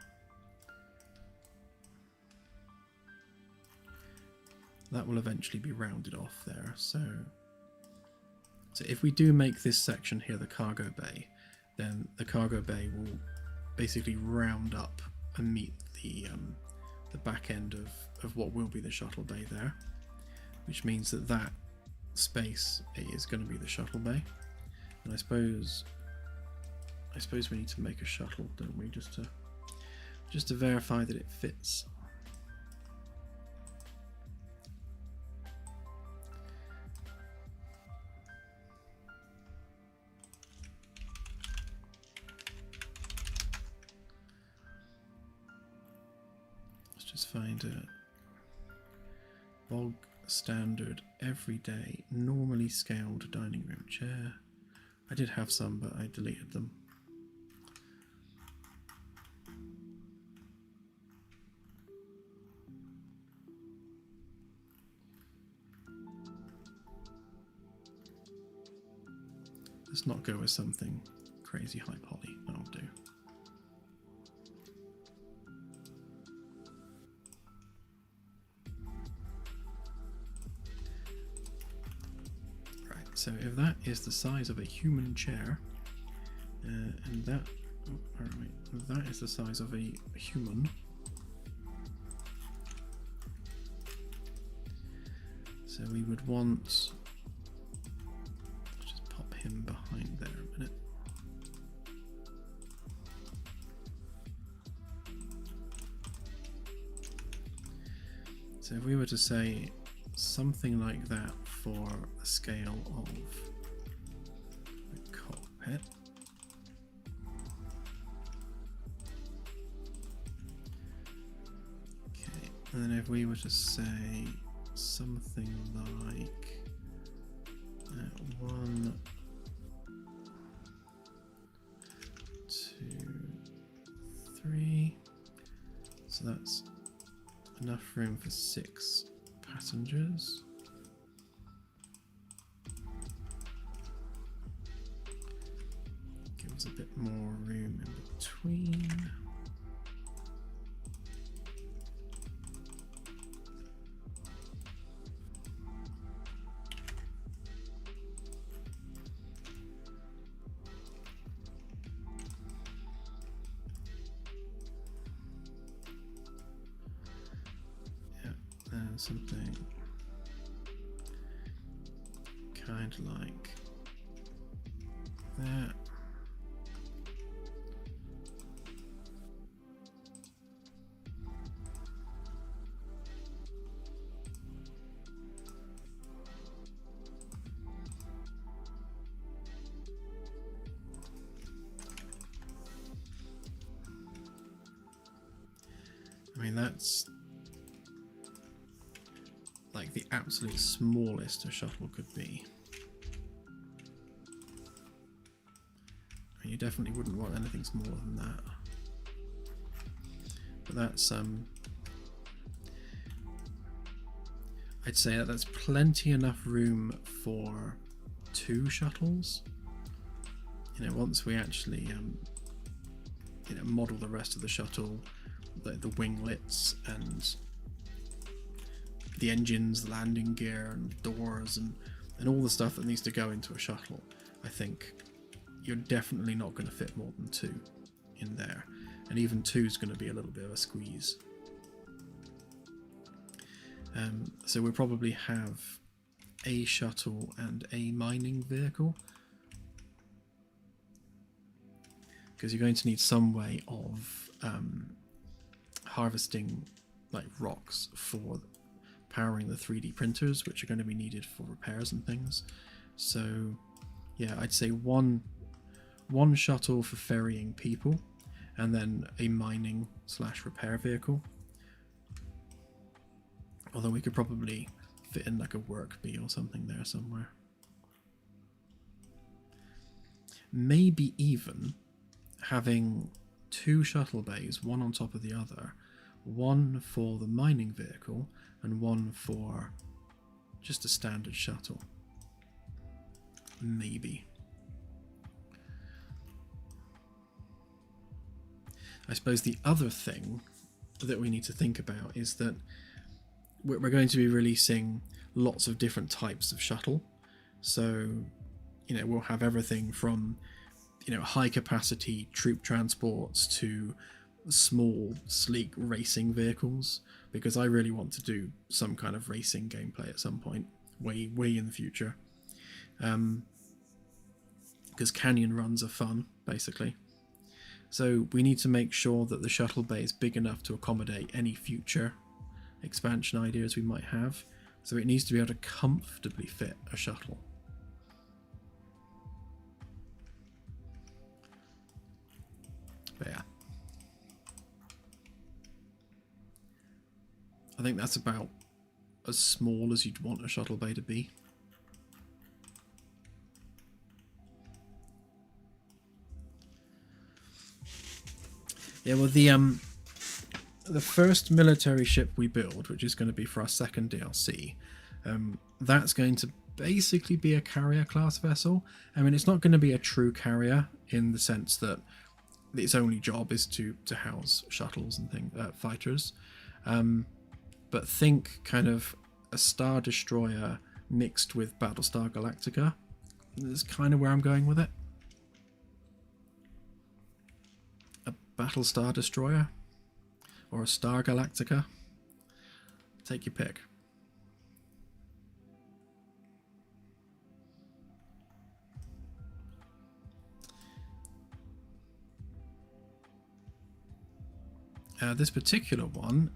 That will eventually be rounded off there. So if we do make this section here the cargo bay, then the cargo bay will basically round up and meet the back end of what will be the shuttle bay there. Which means that that space is going to be the shuttle bay, and I suppose we need to make a shuttle, don't we, just to verify that it fits. Let's just find a bog standard everyday normally scaled dining room chair. I did have some, but I deleted them. Let's not go with something crazy high poly. That'll do. So if that is the size of a human chair, and that, oh, alright, that is the size of a human, so we would want, let's just pop him behind there a minute. So if we were to say something like that for the scale of the cockpit. Okay, and then if we were to say something like 1, 2, 3, so that's enough room for 6 passengers. Gives a bit more room in between. Yeah, and something kind of like that. I mean, that's like the absolute smallest a shuttle could be. You definitely wouldn't want anything smaller than that. But that's I'd say that that's plenty enough room for 2 shuttles. You know, once we actually you know, model the rest of the shuttle, the winglets and the engines, the landing gear and doors and all the stuff that needs to go into a shuttle, I think you're definitely not going to fit more than 2 in there, and even 2 is going to be a little bit of a squeeze. So we'll probably have a shuttle and a mining vehicle, because you're going to need some way of harvesting like rocks for powering the 3D printers, which are going to be needed for repairs and things. So yeah, I'd say one shuttle for ferrying people, and then a mining / repair vehicle. Although we could probably fit in like a work bee or something there somewhere. Maybe even having 2 shuttle bays, one on top of the other, one for the mining vehicle and one for just a standard shuttle. Maybe. I suppose the other thing that we need to think about is that we're going to be releasing lots of different types of shuttle. So, you know, we'll have everything from, you know, high capacity troop transports to small, sleek racing vehicles, because I really want to do some kind of racing gameplay at some point, way in the future. Because canyon runs are fun, basically. So we need to make sure that the shuttle bay is big enough to accommodate any future expansion ideas we might have. So it needs to be able to comfortably fit a shuttle. But yeah, I think that's about as small as you'd want a shuttle bay to be. Yeah, well, the first military ship we build, which is going to be for our second DLC, that's going to basically be a carrier class vessel. I mean, it's not going to be a true carrier in the sense that its only job is to house shuttles and fighters. But think kind of a Star Destroyer mixed with Battlestar Galactica. That's kind of where I'm going with it. A Battlestar Destroyer or a Star Galactica. Take your pick. This particular one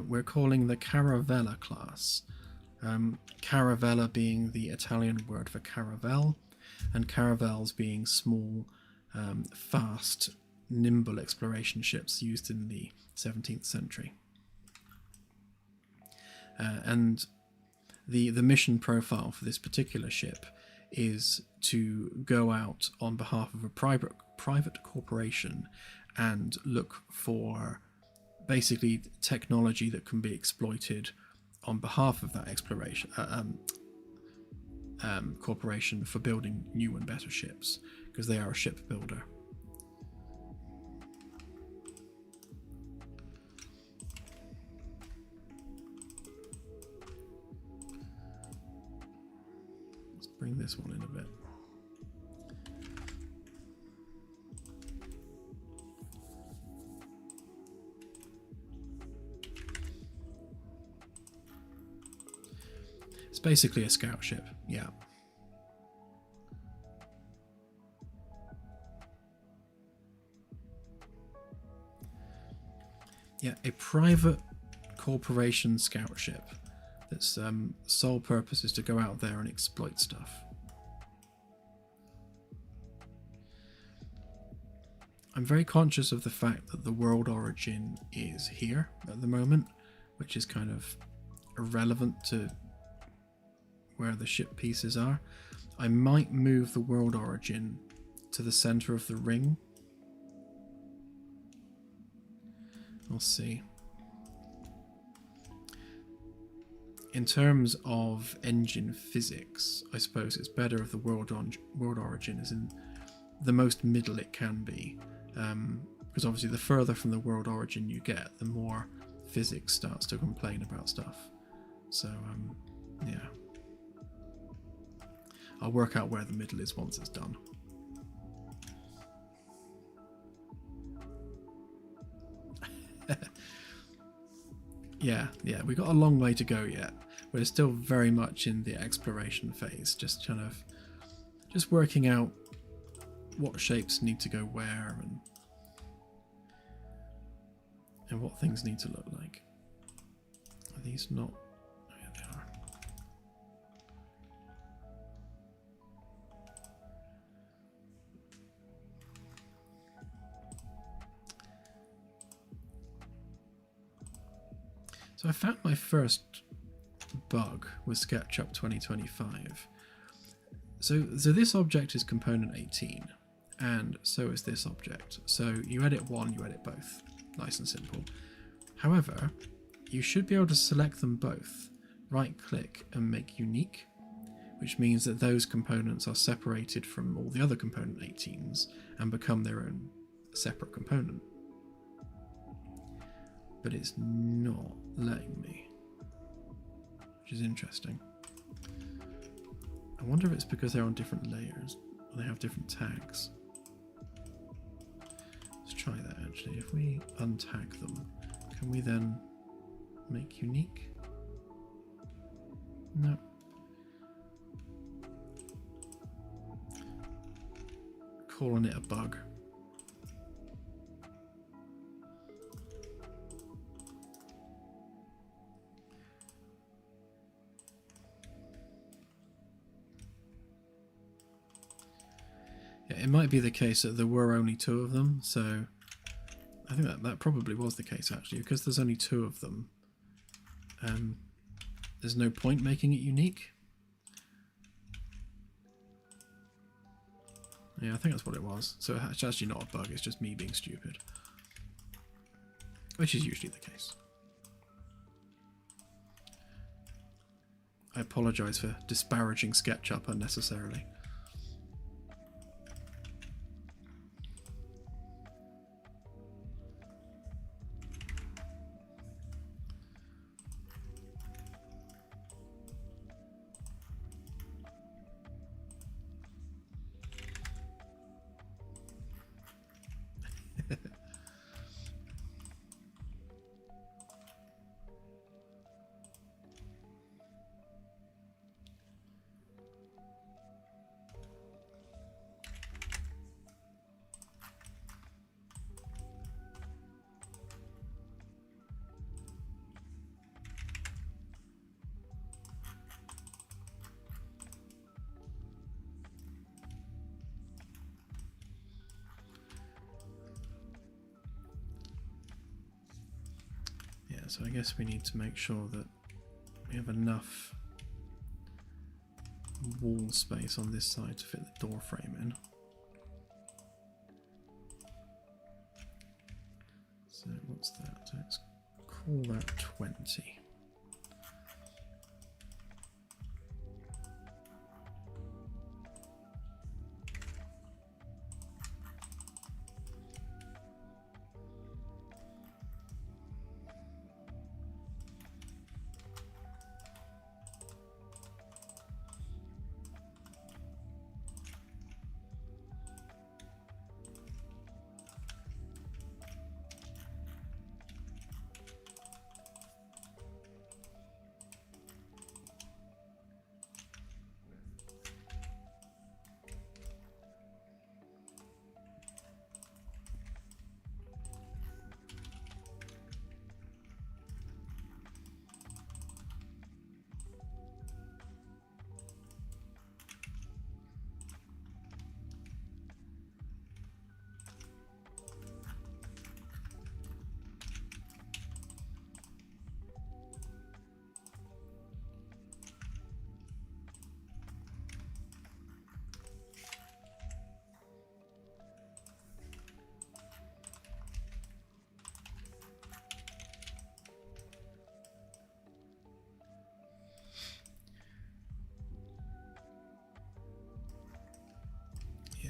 we're calling the Caravella Class. Caravella being the Italian word for caravel, and caravels being small, fast, nimble exploration ships used in the 17th century. And the mission profile for this particular ship is to go out on behalf of a private corporation and look for basically technology that can be exploited on behalf of that exploration corporation for building new and better ships, because they are a ship builder. Let's bring this one in a bit. It's basically a scout ship, yeah. Yeah, a private corporation scout ship that's sole purpose is to go out there and exploit stuff. I'm very conscious of the fact that the world origin is here at the moment, which is kind of irrelevant to where the ship pieces are. I might move the world origin to the center of the ring. We'll see. In terms of engine physics, I suppose it's better if the world origin is in the most middle it can be. Because obviously the further from the world origin you get, the more physics starts to complain about stuff. So, yeah. I'll work out where the middle is once it's done. Yeah, we got a long way to go yet. We're still very much in the exploration phase, just working out what shapes need to go where and what things need to look like. Are these not? Oh, yeah, they are. So I found my first bug with SketchUp 2025. So this object is component 18, and so is this object. So you edit one, you edit both. Nice and simple. However, you should be able to select them both, right click and make unique, which means that those components are separated from all the other component 18s and become their own separate component. But it's not letting me, which is interesting. I wonder if it's because they're on different layers or they have different tags. Let's try that actually. If we untag them, can we then make unique? No. Calling it a bug. Yeah, it might be the case that there were only two of them, so I think that probably was the case actually, because there's only two of them. There's no point making it unique. Yeah, I think that's what it was. So it's actually not a bug, it's just me being stupid. Which is usually the case. I apologise for disparaging SketchUp unnecessarily. So I guess we need to make sure that we have enough wall space on this side to fit the door frame in. So what's that? Let's call that 20.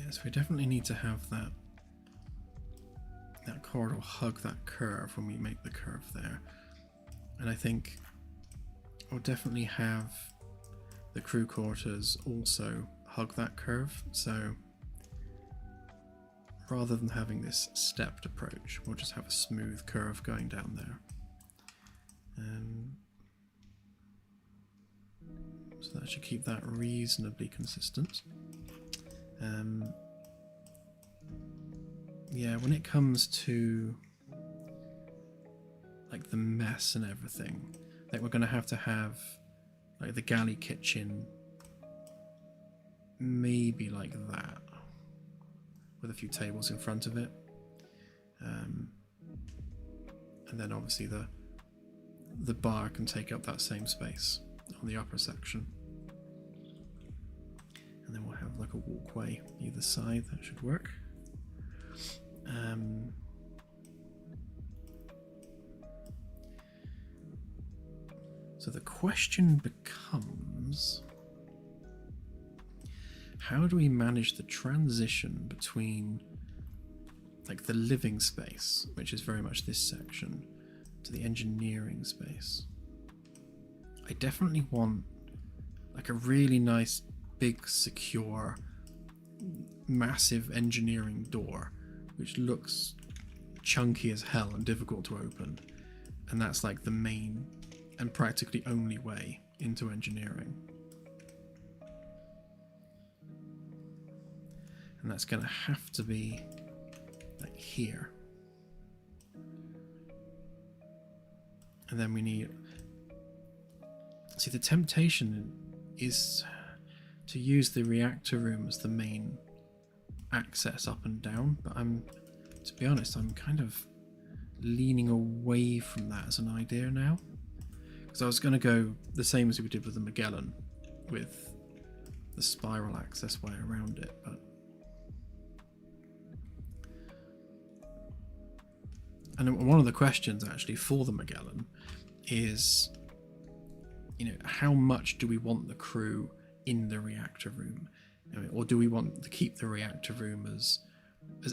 Yes, we definitely need to have that corridor hug that curve when we make the curve there. And I think we'll definitely have the crew quarters also hug that curve. So rather than having this stepped approach, we'll just have a smooth curve going down there. So that should keep that reasonably consistent. Yeah, when it comes to like the mess and everything, I think we're going to have like the galley kitchen maybe like that, with a few tables in front of it, and then obviously the bar can take up that same space on the upper section, and then we'll have like a walkway either side. That should work. So the question becomes, how do we manage the transition between like the living space, which is very much this section, to the engineering space? I definitely want like a really nice, big, secure, massive engineering door, which looks chunky as hell and difficult to open. And that's like the main and practically only way into engineering. And that's going to have to be like here. And then we need... See, the temptation is to use the reactor room as the main access up and down, but to be honest, I'm kind of leaning away from that as an idea now. Because I was going to go the same as we did with the Magellan, with the spiral access way around it, but... And one of the questions actually for the Magellan is, you know, how much do we want the crew in the reactor room? I mean, or do we want to keep the reactor room as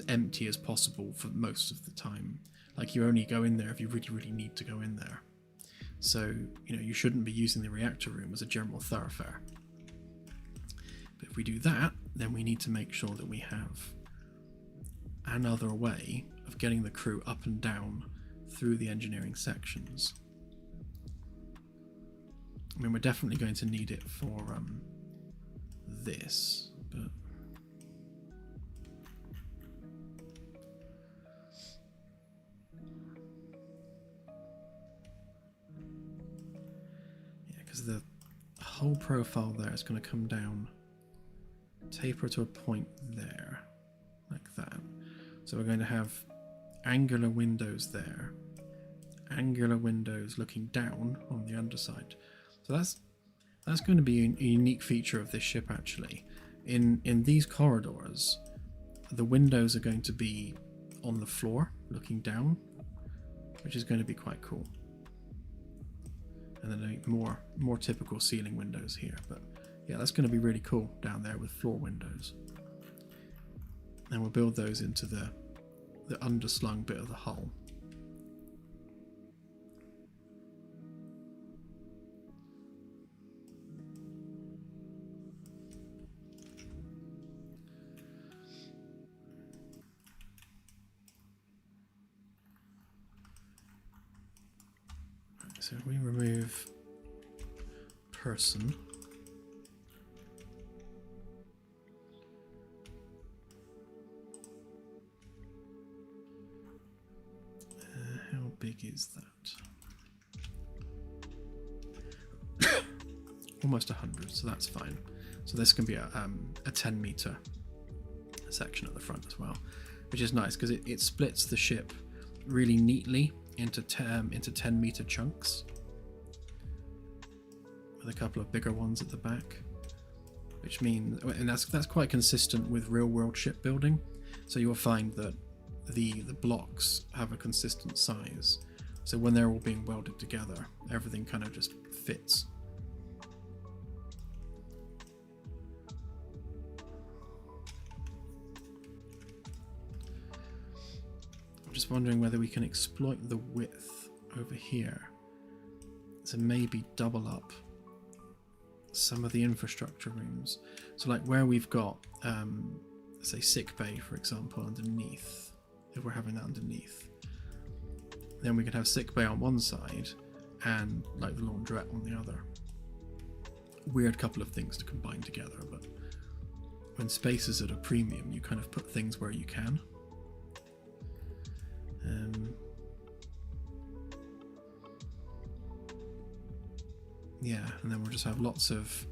empty as possible for most of the time? Like, you only go in there if you really, really need to go in there. So, you know, you shouldn't be using the reactor room as a general thoroughfare. But if we do that, then we need to make sure that we have another way of getting the crew up and down through the engineering sections. I mean, we're definitely going to need it for this, but... yeah, because the whole profile there is going to come down, taper to a point there, like that. So we're going to have angular windows there, angular windows looking down on the underside. So that's going to be a unique feature of this ship, actually. In these corridors, the windows are going to be on the floor looking down, which is going to be quite cool. And then more typical ceiling windows here, but yeah, that's going to be really cool down there with floor windows. And we'll build those into the underslung bit of the hull. So we remove person. How big is that? Almost 100, so that's fine. So this can be a 10 meter section at the front as well, which is nice because it splits the ship really neatly into 10 meter chunks, with a couple of bigger ones at the back, which means, and that's quite consistent with real world shipbuilding. So you'll find that the blocks have a consistent size, so when they're all being welded together, everything kind of just fits. just wondering whether we can exploit the width over here to maybe double up some of the infrastructure rooms. So like where we've got, say, sick bay, for example, underneath, if we're having that underneath, then we could have sick bay on one side and like the laundrette on the other. Weird couple of things to combine together, but when space is at a premium, you kind of put things where you can. Yeah, and then we'll just have lots of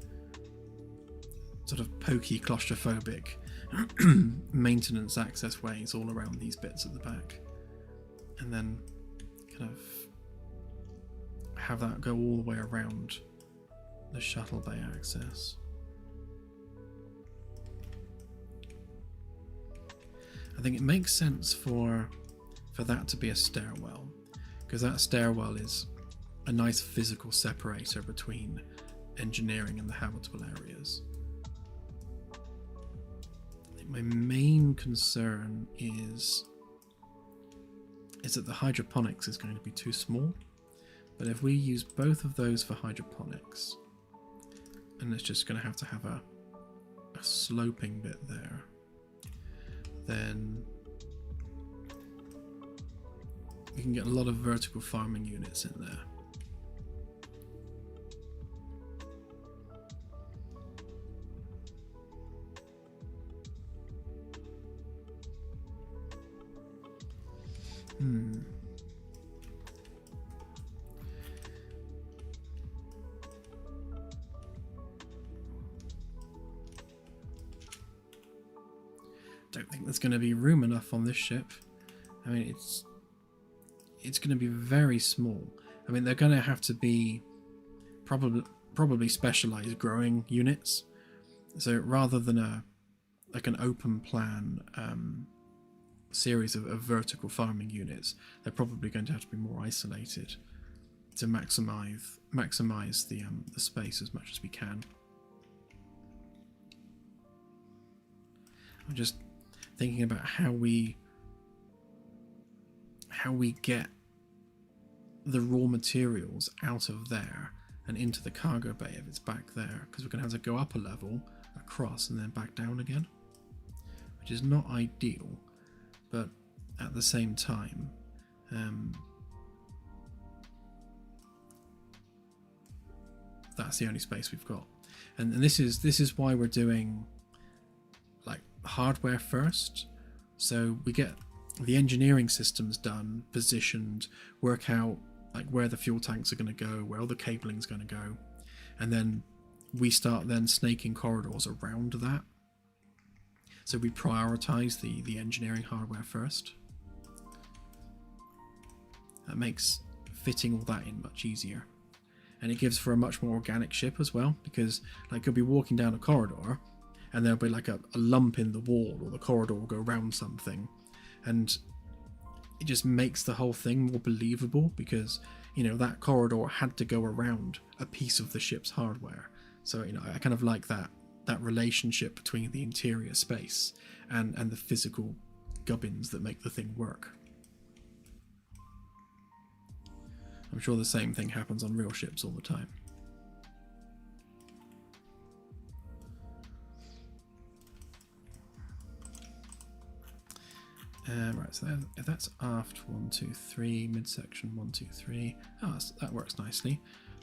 sort of pokey, claustrophobic maintenance access ways all around these bits at the back. And then kind of have that go all the way around the shuttle bay access. I think it makes sense for that to be a stairwell, because that stairwell is a nice physical separator between engineering and the habitable areas. I think my main concern is that the hydroponics is going to be too small, but if we use both of those for hydroponics, and it's just going to have a sloping bit there, then we can get a lot of vertical farming units in there. Don't think there's going to be room enough on this ship. I mean, it's going to be very small. I mean, they're going to have to be probably specialized growing units. So rather than an open plan series of vertical farming units, they're probably going to have to be more isolated to maximize the space as much as we can. I'm just thinking about how we get the raw materials out of there and into the cargo bay if it's back there, because we're going to have to go up a level across and then back down again, which is not ideal, but at the same time that's the only space we've got, and this is why we're doing like hardware first, so we get the engineering systems done, positioned, work out like where the fuel tanks are going to go, where all the cabling is going to go, and then we start then snaking corridors around that. So we prioritize the engineering hardware first. That makes fitting all that in much easier, and it gives for a much more organic ship as well, because like you'll be walking down a corridor and there'll be like a lump in the wall, or the corridor will go around something, and it just makes the whole thing more believable, because you know that corridor had to go around a piece of the ship's hardware. So you know, I kind of like that relationship between the interior space and the physical gubbins that make the thing work. I'm sure the same thing happens on real ships all the time. Right, so if that's aft 1, 2, 3, midsection 1, 2, 3. Ah, so that works nicely.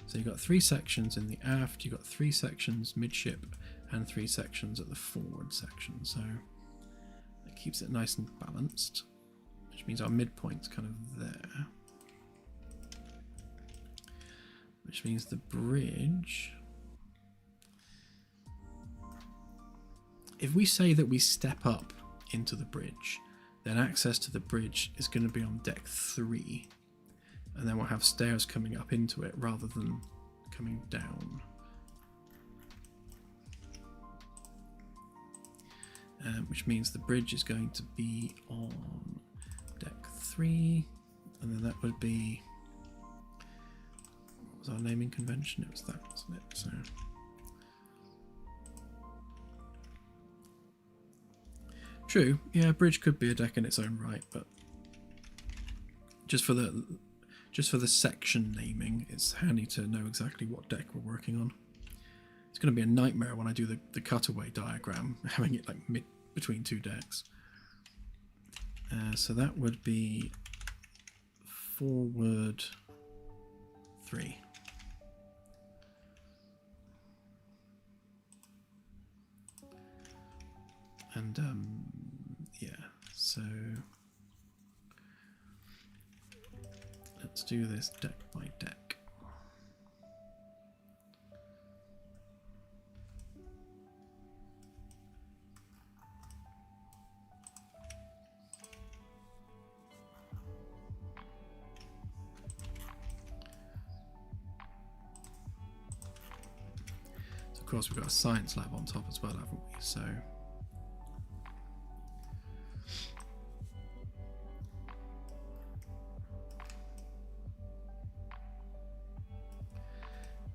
So you've got 3 sections in the aft, you've got 3 sections midship, and 3 sections at the forward section. So it keeps it nice and balanced, which means our midpoint's kind of there. Which means the bridge, if we say that we step up into the bridge, then access to the bridge is going to be on deck 3, and then we'll have stairs coming up into it rather than coming down. Which means the bridge is going to be on deck 3, and then that would be, what was our naming convention? It was that, wasn't it? So true, yeah, bridge could be a deck in its own right, but just for the section naming, it's handy to know exactly what deck we're working on. It's going to be a nightmare when I do the cutaway diagram, having it like between two decks. So that would be forward 3. And yeah, so let's do this deck by deck. So of course we've got a science lab on top as well, haven't we? So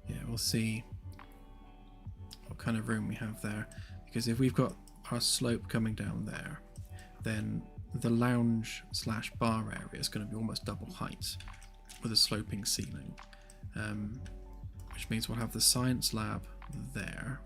yeah, we'll see what kind of room we have there, because if we've got our slope coming down there, then the lounge slash bar area is going to be almost double height with a sloping ceiling, which means we'll have the science lab there.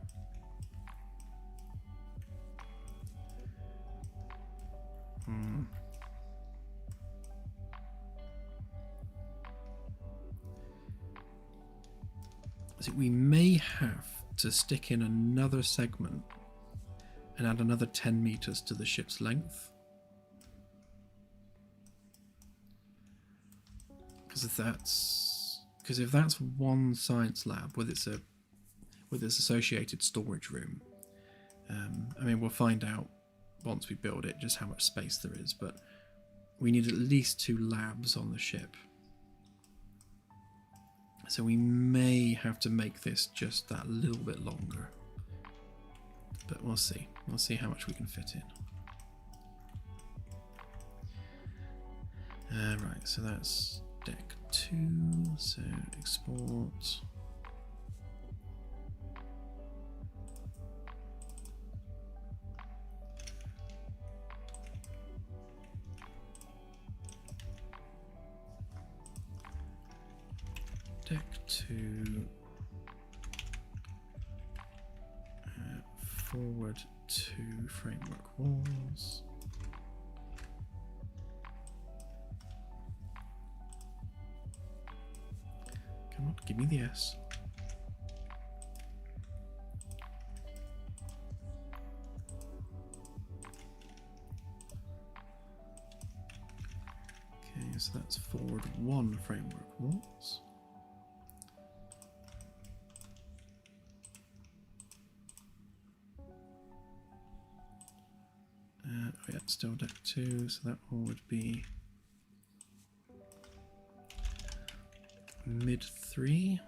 So we may have to stick in another segment and add another 10 meters to the ship's length, because if that's one science lab with its associated storage room, I mean, we'll find out once we build it just how much space there is, but we need at least 2 labs on the ship. So we may have to make this just that little bit longer, but we'll see. We'll see how much we can fit in. Right, so that's deck 2, so export. Deck 2, forward 2 framework walls. Come on, give me the S. Okay, so that's forward 1 framework walls. Oh yeah, still deck 2, so that one would be mid 3.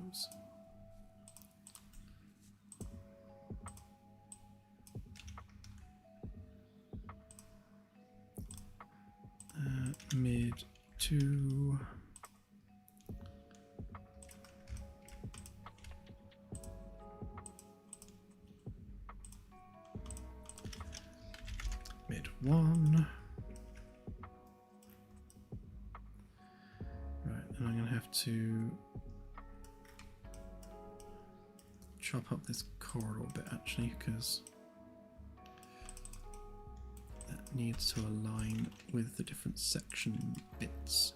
Oops. Mid 2. Mid 1. Right, and I'm going to have to chop up this corridor a bit actually, because that needs to align with the different section bits.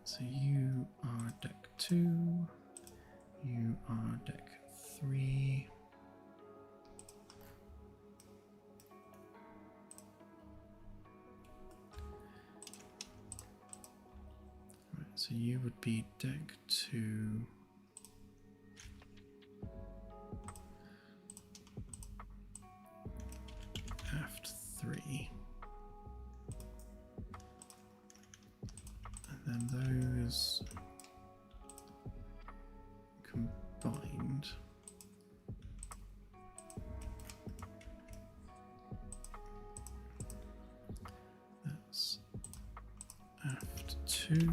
So you are deck 2, you are deck 3. So you would be deck 2. Aft 3. And then those combined. That's aft 2.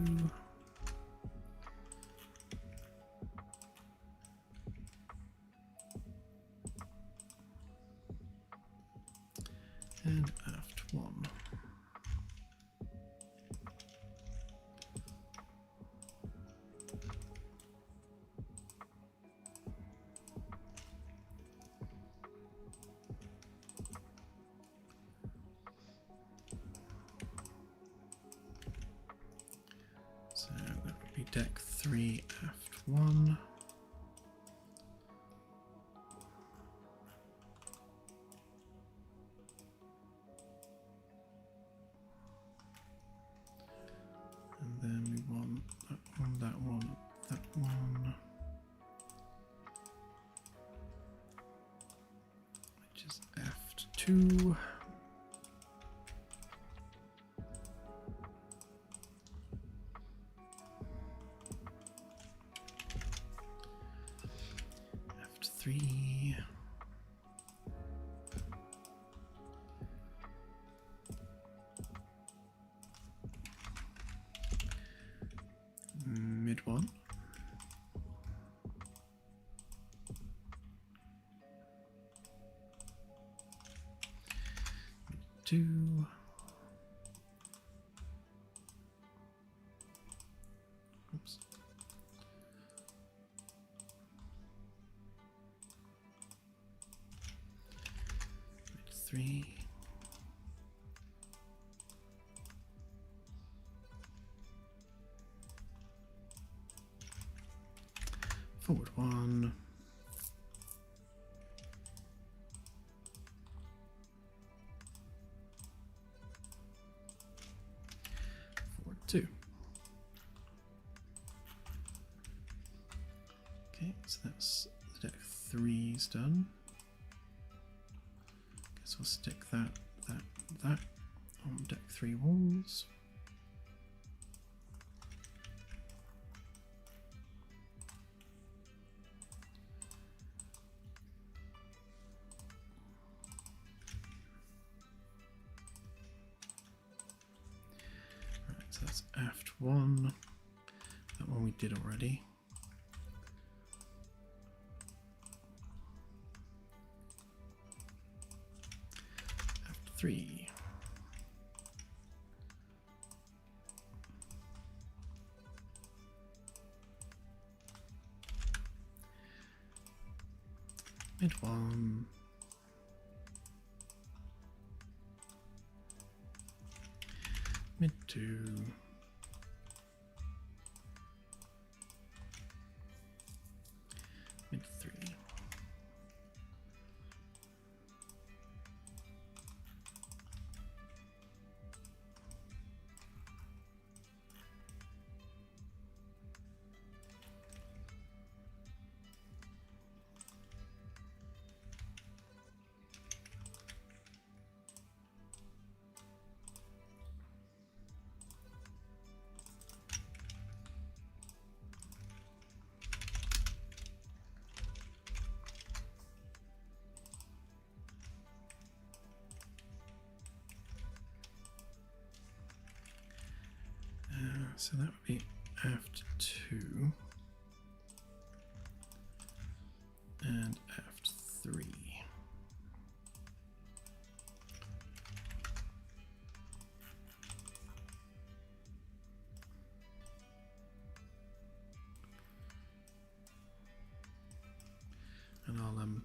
And aft 1. So that would be deck 3, aft 1. And then we want that one, that one, that one, which is aft 2. Aft 3. Mid 1. Mid 2. Oops. Mid 3. Forward 1. Forward 2. Okay, so that's the deck 3's done. Guess we'll stick that on deck 3 walls. So that's aft 1. That one we did already. Aft 3. Mid 1. Mid 2. Mid 3. So that would be aft 2 and aft 3. And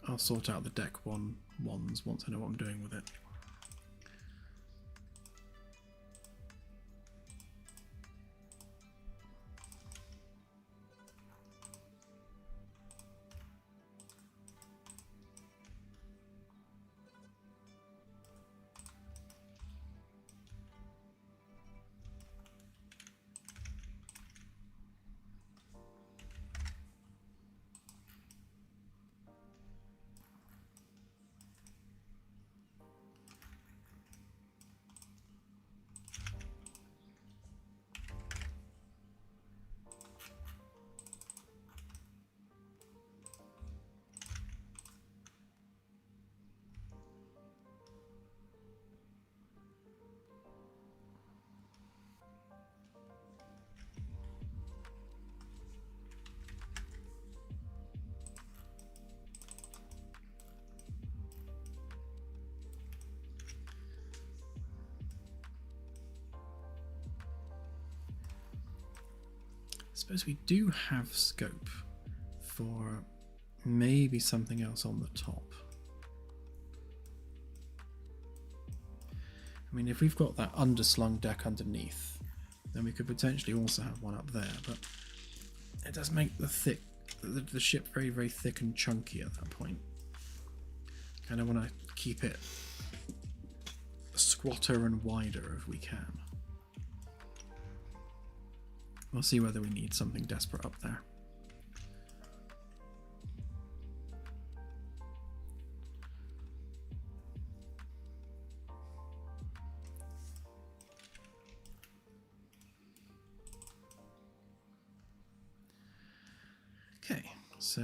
I'll sort out the deck ones once I know what I'm doing with it. suppose we do have scope for maybe something else on the top. I mean, if we've got that underslung deck underneath, then we could potentially also have one up there, but it does make the ship very, very thick and chunky at that point. Kind of want to keep it squatter and wider if we can. We'll see whether we need something desperate up there. Okay, so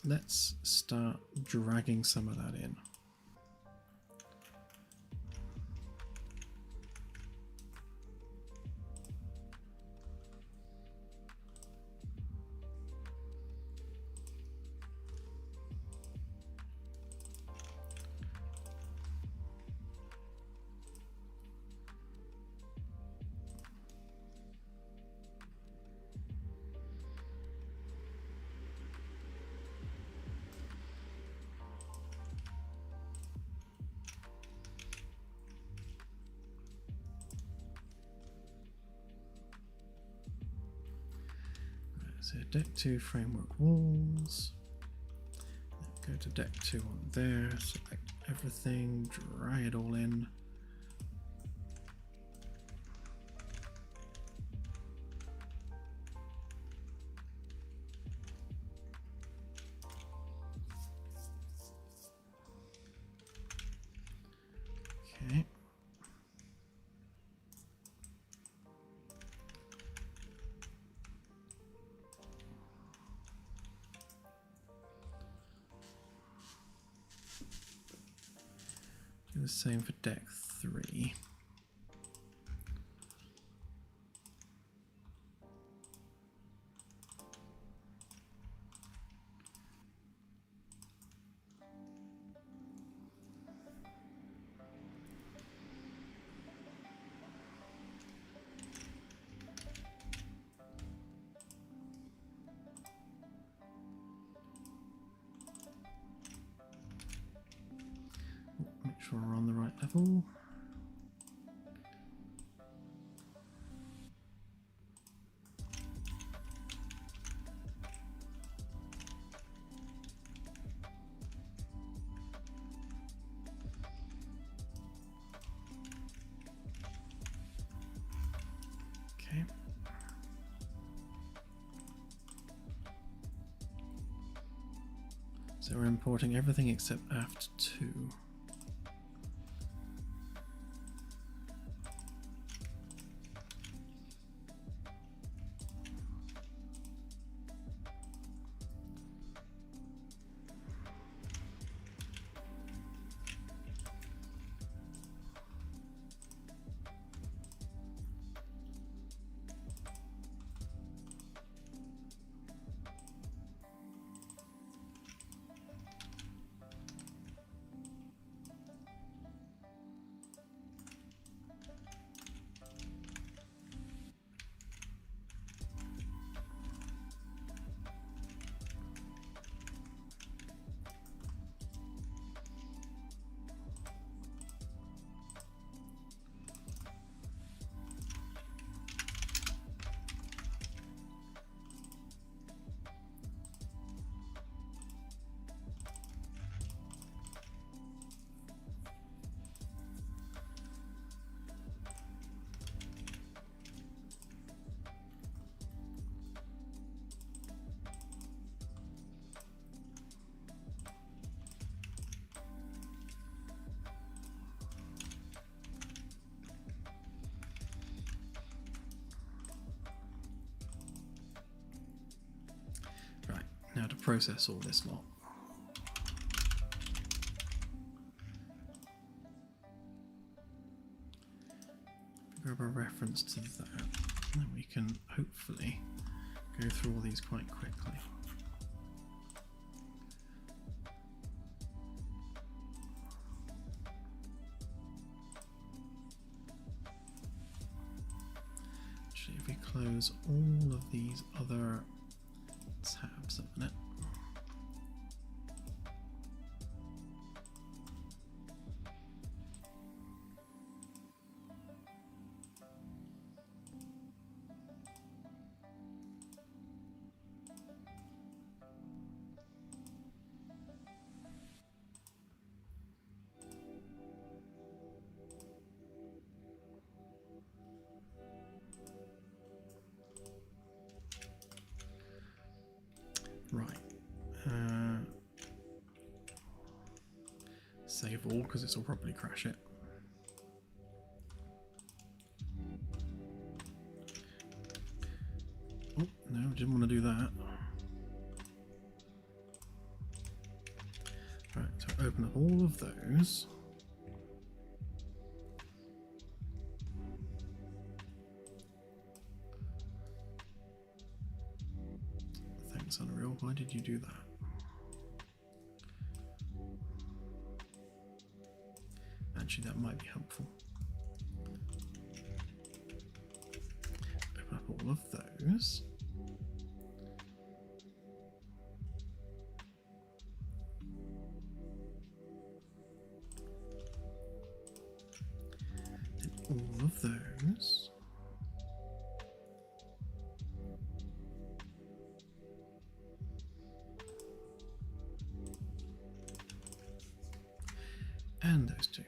let's start dragging some of that in. So deck 2 framework walls, go to deck 2 on there, select everything, drag it all in. Okay. Do the same for deck 3. Make sure we're on the right level. Okay. So we're importing everything except aft 2. Now to process all this lot. Grab a reference to that, and then we can hopefully go through all these quite quickly. Actually, if we close close all of these other tabs a minute. Right. Save all, because this will probably crash it. Oh, no, didn't want to do that. Right, so open up all of those. Thanks, Unreal. Why did you do that? Actually, that might be helpful. Open up all of those. Then all of those. And those two.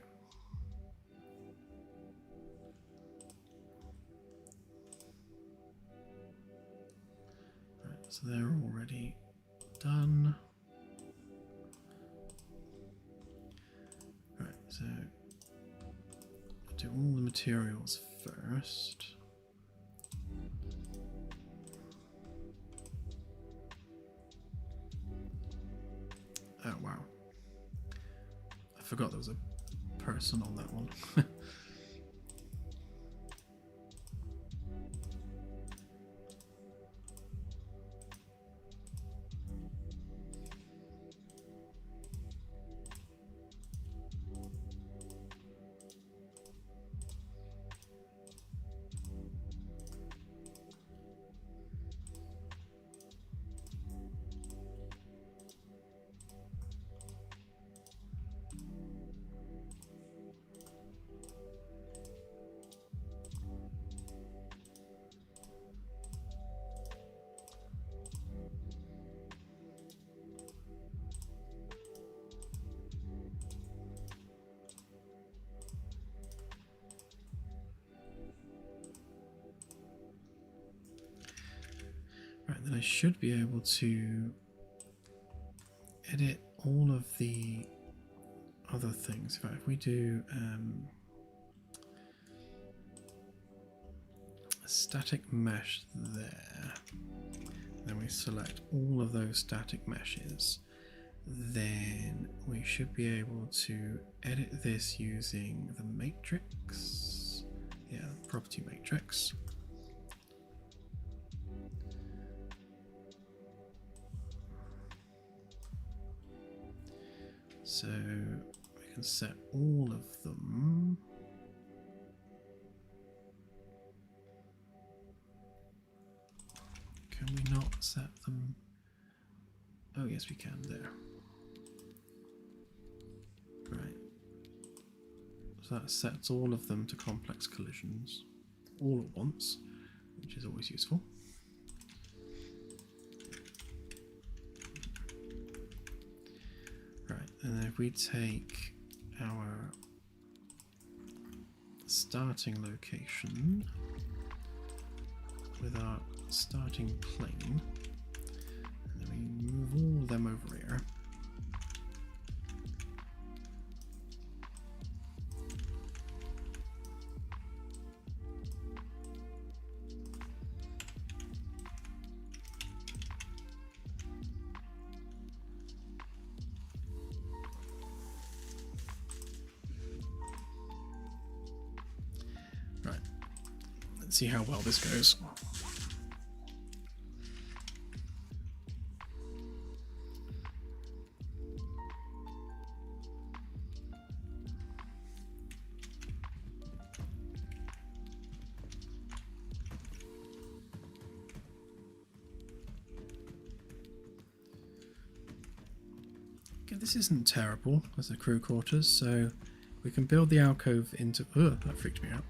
Right, so they're already done. Right, so do all the materials first. Oh wow. I forgot there was a person on that one. Right, then I should be able to edit all of the other things. In fact, if we do a static mesh there, then we select all of those static meshes, then we should be able to edit this using the matrix. Yeah, property matrix. So we can set all of them. Can we not set them? Oh yes, we can there. Right. So that sets all of them to complex collisions all at once, which is always useful. Right, and then if we take our starting location with our starting plane, and then we move all of them over here. See how well this goes. Okay, this isn't terrible as a crew quarters, so we can build the alcove into... Ugh, that freaked me out.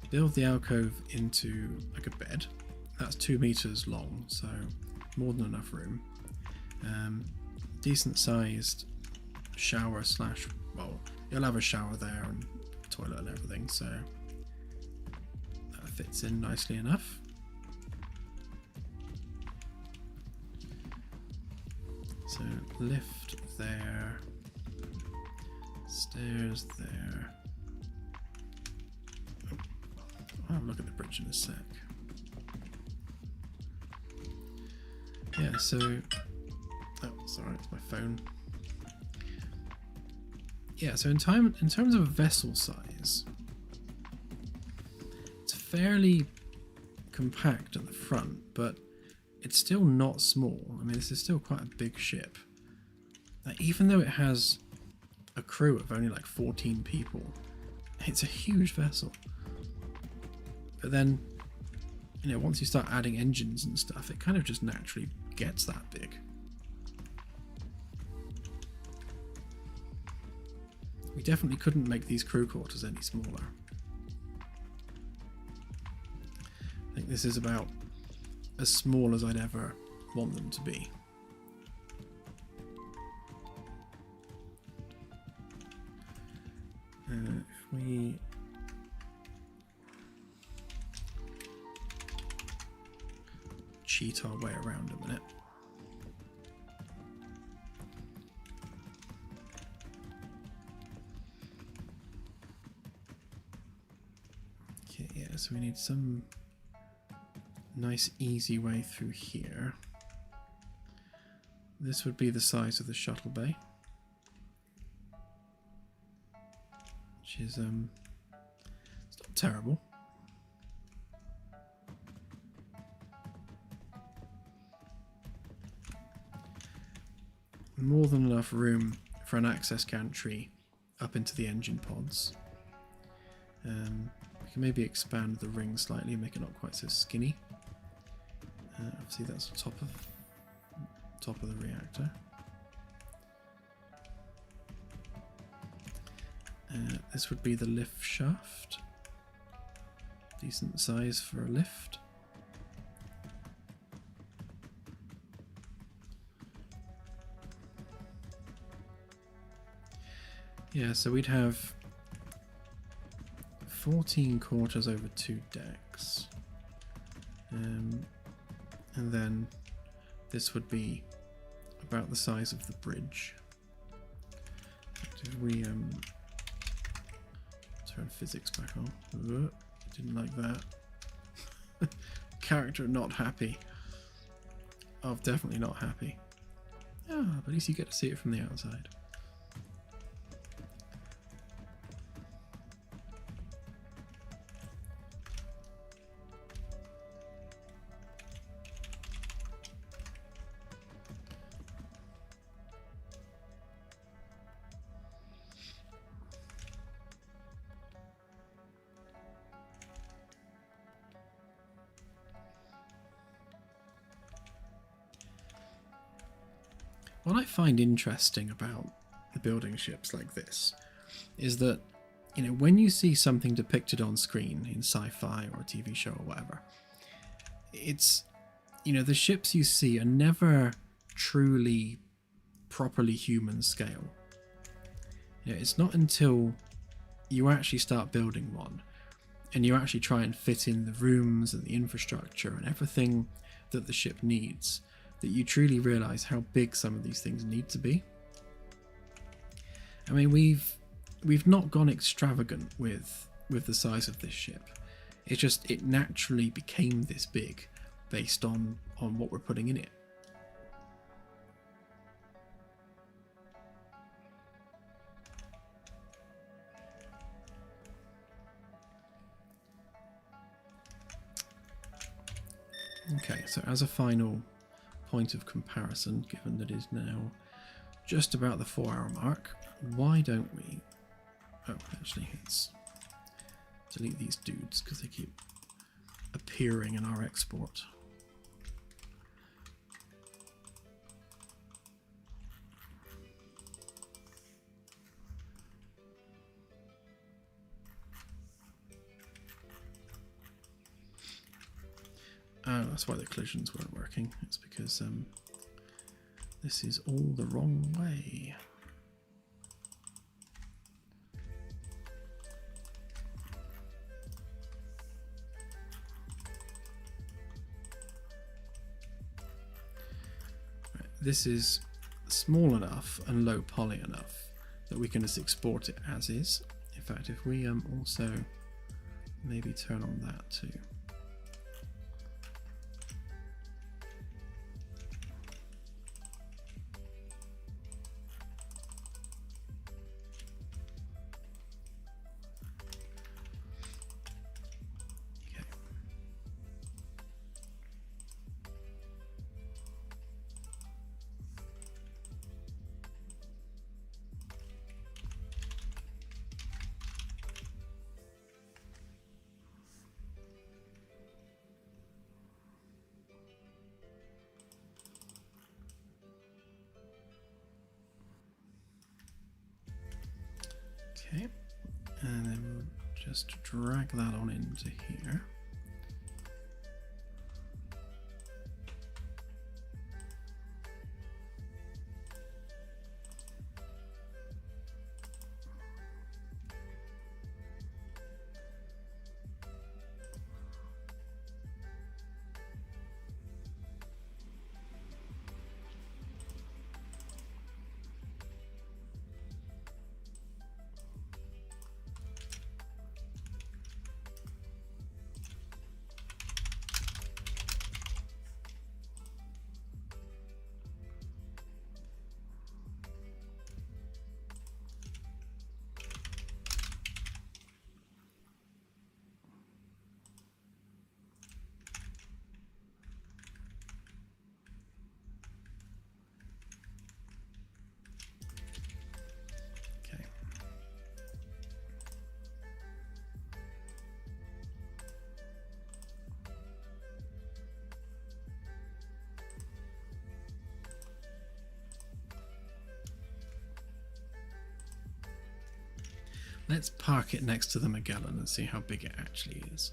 Build the alcove into like a bed. That's 2 meters long, so more than enough room. Decent sized shower slash... Well, you'll have a shower there and toilet and everything, so that fits in nicely enough. So lift there, stairs there. I'll have a look at the bridge in a sec. Yeah, so... Oh, sorry, it's my phone. Yeah, so in terms of vessel size, it's fairly compact at the front, but it's still not small. I mean, this is still quite a big ship. Even though it has a crew of only like 14 people, it's a huge vessel. But then, you know, once you start adding engines and stuff, it kind of just naturally gets that big. We definitely couldn't make these crew quarters any smaller. I think this is about as small as I'd ever want them to be. If we cheat our way around a minute. Okay, yeah, so we need some nice easy way through here. This would be the size of the shuttle bay, which is it's not terrible. More than enough room for an access gantry up into the engine pods. We can maybe expand the ring slightly and make it not quite so skinny. Obviously that's the top of the reactor. This would be the lift shaft. Decent size for a lift. Yeah, so we'd have 14 quarters over 2 decks. And then this would be about the size of the bridge. Did we turn physics back on? Didn't like that. Character not happy. Oh, definitely not happy. Ah, but at least you get to see it from the outside. What I find interesting about the building ships like this is that, you know, when you see something depicted on screen in sci-fi or a TV show or whatever, it's, you know, the ships you see are never truly properly human scale. You know, it's not until you actually start building one and you actually try and fit in the rooms and the infrastructure and everything that the ship needs that you truly realize how big some of these things need to be. I mean, we've not gone extravagant with the size of this ship. It's just, it naturally became this big based on what we're putting in it. Okay, so as a final point of comparison, given that it is now just about the 4-hour mark, why don't we... Oh, actually, let's delete these dudes because they keep appearing in our export. Oh, that's why the collisions weren't working. It's because this is all the wrong way. Right, this is small enough and low poly enough that we can just export it as is. In fact, if we also maybe turn on that too. Okay, and then we'll just drag that on into here. Let's park it next to the Magellan and see how big it actually is.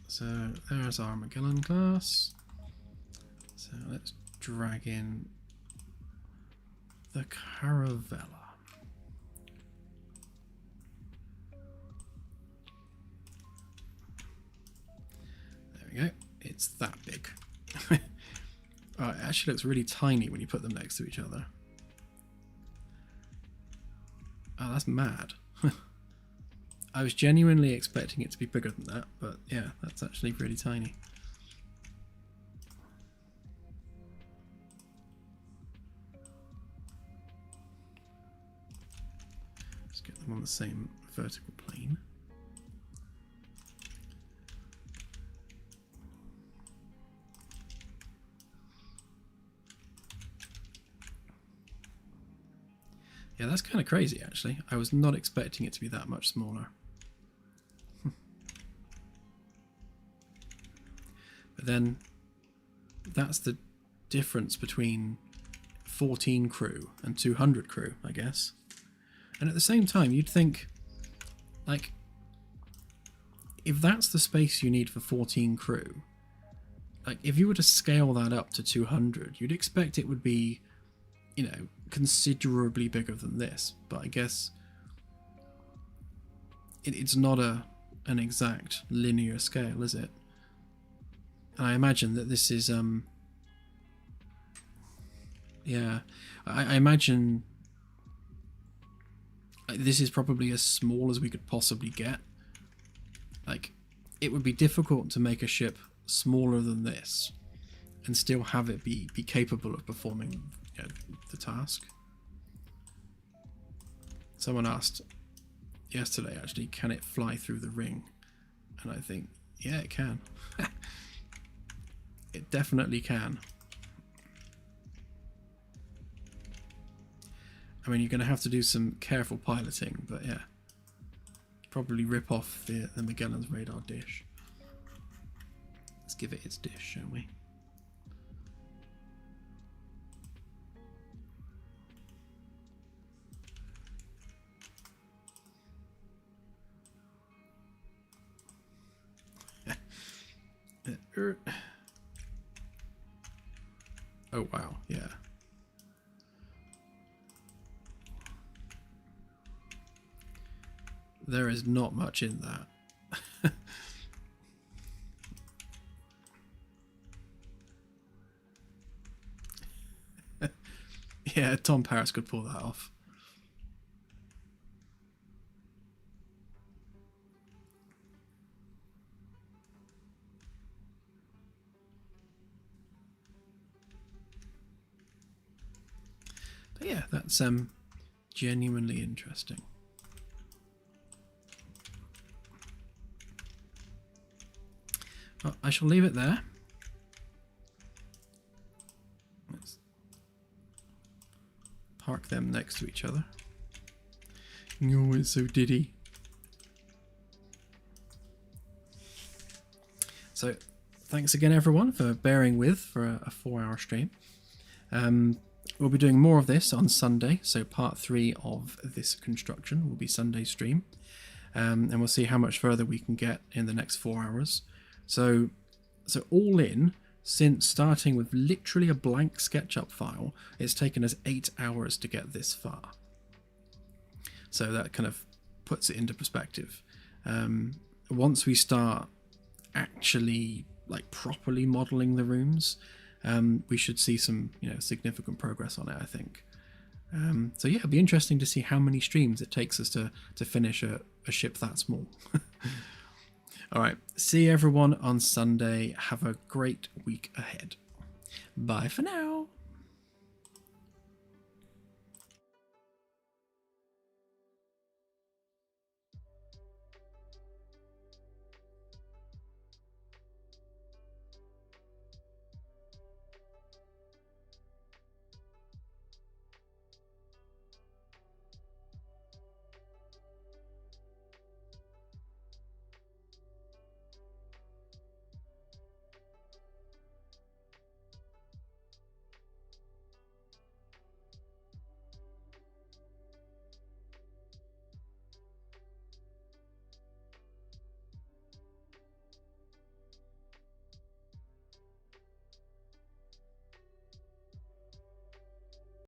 So there's our Magellan class. So let's drag in the Caravella. There we go. It's that big. Oh, it actually looks really tiny when you put them next to each other. Oh, that's mad. I was genuinely expecting it to be bigger than that, but yeah, that's actually really tiny. Let's get them on the same vertical plane. Yeah, that's kind of crazy actually. I was not expecting it to be that much smaller. But then that's the difference between 14 crew and 200 crew, I guess. And at the same time, you'd think, like, if that's the space you need for 14 crew, like if you were to scale that up to 200, you'd expect it would be, you know, considerably bigger than this. But I guess it's not an exact linear scale, is it? And I imagine that this is yeah, I imagine this is probably as small as we could possibly get. Like, it would be difficult to make a ship smaller than this and still have it be capable of performing, you know, the task. Someone asked yesterday, actually, can it fly through the ring? And I think, yeah, it can. It definitely can. I mean, you're going to have to do some careful piloting, but yeah. Probably rip off the Magellan's radar dish. Let's give it its dish, shall we? Oh wow, yeah. There is not much in that. Yeah, Tom Paris could pull that off. But yeah, that's genuinely interesting. Well, I shall leave it there. Let's park them next to each other. Oh, it's so diddy. So, thanks again everyone for bearing with for a 4-hour stream. We'll be doing more of this on Sunday, so part 3 of this construction will be Sunday stream. And we'll see how much further we can get in the next 4 hours. So all in, since starting with literally a blank SketchUp file, it's taken us 8 hours to get this far. So that kind of puts it into perspective. Once we start actually like properly modeling the rooms, we should see some, you know, significant progress on it, I think. So yeah, it'll be interesting to see how many streams it takes us to finish a ship that small. All right, see everyone on Sunday. Have a great week ahead. Bye for now.